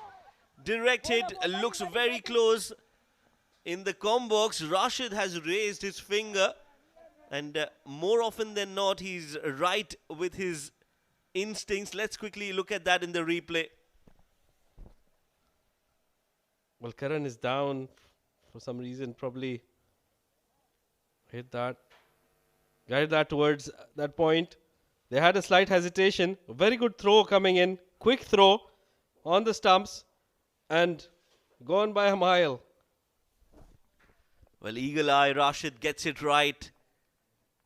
A: Direct hit looks very close. In the com box, Rashid has raised his finger, and more often than not, he's right with his instincts. Let's quickly look at that in the replay.
B: Well, Karan is down for some reason, probably hit that, guided that towards that point. They had a slight hesitation. A very good throw coming in, quick throw on the stumps, and gone by a mile.
A: Well, eagle eye, Rashid gets it right.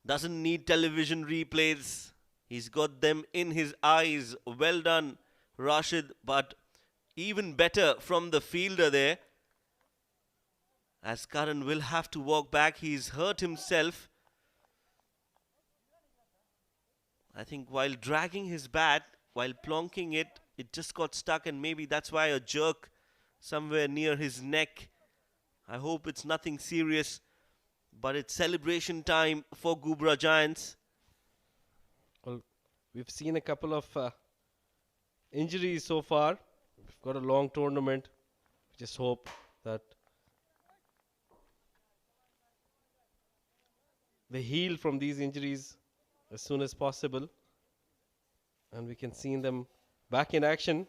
A: Doesn't need television replays. He's got them in his eyes. Well done, Rashid. But even better from the fielder there. As Karan will have to walk back. He's hurt himself. I think while dragging his bat, while plonking it, it just got stuck, and maybe that's why a jerk somewhere near his neck. I hope it's nothing serious, but it's celebration time for Ghubrah Giants.
B: Well, we've seen a couple of injuries so far. We've got a long tournament. We just hope that they heal from these injuries as soon as possible, and we can see them back in action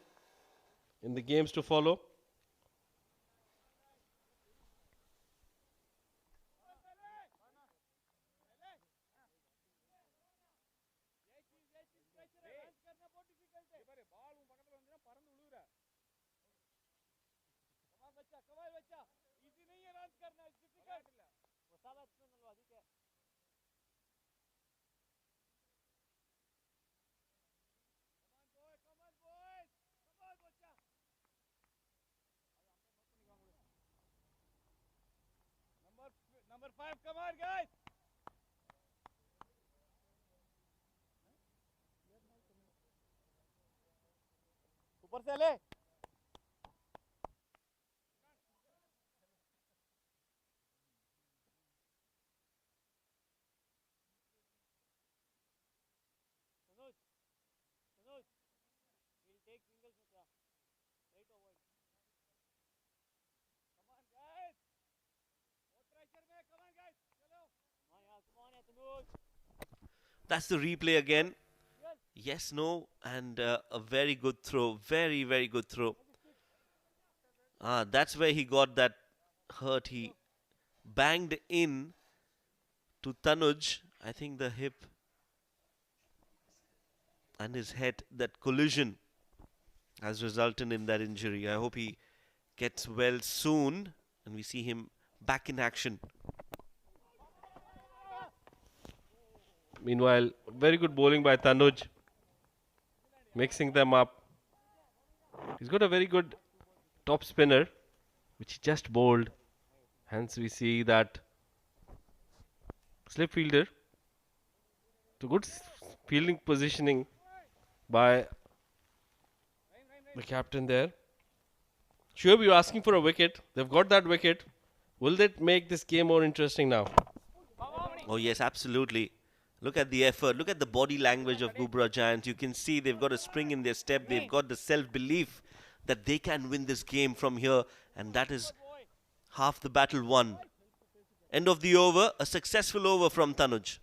B: in the games to follow.
C: Number 5, come on, guys. ऊपर से ले. We'll take singles, Mitra. Right over.
A: That's the replay again. Yes, no, and a very good throw. Very, very good throw. That's where he got that hurt. He banged in to Tanuj. I think the hip and his head, that collision has resulted in that injury. I hope he gets well soon and we see him back in action.
B: Meanwhile, very good bowling by Tanuj, mixing them up. He's got a very good top spinner, which he just bowled. Hence, we see that slip fielder to good fielding positioning by the captain there. Shoaib, you're asking for a wicket. They've got that wicket. Will that make this game more interesting now?
A: Oh, yes, absolutely. Look at the effort. Look at the body language of Ghubrah Giants. You can see they've got a spring in their step. They've got the self-belief that they can win this game from here. And that is half the battle won. End of the over. A successful over from Tanuj.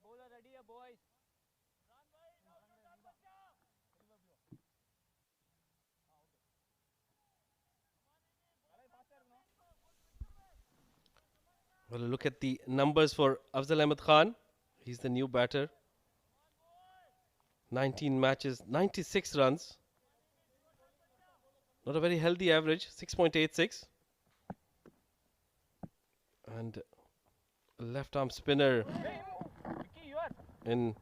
C: Bowler ready, boys.
B: Well, look at the numbers for Afzal Ahmed Khan. He's the new batter. 19 matches, 96 runs. Not a very healthy average, 6.86. And a left arm spinner in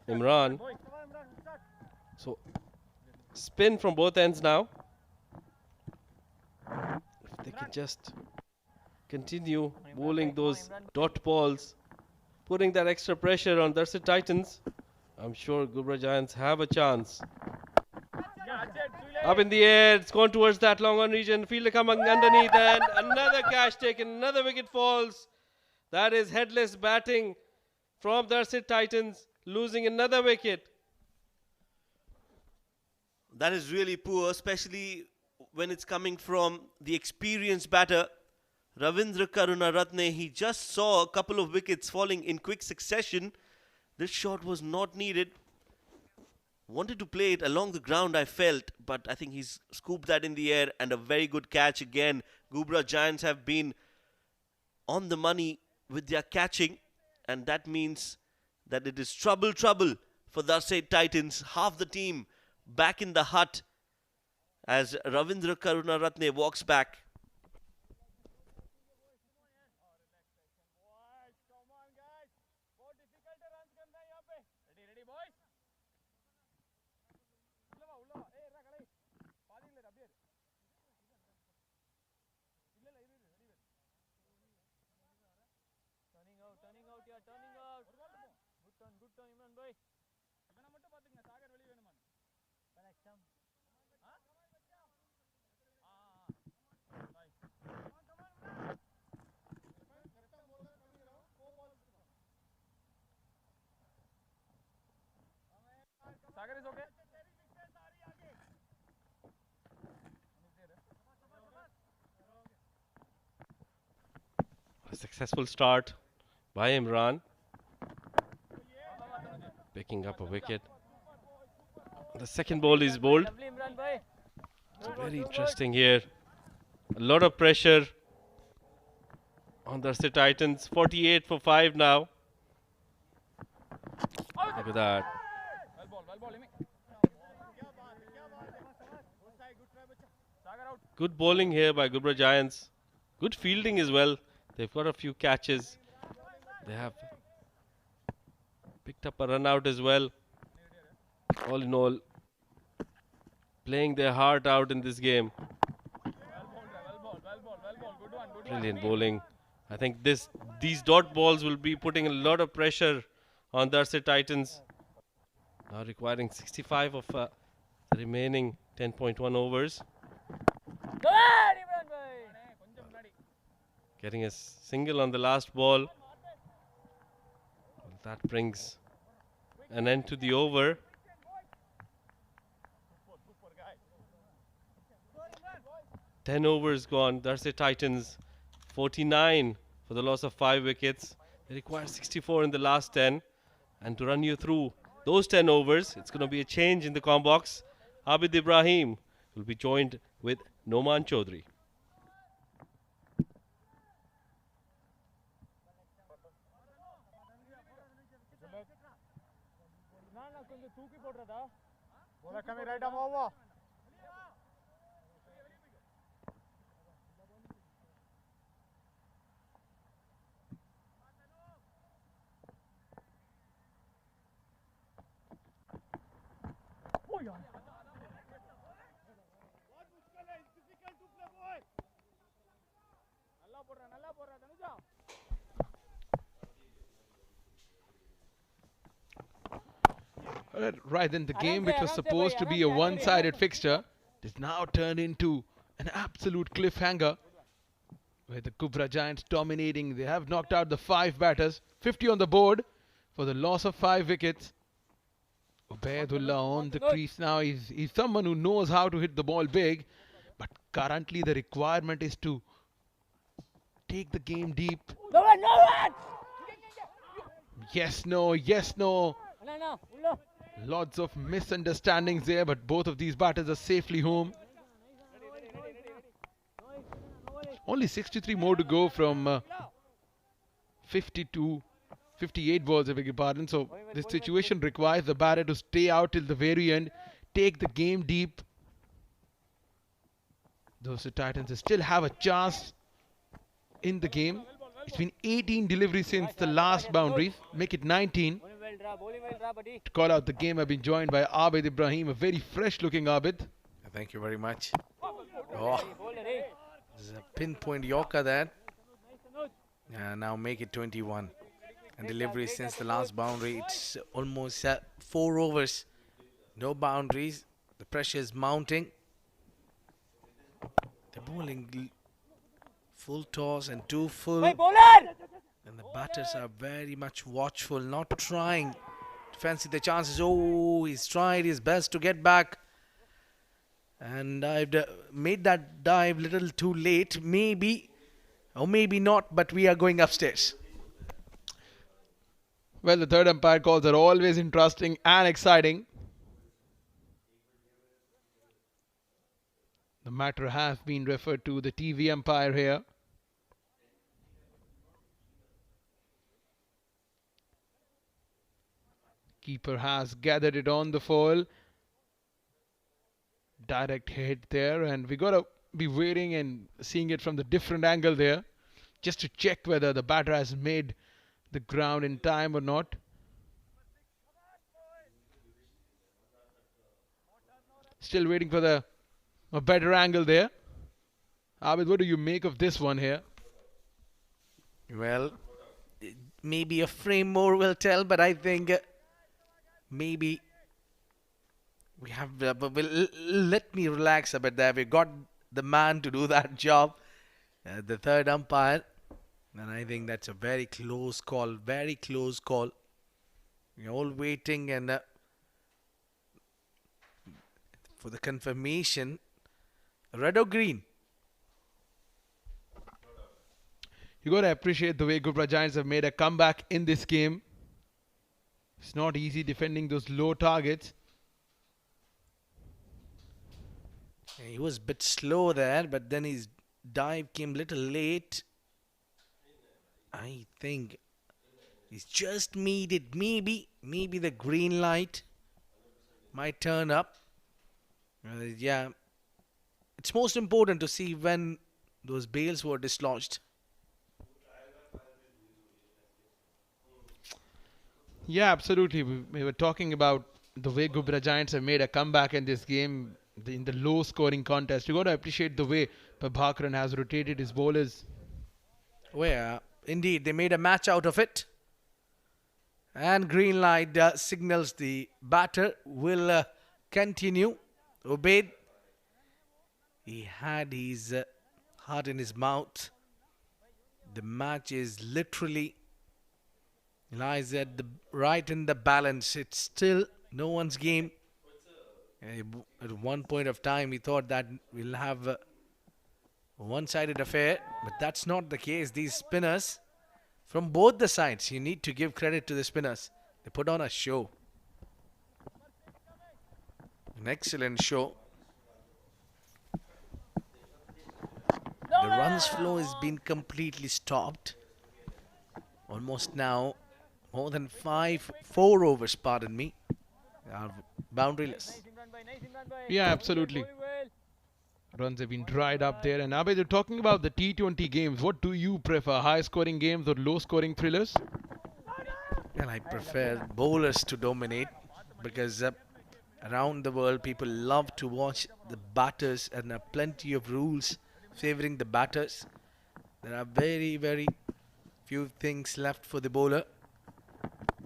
B: Imran. So spin from both ends now. If they can just continue bowling those dot balls, putting that extra pressure on Darsait Titans, I'm sure Ghubrah Giants have a chance. Up in the air, it's gone towards that long on region. Fielder coming underneath, and another catch taken, another wicket falls. That is headless batting from Darsait Titans, losing another wicket.
A: That is really poor, especially when it's coming from the experienced batter, Ravindra Karunaratne. He just saw a couple of wickets falling in quick succession. This shot was not needed. Wanted to play it along the ground, I felt, but I think he's scooped that in the air, and a very good catch again. Ghubrah Giants have been on the money with their catching, and that means that it is trouble for Darsait Titans. Half the team back in the hut as Ravindra Karunaratne walks back.
C: Come on, guys. बहुत difficult है runs करना है यहाँ पे. Ready, boys. Ulla ए रख ले. पानी ले रबियर. इल्ले ले ready. Turning out yeah, turning out. Good turn Imran boy. இவனை மட்டும் பாத்துங்க சாகர் வெளிய வேணுமா? Connection. Sagar is okay.
B: A successful start by Imran, picking up a wicket. The second ball is bowled. So very interesting here. A lot of pressure on the Darsait Titans. 48 for 5 now. Look at that.
C: Well ball,
B: Good bowling here by Ghubrah Giants. Good fielding as well. They've got a few catches. They have picked up a run out as well. All in all, playing their heart out in this game. Brilliant bowling. I think these dot balls will be putting a lot of pressure on the Darsait Titans. Now requiring 65 of the remaining 10.1 overs. Getting a single on the last ball. That brings an end to the over. Ten overs gone. Darsait Titans 49 for the loss of 5 wickets. They require 64 in the last 10. And to run you through those 10 overs, it's going to be a change in the com box. Abid Ibrahim will be joined with Noman Chaudhry.
E: Right, then the game which was supposed to be a one-sided fixture is now turned into an absolute cliffhanger where the Ghubrah Giants dominating. They have knocked out the 5 batters, 50 on the board for the loss of 5 wickets. Ubaidullah on the crease now. He's someone who knows how to hit the ball big, but currently the requirement is to take the game deep. Yes, no, yes, no. Lots of misunderstandings there, but both of these batters are safely home. Only 63 more to go from 58 balls, I beg your pardon. So this situation requires the batter to stay out till the very end, take the game deep. Those Titans still have a chance in the game. It's been 18 deliveries since the last boundaries, make it 19. To call out the game, I've been joined by Abid Ibrahim, a very fresh looking Abid.
D: Thank you very much. Oh, this is a pinpoint Yorker there. Now make it 21. And delivery since the last boundary, it's almost 4 overs. No boundaries. The pressure is mounting. They're bowling full toss and 2 full. And the batters are very much watchful, not trying to fancy the chances. Oh, he's tried his best to get back. And I've made that dive a little too late. Maybe, or maybe not, but we are going upstairs.
E: Well, the third umpire calls are always interesting and exciting. The matter has been referred to the TV umpire here. Keeper has gathered it on the foul. Direct hit there, and we gotta be waiting and seeing it from the different angle there, just to check whether the batter has made the ground in time or not. Still waiting for a better angle there. Abid, what do you make of this one here?
D: Well, maybe a frame more will tell, but I think maybe we have. Let me relax a bit there. We got the man to do that job, the third umpire, and I think that's a very close call. Very close call. We're all waiting and for the confirmation. Red or green?
E: You got to appreciate the way Ghubrah Giants have made a comeback in this game. It's not easy defending those low targets.
D: He was a bit slow there, but then his dive came a little late. I think he's just made it. Maybe the green light might turn up. Yeah. It's most important to see when those bails were dislodged.
E: Yeah, absolutely. We were talking about the way Ghubrah Giants have made a comeback in this game, in the low scoring contest. You got to appreciate the way Prabhakaran has rotated his bowlers.
D: Where indeed they made a match out of it. And green light signals the batter will continue. Ubaid. He had his heart in his mouth. The match is literally lies at the right in the balance. It's still no one's game. At one point of time, we thought that we'll have a one-sided affair, but that's not the case. These spinners, from both the sides, you need to give credit to the spinners. They put on a show. An excellent show. The runs flow has been completely stopped. Almost now, more than 4 overs, pardon me, are boundaryless.
E: Yeah, absolutely. Runs have been dried up there. And Abhay, you're talking about the T20 games. What do you prefer, high-scoring games or low-scoring thrillers?
D: Well, I prefer bowlers to dominate because around the world people love to watch the batters, and there are plenty of rules favoring the batters. There are very, very few things left for the bowler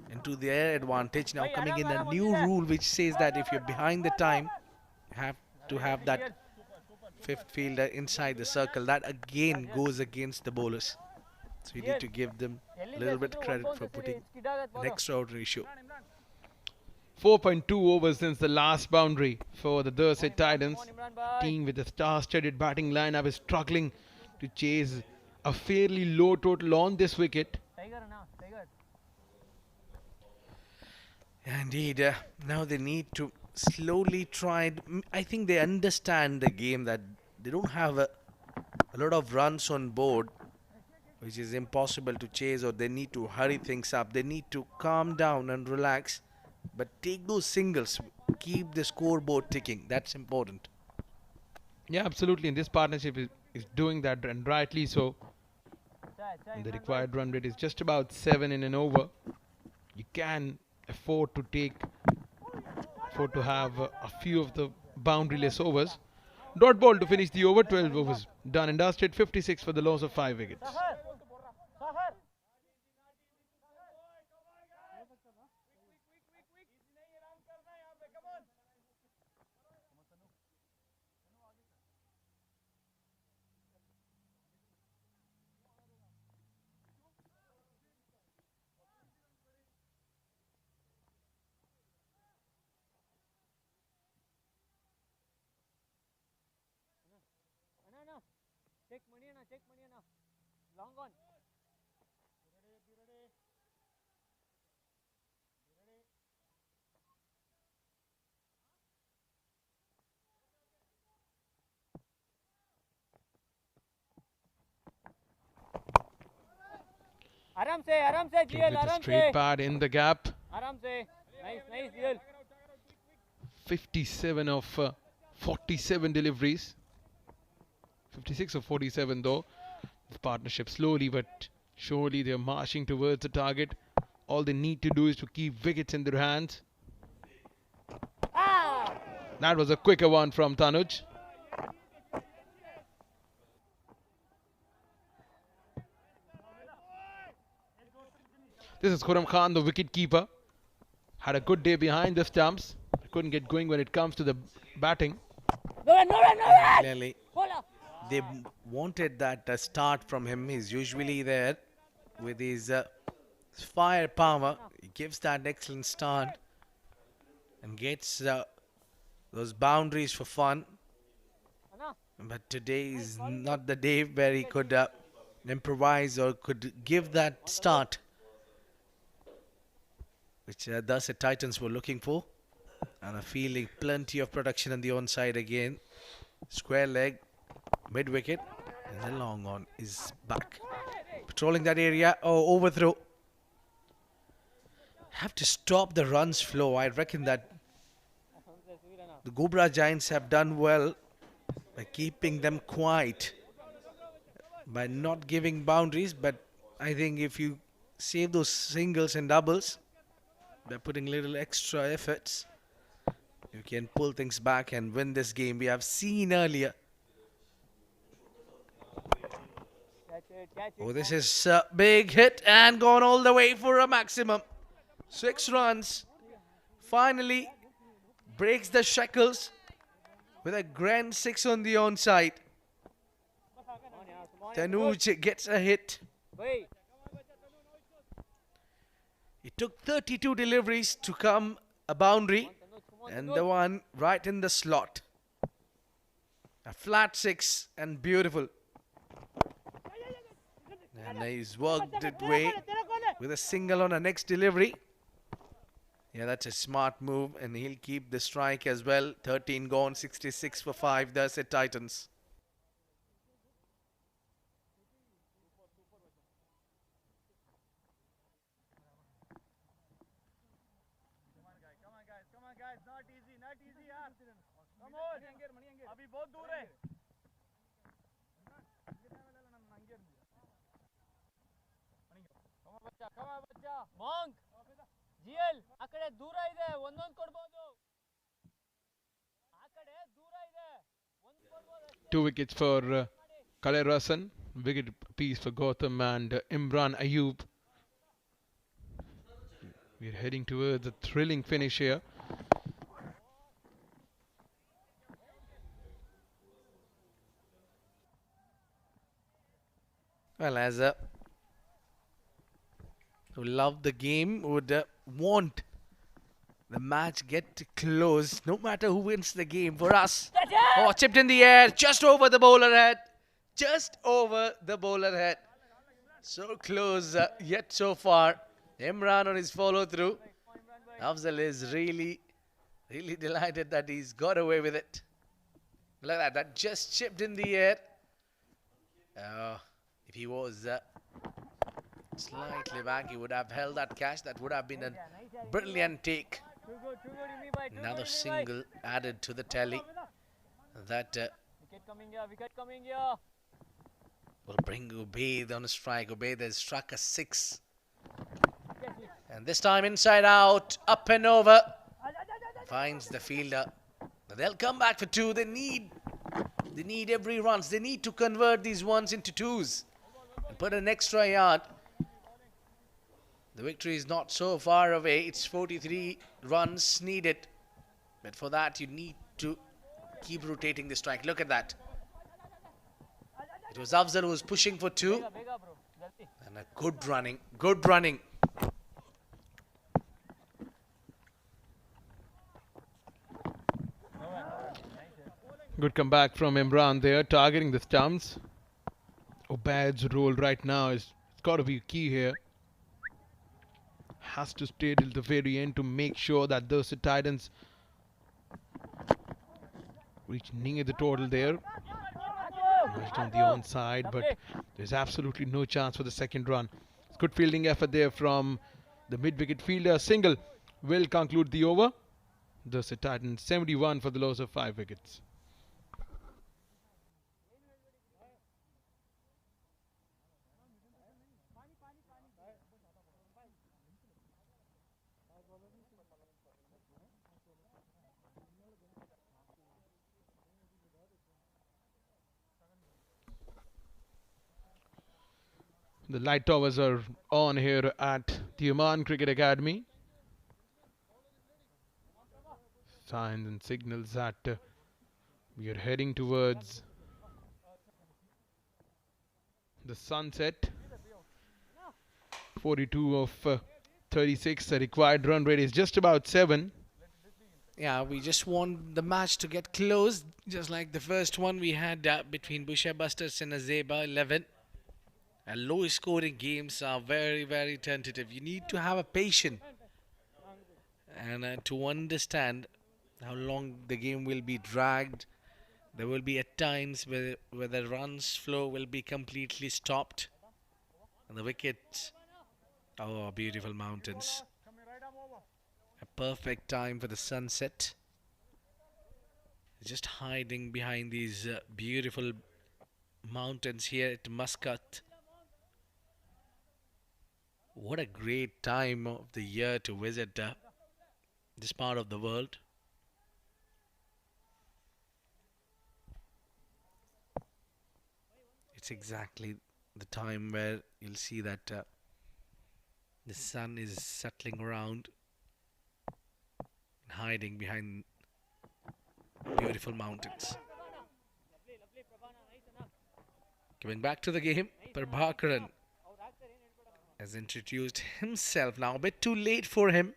D: and to their advantage. Now coming in a new rule which says that if you're behind the time, you have to have that fifth fielder inside the circle. That again goes against the bowlers. So you need to give them a little bit credit for putting an extraordinary show.
E: 4.2 overs since the last boundary for the Darsait Titans. Team with a star-studded batting lineup is struggling to chase a fairly low total on this wicket.
D: Indeed, now they need to slowly try. I think they understand the game, that they don't have a lot of runs on board, which is impossible to chase, or they need to hurry things up. They need to calm down and relax, but take those singles, keep the scoreboard ticking. That's important.
E: Yeah, absolutely. And this partnership is doing that, and rightly so. And the required run rate is just about 7 in an over. You can afford to have a few of the boundaryless overs. Dot ball to finish the over. 12 overs done and dusted. 56 for the loss of 5 wickets.
C: Check money now. Long on. आराम से
E: Played with a straight pad in the gap.
C: आराम से nice GL
E: 57 of 47 deliveries. 56 of 47 though. The partnership slowly but surely they're marching towards the target. All they need to do is to keep wickets in their hands. That was a quicker one from Tanuj. This is Khurram Khan, the wicket keeper. Had a good day behind the stumps. Couldn't get going when it comes to the batting.
D: Clearly, they wanted that start from him. He's usually there with his firepower. He gives that excellent start and gets those boundaries for fun. But today is not the day where he could improvise or could give that start, which thus the Titans were looking for. And are feeling plenty of production on the onside again. Square leg, mid wicket, and the long on is back. Patrolling that area. Oh, overthrow. Have to stop the runs flow. I reckon that the Ghubrah Giants have done well by keeping them quiet, by not giving boundaries. But I think if you save those singles and doubles by putting little extra efforts, you can pull things back and win this game. We have seen earlier. Oh, this is a big hit and gone all the way for a maximum. 6 runs. Finally breaks the shackles with a grand 6 on the onside. Tanuj gets a hit.
C: भाई
D: It took 32 deliveries to come a boundary, and the one right in the slot. A flat 6 and beautiful. And he's worked it way with a single on a next delivery. Yeah, that's a smart move, and he'll keep the strike as well. 13 gone, 66 for 5. Darsait Titans.
C: come on guys, not easy यार. Come on. अभी बहुत दूर है. Come on बच्चा. Monk. GL ಆ ಕಡೆ ದೂರ ಇದೆ ಒಂದೊಂದು ಕೊಡಬಹುದು. ಆ ಕಡೆ ದೂರ ಇದೆ. ಒಂದು ಕೊಡಬಹುದು ಅಷ್ಟೇ.
E: 2 wickets for Khaled Hassan. Wicket piece for Gautam and Imran Ayub. We're heading towards a thrilling finish here.
D: Well, as a who love the game would want the match get close, no matter who wins the game. For us, oh, chipped in the air, just over the bowler head, just over the bowler head. So close, yet so far. Imran on his follow through. Afzal is really delighted that he's got away with it. Look at that, that just chipped in the air. If he was slightly back, he would have held that catch. That would have been a brilliant take.
C: Too good Imi bhai.
D: Another single added to the tally. That
C: Wicket coming here.
D: will bring Ubaid on a strike. Ubaid has struck a 6. And this time inside out, up and over. Finds the fielder. They'll come back for 2. They need every runs. They need to convert these ones into 2s. And put an extra yard. The victory is not so far away. It's 43 runs needed. But for that, you need to keep rotating the strike. Look at that. It was Afzal who was pushing for 2.
C: Bega bro. Jaldi.
D: And a good running. Good running.
E: Good comeback from Imran there, targeting the stumps. Ubaid's role right now is it's got to be key here. Has to stay till the very end to make sure that those Titans reach near the total there. Nudged on the onside, but there's absolutely no chance for the second run. It's good fielding effort there from the mid-wicket fielder. Single will conclude the over. The Titans 71 for the loss of 5 wickets. The light towers are on here at the Oman Cricket Academy. Signs and signals that we are heading towards the sunset. 42 of 36. The required run rate is just about 7.
D: Yeah, we just want the match to get close, just like the first one we had between Busha Busters and Azeba 11. And low scoring games are very, very tentative. You need to have a patience and to understand how long the game will be dragged. There will be at times where the runs flow will be completely stopped. And the wickets, oh, beautiful mountains. A perfect time for the sunset. Just hiding behind these beautiful mountains here at Muscat. What a great time of the year to visit this part of the world. It's exactly the time where you'll see that the sun is settling around and hiding behind Beautiful mountains. Coming back to the game, Prabhakaran has introduced himself now. A bit too late for him.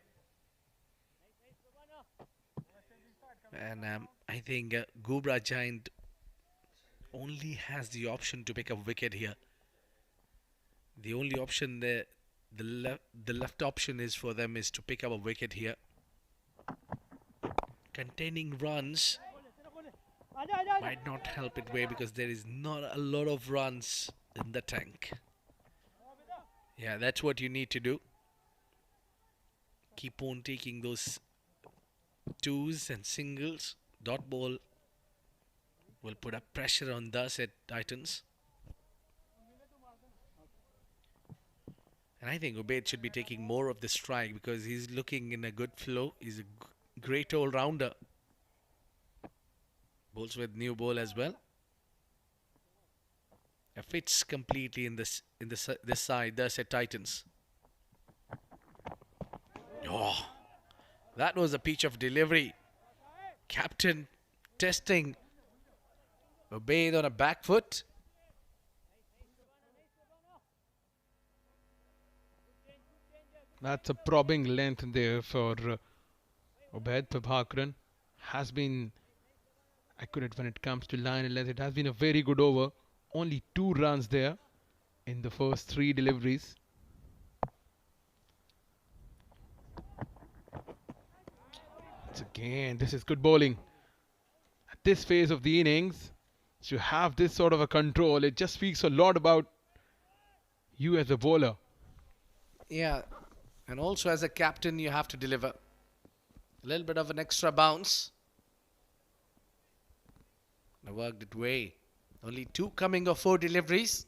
D: And I think Ghubrah Giant only has the option to pick up wicket here. The only option there, the left option is for them is to pick up a wicket here. Containing runs might not help it way because there is not a lot of runs in the tank. Yeah, that's what you need to do. Keep on taking those twos and singles. Dot ball will put up pressure on Darsait Titans. And I think Ubaid should be taking more of the strike because he's looking in a good flow. He's a great all-rounder. Bowls with new ball as well. Fits completely in this side. Darsait Titans. Oh, that was a pitch of delivery. Captain testing Ubaid on a back foot.
E: That's a probing length there for Ubaid. Prabhakaran has been accurate when it comes to line and length. It has been a very good over. Only 2 runs there in the first 3 deliveries. Once again, this is good bowling. At this phase of the innings, to have this sort of a control, it just speaks a lot about you as a bowler.
D: Yeah, and also as a captain, you have to deliver. A little bit of an extra bounce. I worked it way. Only 2 coming of 4 deliveries.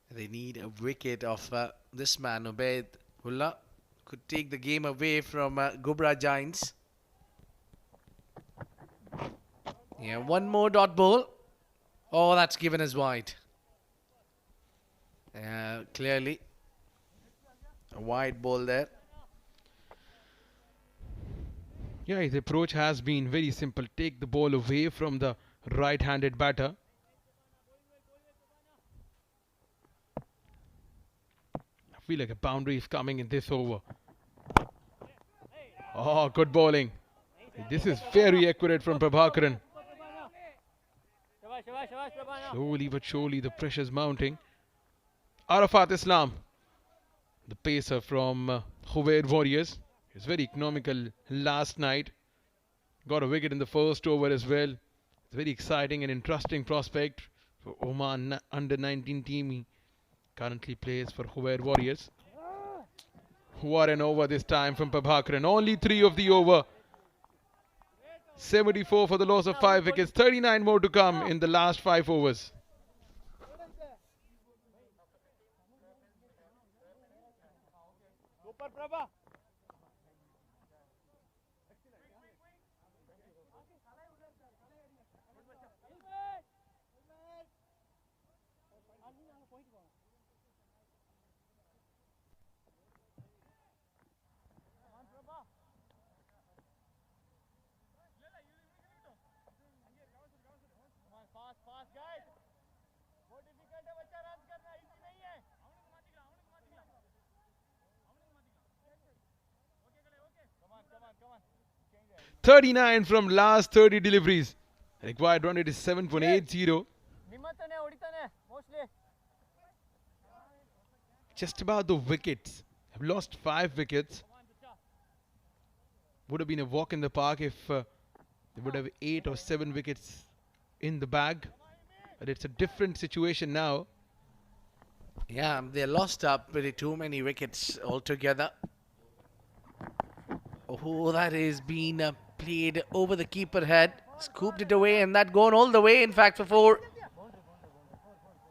D: They need a wicket of this man, Ubaid Ullah. Could take the game away from Ghubrah Giants. Yeah, 1 more dot ball. Oh, that's given as wide. Clearly. A wide ball there.
E: Yeah, his approach has been very simple. Take the ball away from the right-handed batter. I feel like a boundary is coming in this over. Oh, good bowling. This is very accurate from Prabhakaran. Slowly but surely the pressure is mounting. Arafat Islam, the pacer from Khuwair Warriors. He was very economical last night. Got a wicket in the first over as well. It's a very exciting and interesting prospect for Oman under 19 team. He currently plays for Khuwair Warriors. What an over this time from Prabhakaran. Only 3 of the over. 74 for the loss of 5 wickets. 39 more to come in the last 5 overs.
C: Super Prabha. Fast guys. बहुत difficult है बच्चा run करना easy नहीं है. Come on.
E: 39 from last 30 deliveries. Required run rate is 7.80. Just about the wickets. Have lost 5 wickets. Would have been a walk in the park if they would have 8 or 7 wickets in the bag. But it's a different situation now.
D: Yeah, they lost up pretty too many wickets altogether. Oh, that is being played over the keeper head. Scooped it away and that gone all the way, in fact, for 4.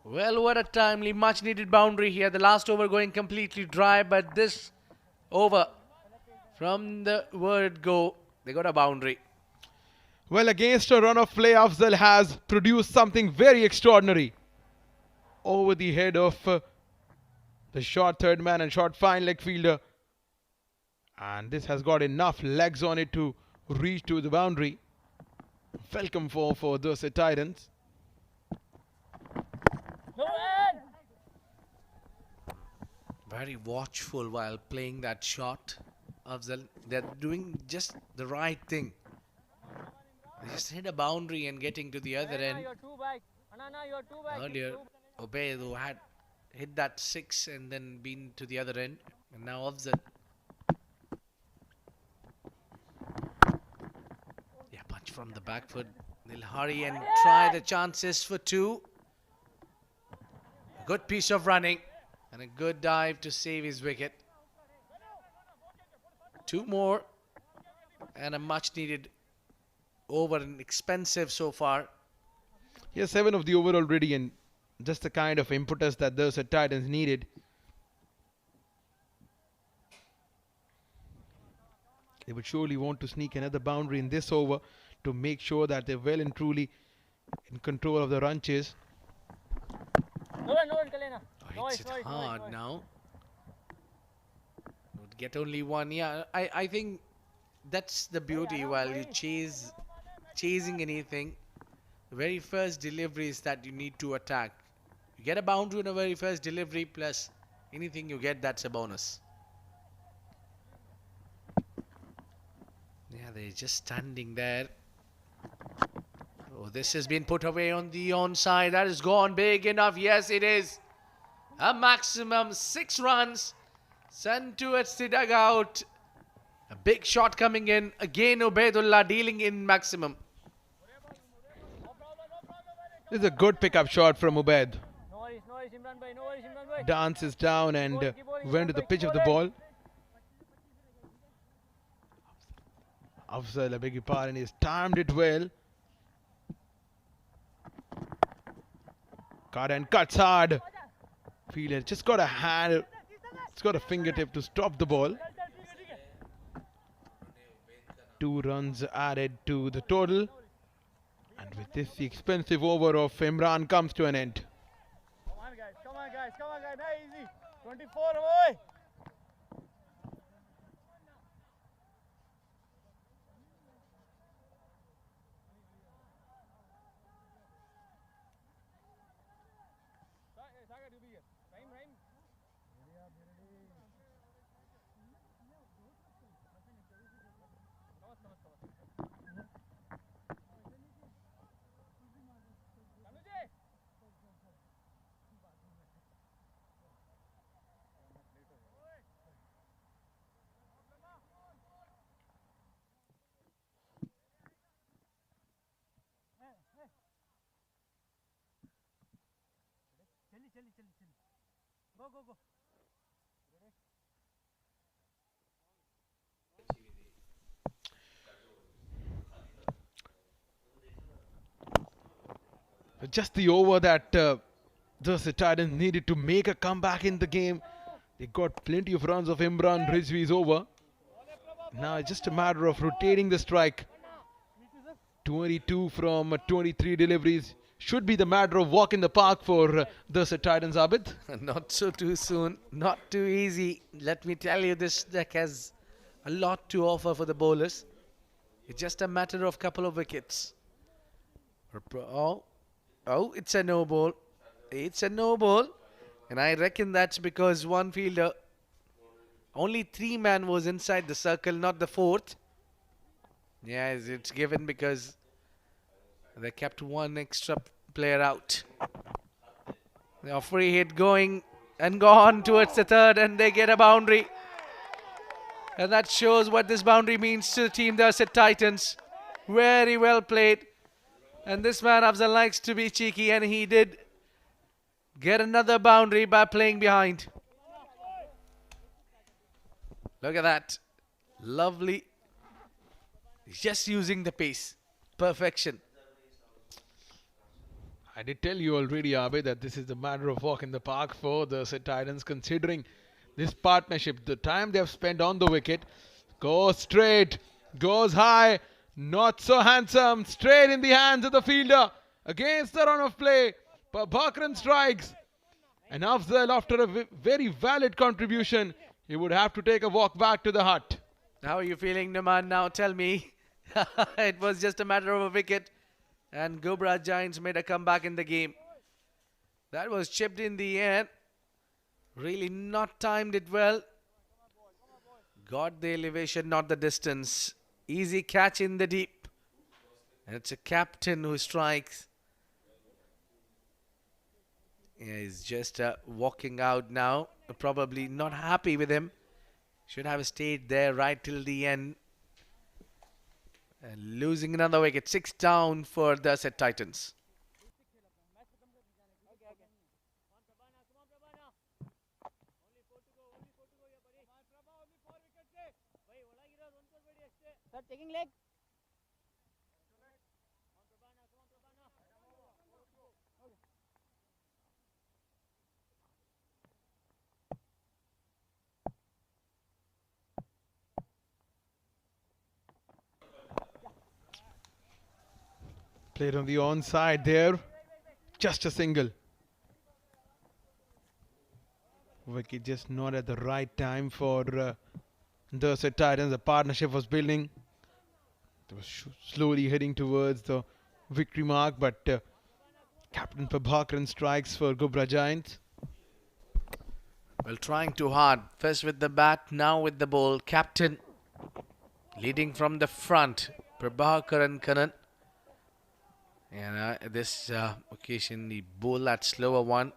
D: Well, what a timely, much needed boundary here. The last over going completely dry, but this over, from the word go, they got a boundary.
E: Well, against a run of play, Afzal has produced something very extraordinary. Over the head of the short third man and short fine leg fielder. And this has got enough legs on it to reach to the boundary. Welcome for Darsait Titans.
C: No end.
D: Very watchful while playing that shot. Afzal, they're doing just the right thing. They just hit a boundary and getting to the other
C: Anna,
D: end.
C: you're two back. Anna, you're two back.
D: Earlier, Obeid had hit that 6 and then been to the other end. And now Afzal. Yeah, punch from the back foot. They'll hurry and try the chances for 2. A good piece of running and a good dive to save his wicket. 2 more and a much needed over and expensive so far.
E: He has 7 of the over already, and just the kind of impetus that Darsait Titans needed. They would surely want to sneak another boundary in this over to make sure that they're well and truly in control of the run chase.
C: No end, Kalena.
D: Oh, hits it hard now. Would get only 1. Yeah, I think that's the beauty while you chasing anything. The very first deliveries that you need to attack. You get a boundary on the very first delivery, plus anything you get, that's a bonus. Yeah, they're just standing there. Oh, this has been put away on the onside. That is gone big enough. Yes, it is. A maximum 6 runs sent towards the dugout. A big shot coming in. Again, Ubaidullah dealing in maximum.
E: This is a good pickup shot from Ubaid.
C: No worries, Imran bhai. No worries, Imran bhai.
E: Dances down and went to the pitch of the ball. Afzal, I beg your pardon, he's timed it well. Cut and cuts hard. Fielder just got a hand, it's got a fingertip to stop the ball. 2 runs added to the total. And with this, the expensive over of Imran comes to an end.
C: Come on, guys. Hey, easy. 24, boy. Go.
E: Just the over that Darsait Titans needed to make a comeback in the game. They got plenty of runs of Imran Rizvi's over. Now it's just a matter of rotating the strike. 22 from 23 deliveries. Should be the matter of walk in the park for Darsait Titans, Abid.
D: Not so too soon. Not too easy. Let me tell you, this deck has a lot to offer for the bowlers. It's just a matter of couple of wickets. Oh, it's a no ball. It's a no ball. And I reckon that's because one fielder, only 3 man was inside the circle, not the 4th. Yes, it's given because they kept 1 extra player out. The free hit going and gone towards the 3rd, and they get a boundary. And that shows what this boundary means to the team, the Darsait Titans. Very well played. And this man, Afzal, likes to be cheeky, and he did get another boundary by playing behind. Look at that. Lovely. Just using the pace. Perfection.
E: I did tell you already, Abid, that this is the matter of walk in the park for the Darsait Titans, considering this partnership, the time they have spent on the wicket. Goes straight, goes high, not so handsome, straight in the hands of the fielder. Against the run of play, Babakran strikes. And Afzal, after a very valid contribution, he would have to take a walk back to the hut.
D: How are you feeling, Numan? Now tell me. It was just a matter of a wicket, and Ghubrah Giants made a comeback in the game. That was chipped in the air. Really not timed it well. Got the elevation, not the distance. Easy catch in the deep. And it's a captain who strikes. Yeah, he's just walking out now. Probably not happy with him. Should have stayed there right till the end. And losing another wicket. 6 down for the Darsait Titans.
C: Sir, taking leg.
E: Played on the onside there. Just a single. Wicket just not at the right time for Darsait Titans. The partnership was building. They were slowly heading towards the victory mark, but Captain Prabhakaran strikes for Ghubrah Giants.
D: Well, trying too hard. First with the bat, now with the ball. Captain leading from the front. Prabhakaran Kannan. And this occasion, the ball that slower one.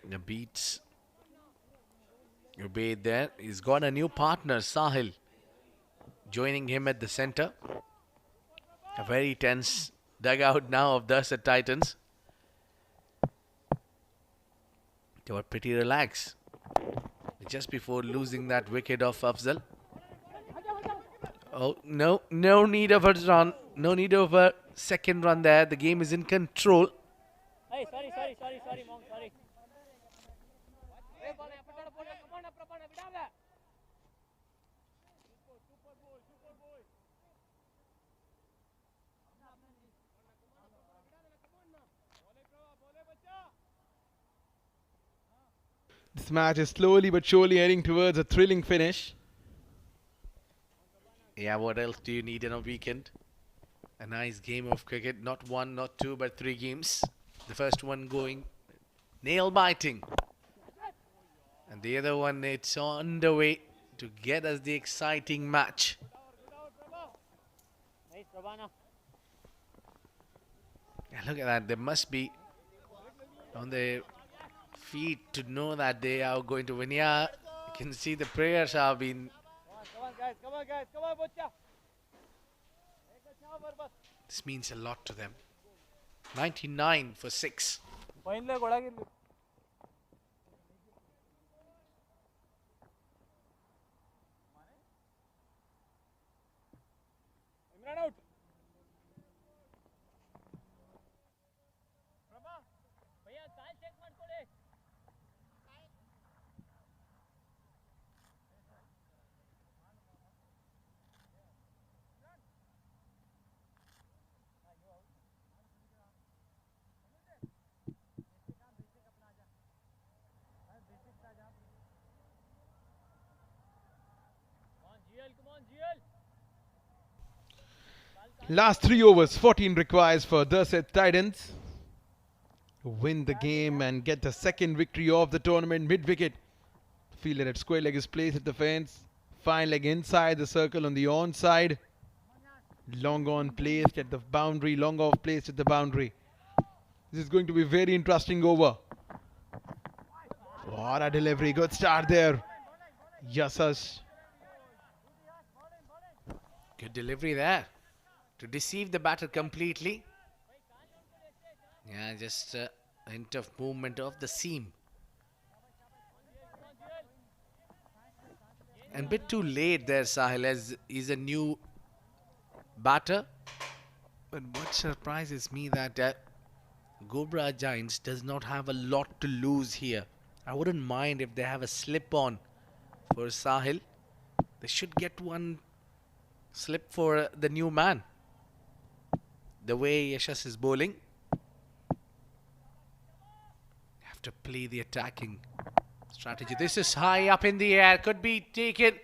D: The beats. Obeyed there. He's got a new partner, Sahil, joining him at the center. A very tense dugout now of Darsait Titans. They were pretty relaxed just before losing that wicket of Afzal. Oh, no need of a run. No need of a second run there. The game is in control.
C: Hey, sorry, mom, sorry.
E: This match is slowly but surely heading towards a thrilling finish.
D: Yeah, what else do you need in a weekend? A nice game of cricket. Not one, not two, but 3 games. The first one going nail-biting. And the other one, it's on the way to get us the exciting match.
C: Nice, Prabhana.
D: Yeah, look at that. They must be on their feet to know that they are going to win. Yeah, you can see the prayers have been.
C: Come on, bocha.
D: This means a lot to them. 99 for 6.
C: Finally, goda गिरली. Imran out. Prabha, भैया काल check ಮಾಡ್ಕೊಳ್ಳಿ. Come on, GL.
E: Last 3 overs, 14 requires for Darsait Titans to win the game and get the second victory of the tournament. Mid-wicket, fielded at square leg is placed at the fence. Fine leg inside the circle on the onside. Long on placed at the boundary, long off placed at the boundary. This is going to be very interesting over. What a delivery, good start there. Yasas.
D: Good delivery there to deceive the batter completely. Yeah, just a hint of movement of the seam. And a bit too late there, Sahil, as he's a new batter. But what surprises me that Ghubrah Giants does not have a lot to lose here. I wouldn't mind if they have a slip on for Sahil. They should get one slip for the new man. The way Yashas is bowling. Have to play the attacking strategy. This is high up in the air. Could be taken.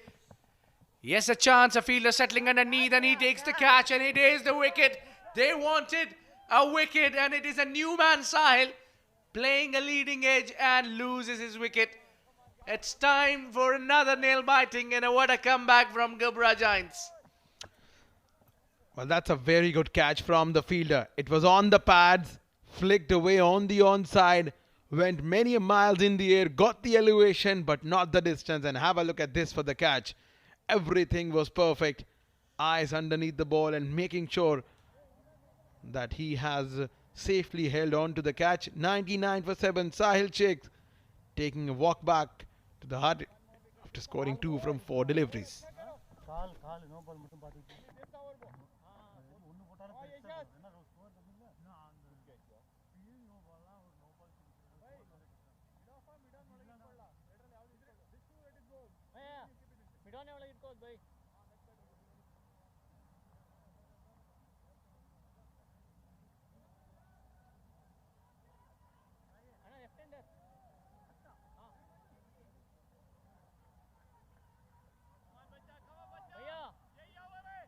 D: Yes, a chance. A fielder settling underneath and he takes the catch and it is the wicket. They wanted a wicket and it is a new man Sahil playing a leading edge and loses his wicket. It's time for another nail biting and what a comeback from Ghubrah Giants.
E: Well, that's a very good catch from the fielder. It was on the pads, flicked away on the onside, went many miles in the air, got the elevation but not the distance. And have a look at this for the catch. Everything was perfect. Eyes underneath the ball and making sure that he has safely held on to the catch. 99 for 7. Sahil Sheikh taking a walk back to the hut after scoring 2 from 4 deliveries.
C: ಮಿಡಾನೆ ಒಳಗೆ ಇಟ್ಕೋದು by ಅಣ್ಣ left hander bhaiya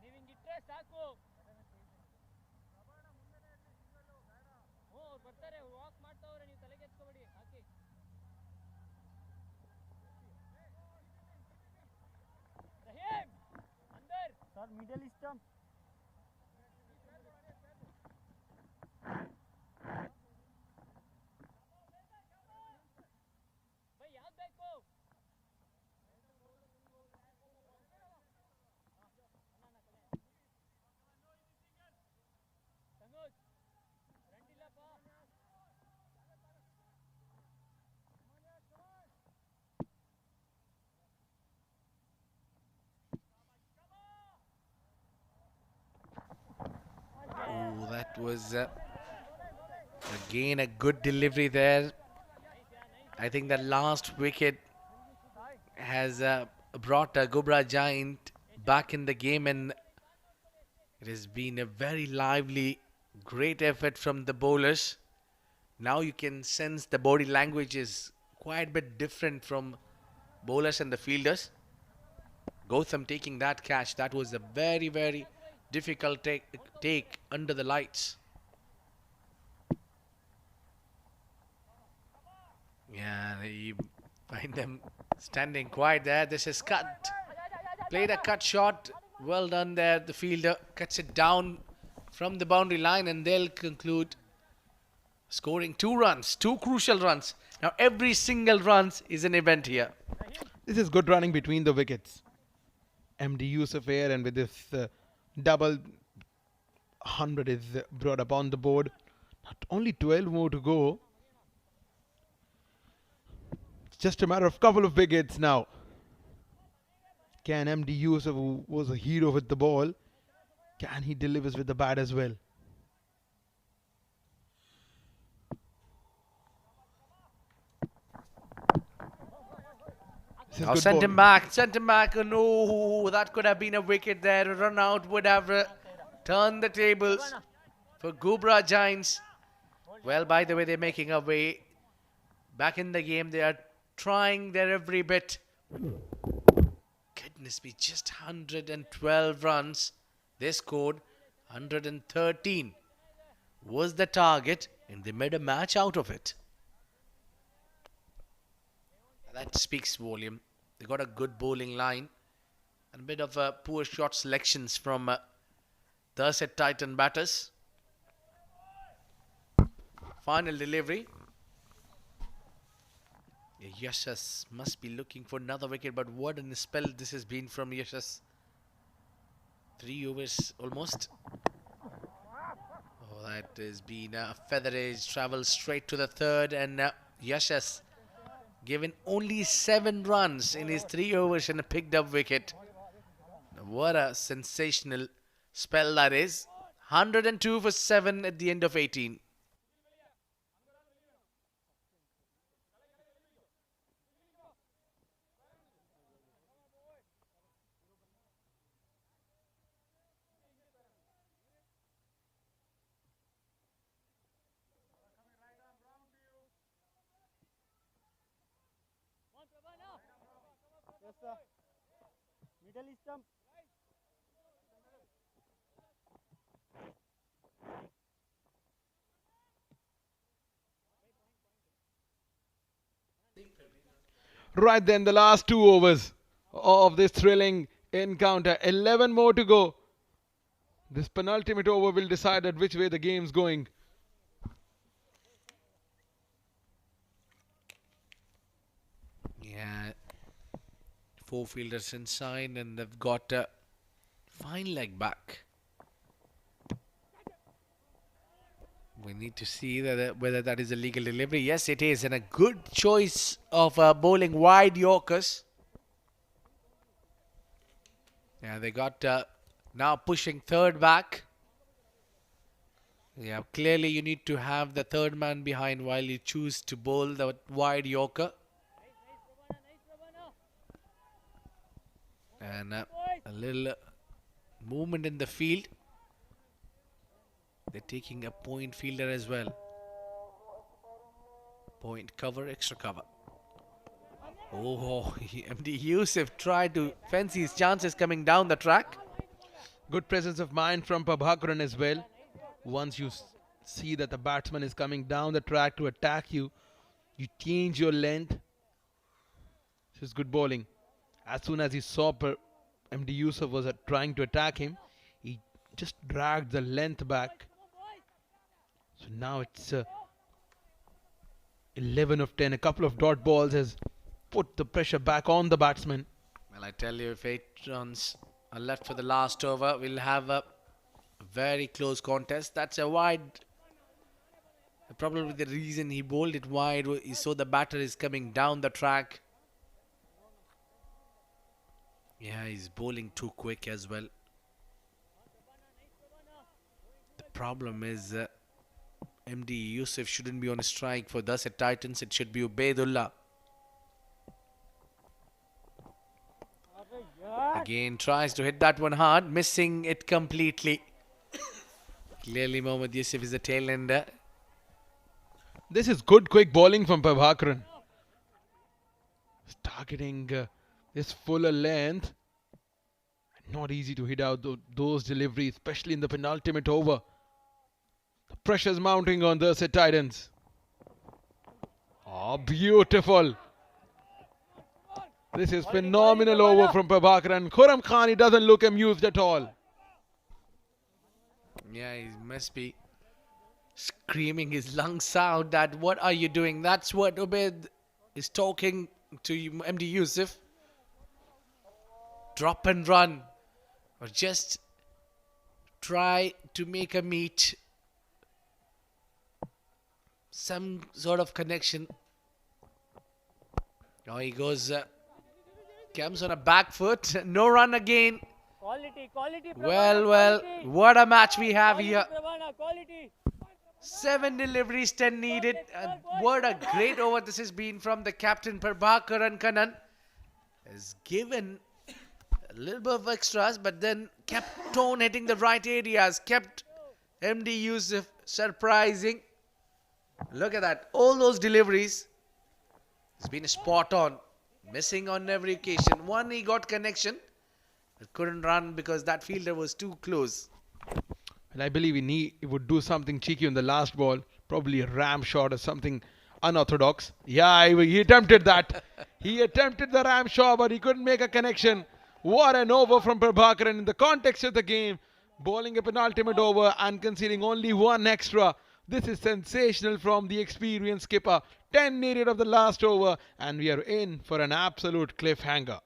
C: ನೀವು ಹಿಂಗಿಟ್ರೆ ಸಾಕು ಅವ್ರು ಬರ್ತಾರೆ walk ಮಾಡ್ತಾವ್ರೆ ನೀವು ತಲೆಗೆತ್ಕೋಬೇಡಿ ಹಾಕಿ sir middle stump भाई याद देखो संगोज रंडीला पा
D: Oh, that was again a good delivery there. I think the last wicket has brought Ghubrah Giant back in the game and it has been a very lively, great effort from the bowlers. Now you can sense the body language is quite a bit different from bowlers and the fielders. Gautam taking that catch, that was a very, very difficult take under the lights. Yeah, you find them standing quiet there. This is cut. Played a cut shot. Well done there. The fielder cuts it down from the boundary line and they'll conclude scoring 2 runs, 2 crucial runs. Now every single runs is an event here.
E: This is good running between the wickets. MD Yusuf here and with this double 100 is brought up on the board. Not only 12 more to go. It's just a matter of couple of wickets now. Can MD Yusuf, who was a hero with the ball, can he delivers with the bat as well?
D: Now sent him back, Oh, no, that could have been a wicket there. A run out would have turned the tables for Ghubrah Giants. Well, by the way, they're making a way back in the game. They are trying their every bit. Goodness me, just 112 runs. They scored 113 was the target and they made a match out of it. That speaks volume. They got a good bowling line and a bit of poor shot selections from Darsait Titan batters. Final delivery. Yashas must be looking for another wicket, but what a spell this has been from Yashas. 3 overs almost. Oh, that has been a feather edge, travel straight to the third, and Yashas given only 7 runs in his 3 overs and a picked up wicket. What a sensational spell that is. 102 for 7 at the end of 18.
C: Middle stump.
E: Right then, the last 2 overs of this thrilling encounter. 11 more to go. This penultimate over will decide at which way the game's going.
D: Yeah, 4 fielders inside, and they've got a fine leg back. We need to see whether that is a legal delivery. Yes, it is, and a good choice of bowling wide Yorkers. Yeah, they got now pushing third back. Yeah, clearly you need to have the third man behind while you choose to bowl the wide Yorker. And a little movement in the field. They're taking a point fielder as well. Point cover, extra cover. Oh, MD Yusuf tried to fancy his chances coming down the track.
E: Good presence of mind from Prabhakaran as well. Once you see that the batsman is coming down the track to attack you, you change your length. This is good bowling. As soon as he saw MD Yusuf was trying to attack him, he just dragged the length back. So now it's 11 of 10. A couple of dot balls has put the pressure back on the batsman.
D: Well, I tell you, if 8 runs are left for the last over, we'll have a very close contest. That's a wide. Probably the reason he bowled it wide, he saw the batter is coming down the track. Yeah, he's bowling too quick as well. The problem is MD Yusuf shouldn't be on a strike for Darsait Titans. It should be Ubaidullah. Again tries to hit that one hard, missing it completely. Clearly Mohammad Yusuf is a tail ender.
E: This is good quick bowling from Prabhakaran. He's targeting this fuller length. Not easy to hit out those deliveries, especially in the penultimate over. The pressure's mounting on the Darsait Titans. Oh, beautiful. This is phenomenal over from Prabhakaran. Khurram Khan, he doesn't look amused at all.
D: Yeah, he must be screaming his lungs out that what are you doing? That's what Ubaid is talking to you, MD Yusuf. Drop and run. Or just try to make a meet. Some sort of connection. Now he goes, comes on a back foot. No run again.
C: Quality,
D: Well, what a match we have here.
C: quality.
D: 7 deliveries, 10 needed. And what a great over this has been from the captain Prabhakaran Kannan. Has given a little bit of extras, but then kept on hitting the right areas. Kept MD Yusuf surprising. Look at that. All those deliveries. It's been spot on. Missing on every occasion. One he got connection. But couldn't run because that fielder was too close.
E: And I believe he would do something cheeky on the last ball. Probably a ram shot or something unorthodox. Yeah, he attempted that. He attempted the ram shot, but he couldn't make a connection. What an over from Prabhakaran in the context of the game. Bowling a penultimate over and conceding only 1 extra. This is sensational from the experienced skipper. 10 needed of the last over, and we are in for an absolute cliffhanger.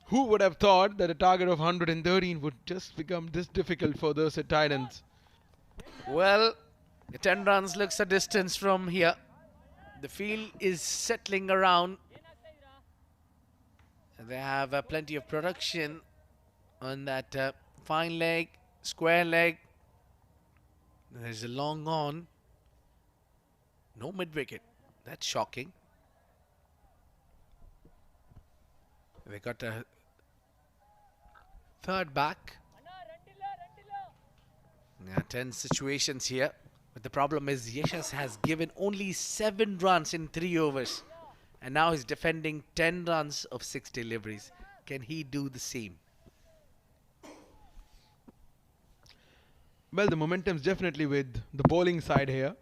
E: Who would have thought that a target of 113 would just become this difficult for the Darsait Titans?
D: Well, The 10 runs looks a distance from here. The field is settling around. They have plenty of production on that fine leg, square leg. There's a long on. No mid-wicket. That's shocking. They got a third back. Yeah, 10 situations here. But the problem is Yashas has given only 7 runs in 3 overs. And now he's defending 10 runs of 6 deliveries. Can he do the same?
E: Well, the momentum's definitely with the bowling side here.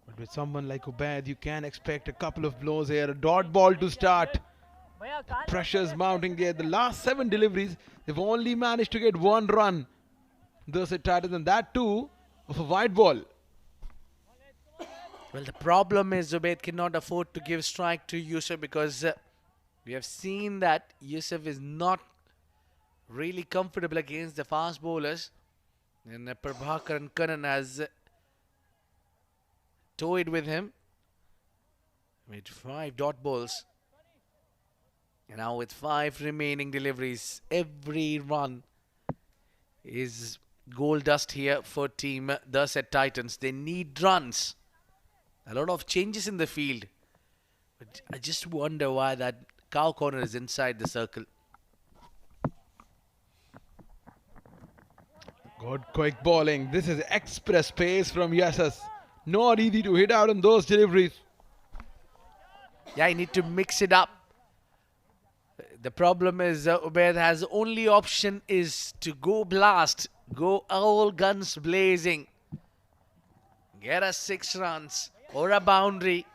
E: But with someone like Ubaid, you can expect a couple of blows here. A dot ball to start. Pressure's mounting there. The last 7 deliveries, they've only managed to get 1 run. Darsait Titans, and that too of a wide ball.
D: Well, the problem is Zubaid cannot afford to give strike to Yusuf because we have seen that Yusuf is not really comfortable against the fast bowlers. And Prabhakar and Karan has toyed with him with 5 dot balls. And now with 5 remaining deliveries, every run is gold dust here for team Darsait Titans. They need runs. A lot of changes in the field. But I just wonder why that cow corner is inside the circle.
E: Good quick bowling. This is express pace from Yasas. Not easy to hit out on those deliveries.
D: Yeah, you need to mix it up. The problem is Ubaid has only option is to go blast. Go all guns blazing. Get us 6 runs or a boundary.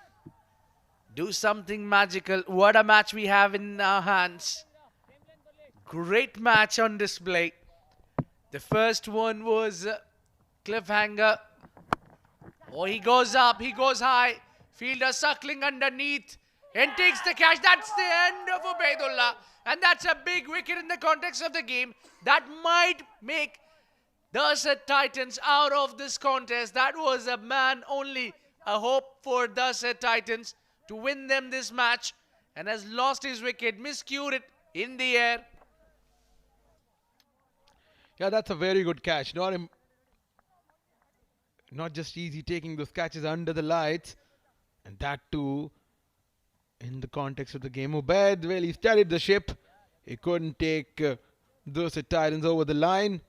D: Do something magical. What a match we have in our hands. Great match on display. The first one was cliffhanger. Oh, he goes up, he goes high. Fielder suckling underneath and takes the catch. That's the end of Ubaidullah. And that's a big wicket in the context of the game. That might make Darsait Titans out of this contest. That was a man only. A hope for Darsait Titans to win them this match. And has lost his wicket, miscued it in the air.
E: Yeah, that's a very good catch. Not just easy taking those catches under the lights. And that too in the context of the game. Ubaid, well, he steadied the ship. He couldn't take Darsait Titans over the line.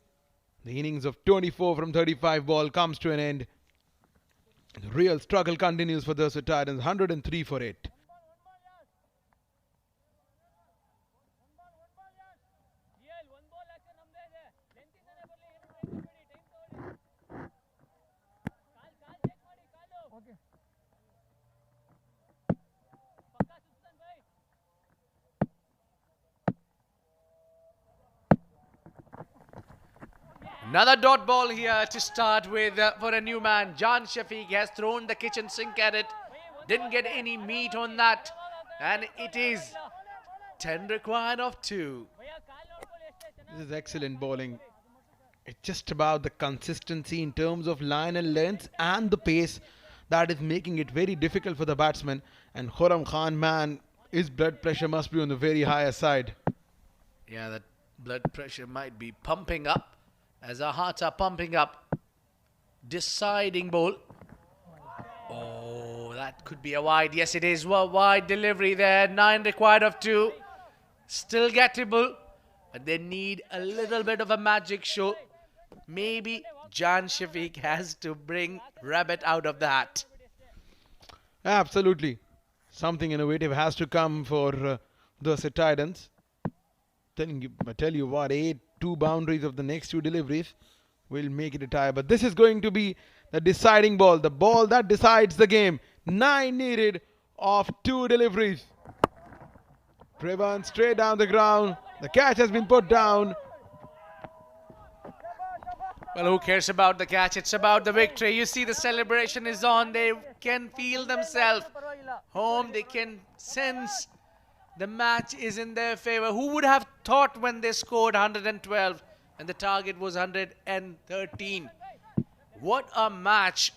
E: The innings of 24 from 35 ball comes to an end. The real struggle continues for Darsait Titans. 103 for 8.
D: Another dot ball here to start with for a new man. Jan Shafiq has thrown the kitchen sink at it. Didn't get any meat on that. And it is 10 required of 2.
E: This is excellent bowling. It's just about the consistency in terms of line and length and the pace that is making it very difficult for the batsman. And Khurram Khan, man, his blood pressure must be on the very higher side.
D: Yeah, that blood pressure might be pumping up. As our hearts are pumping up. Deciding ball. Oh, that could be a wide. Yes, it is. Well, wide delivery there. 9 required of 2. Still gettable. But they need a little bit of a magic show. Maybe Jan Shafiq has to bring rabbit out of the hat.
E: Absolutely. Something innovative has to come for the Titans. I tell you what, 2 boundaries of the next 2 deliveries will make it a tie. But this is going to be the deciding ball. The ball that decides the game. 9 needed of 2 deliveries. Prevan straight down the ground. The catch has been put down.
D: Well, who cares about the catch? It's about the victory. You see the celebration is on. They can feel themselves home. They can sense the match is in their favor. Who would have thought when they scored 112 and the target was 113. What a match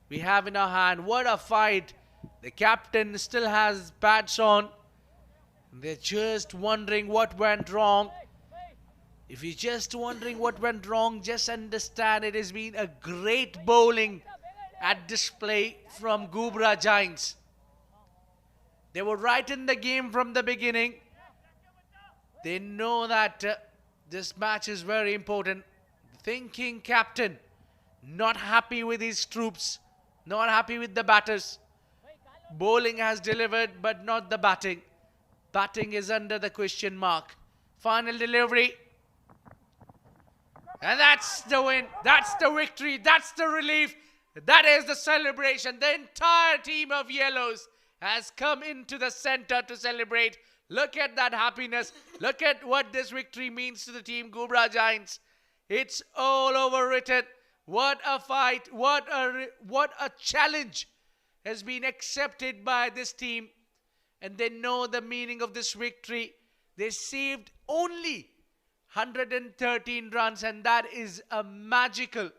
D: we have in our hand. What a fight. The captain still has pads on. They're just wondering what went wrong. If you're just wondering what went wrong, just understand it has been a great bowling at display from Ghubrah Giants. They were right in the game from the beginning. They know that this match is very important. Thinking captain, not happy with his troops, not happy with the batters. Bowling has delivered, but not the batting. Batting is under the question mark. Final delivery. And that's the win. That's the victory. That's the relief. That is the celebration. The entire team of Yellows has come into the center to celebrate. Look at that happiness. Look at what this victory means to the team Ghubrah Giants. It's all overwritten. What a fight. What a challenge has been accepted by this team. And they know the meaning of this victory. They saved only 113 runs, and that is a magical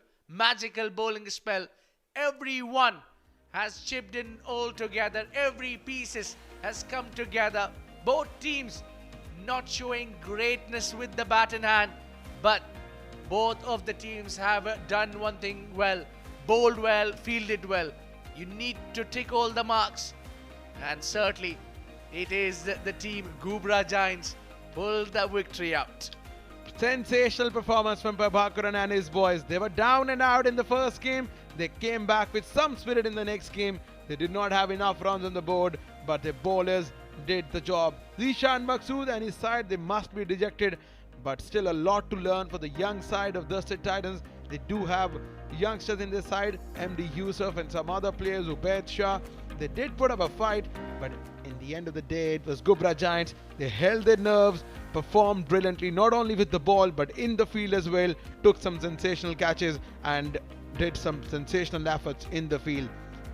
D: bowling spell. Everyone has chipped in all together. Every pieces has come together. Both teams not showing greatness with the bat in hand, but both of the teams have done one thing well. Bowled well, fielded well. You need to tick all the marks. And certainly, it is the team Ghubrah Giants pulled the victory out.
E: Sensational performance from Prabhakaran and his boys. They were down and out in the first game. They came back with some spirit in the next game. They did not have enough runs on the board, but their bowlers did the job. Zishan Maqsood and his side, they must be dejected, but still a lot to learn for the young side of Darsait Titans. They do have youngsters in their side, MD Yusuf and some other players, Ubaid Shah. They did put up a fight, but in the end of the day, it was Ghubrah Giants. They held their nerves, performed brilliantly, not only with the ball, but in the field as well, took some sensational catches and did some sensational efforts in the field.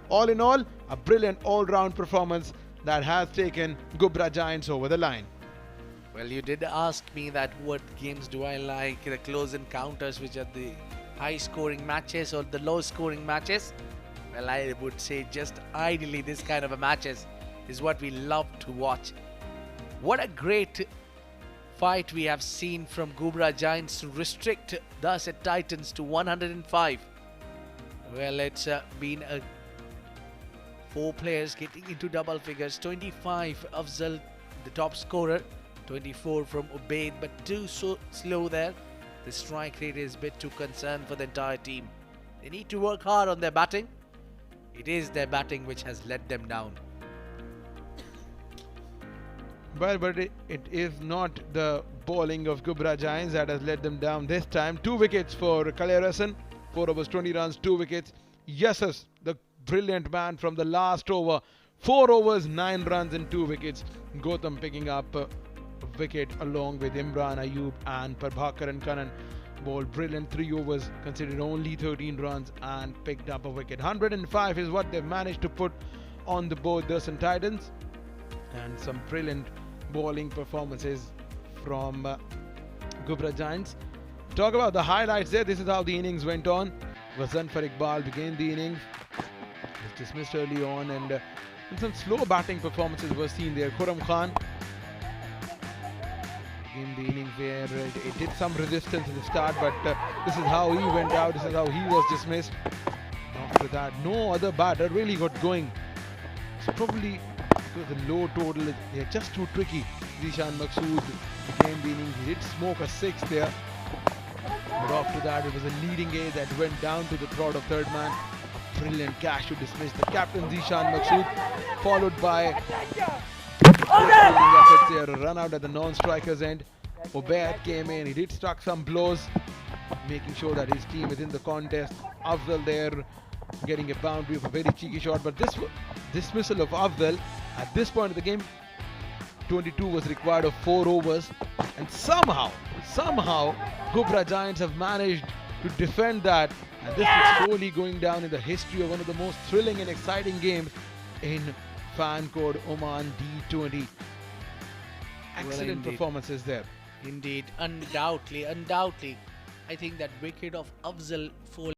E: All in all, a brilliant all-round performance that has taken Ghubrah Giants over the line.
D: Well, you did ask me that what games do I like, the close encounters, which are the high-scoring matches or the low-scoring matches. Well, I would say just ideally this kind of a matches is what we love to watch. What a great fight we have seen from Ghubrah Giants to restrict Darsait Titans to 105. Well, it's been 4 players getting into double figures. 25 Afzal, the top scorer. 24 from Ubaid, but too slow there. The strike rate is a bit too concerned for the entire team. They need to work hard on their batting. It is their batting which has let them down.
E: But it is not the bowling of Ghubrah Giants that has let them down this time. 2 wickets for Kalerasan. 4 overs, 20 runs, 2 wickets. Yasas, the brilliant man from the last over. 4 overs, 9 runs and 2 wickets. Gautam picking up a wicket along with Imran Ayub and Prabhakaran Kannan. Bowled brilliant 3 overs, considered only 13 runs and picked up a wicket. 105 is what they've managed to put on the board, Darsait Titans. And some brilliant bowling performances from Ghubrah Giants. Talk about the highlights there. This is how the innings went on. Ghaznfar Iqbal began the innings. Was dismissed early on, and some slow batting performances were seen there. Khurram Khan in the innings where it did some resistance at the start, but this is how he went out. This is how he was dismissed. After that, no other batter really got going. It's probably because the low total, they're just too tricky. Zishan Maqsood began the innings. He did smoke a 6 there. But after that, it was a leading A that went down to the throat of third man. A brilliant catch to dismiss the captain Zishan Maqsood, followed by efforts there, a run out at the non-strikers end. Ubaid came in, he did struck some blows, making sure that his team is in the contest. Afzal there getting a boundary of a very cheeky shot, but this dismissal of Afzal at this point of the game, 22 was required of 4 overs, and somehow Ghubrah Giants have managed to defend that, and this is slowly going down in the history of one of the most thrilling and exciting games in fan code Oman D20. Excellent performances there.
D: Indeed, undoubtedly. I think that wicket of Afzal fall.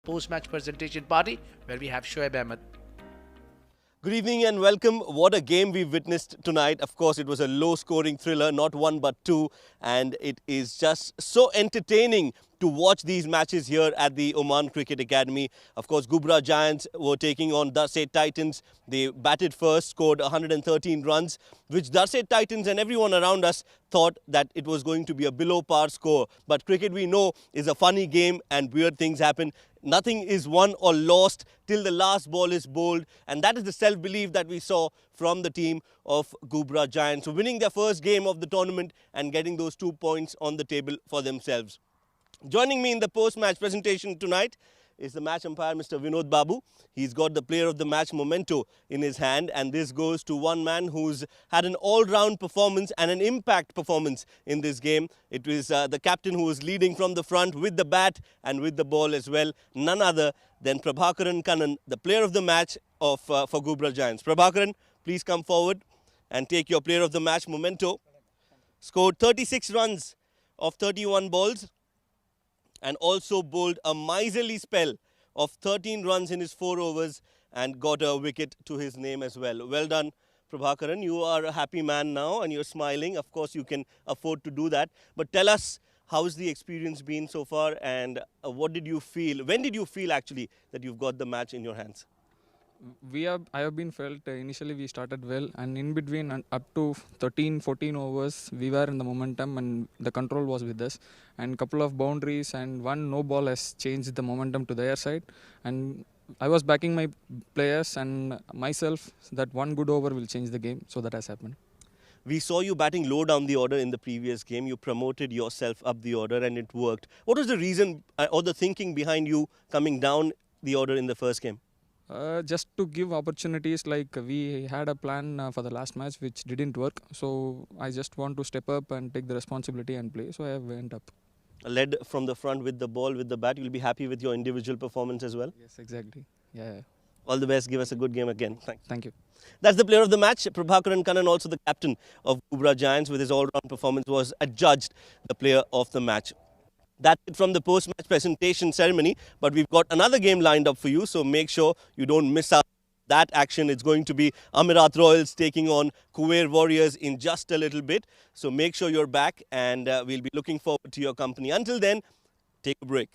D: Post-match presentation party where we have Shoaib Ahmed.
A: Good evening and welcome. What a game we've witnessed tonight. Of course, it was a low-scoring thriller, not one but two, and it is just so entertaining to watch these matches here at the Oman Cricket Academy. Of course, Ghubrah Giants were taking on Darsait Titans. They batted first, scored 113 runs, which Darsait Titans and everyone around us thought that it was going to be a below par score. But cricket, we know, is a funny game and weird things happen. Nothing is won or lost till the last ball is bowled, and that is the self-belief that we saw from the team of Ghubrah Giants, winning their first game of the tournament and getting those 2 points on the table for themselves. Joining me in the post-match presentation tonight is the match umpire, Mr. Vinod Babu. He's got the player of the match memento in his hand, and this goes to one man who's had an all-round performance and an impact performance in this game. It was the captain who was leading from the front with the bat and with the ball as well. None other than Prabhakaran Kannan, the player of the match for Ghubrah Giants. Prabhakaran, please come forward and take your player of the match memento. Scored 36 runs of 31 balls. And also bowled a miserly spell of 13 runs in his 4 overs and got a wicket to his name as well. Well done, Prabhakaran. You are a happy man now and you're smiling. Of course, you can afford to do that. But tell us, how's the experience been so far and what did you feel? When did you feel actually that you've got the match in your hands?
F: I have been felt initially we started well, and in between and up to 13-14 overs we were in the momentum and the control was with us, and couple of boundaries and one no ball has changed the momentum to their side, and I was backing my players and myself that one good over will change the game, so that has happened.
A: We saw you batting low down the order in the previous game. You promoted yourself up the order and it worked. What was the reason or the thinking behind you coming down the order in the first game?
F: Just to give opportunities, like we had a plan for the last match which didn't work, so I just want to step up and take the responsibility and play, so I went up.
A: Led from the front with the ball, with the bat, you'll be happy with your individual performance as well?
F: Yes, exactly. Yeah.
A: All the best. Give us a good game again. Thanks.
F: Thank you.
A: That's the player of the match. Prabhakaran Kannan, also the captain of Ghubrah Giants, with his all-round performance, was adjudged the player of the match. That's it from the post-match presentation ceremony, but we've got another game lined up for you, so make sure you don't miss out that action. It's going to be Amirat Royals taking on Kuwait Warriors in just a little bit, so make sure you're back and we'll be looking forward to your company. Until then, take a break.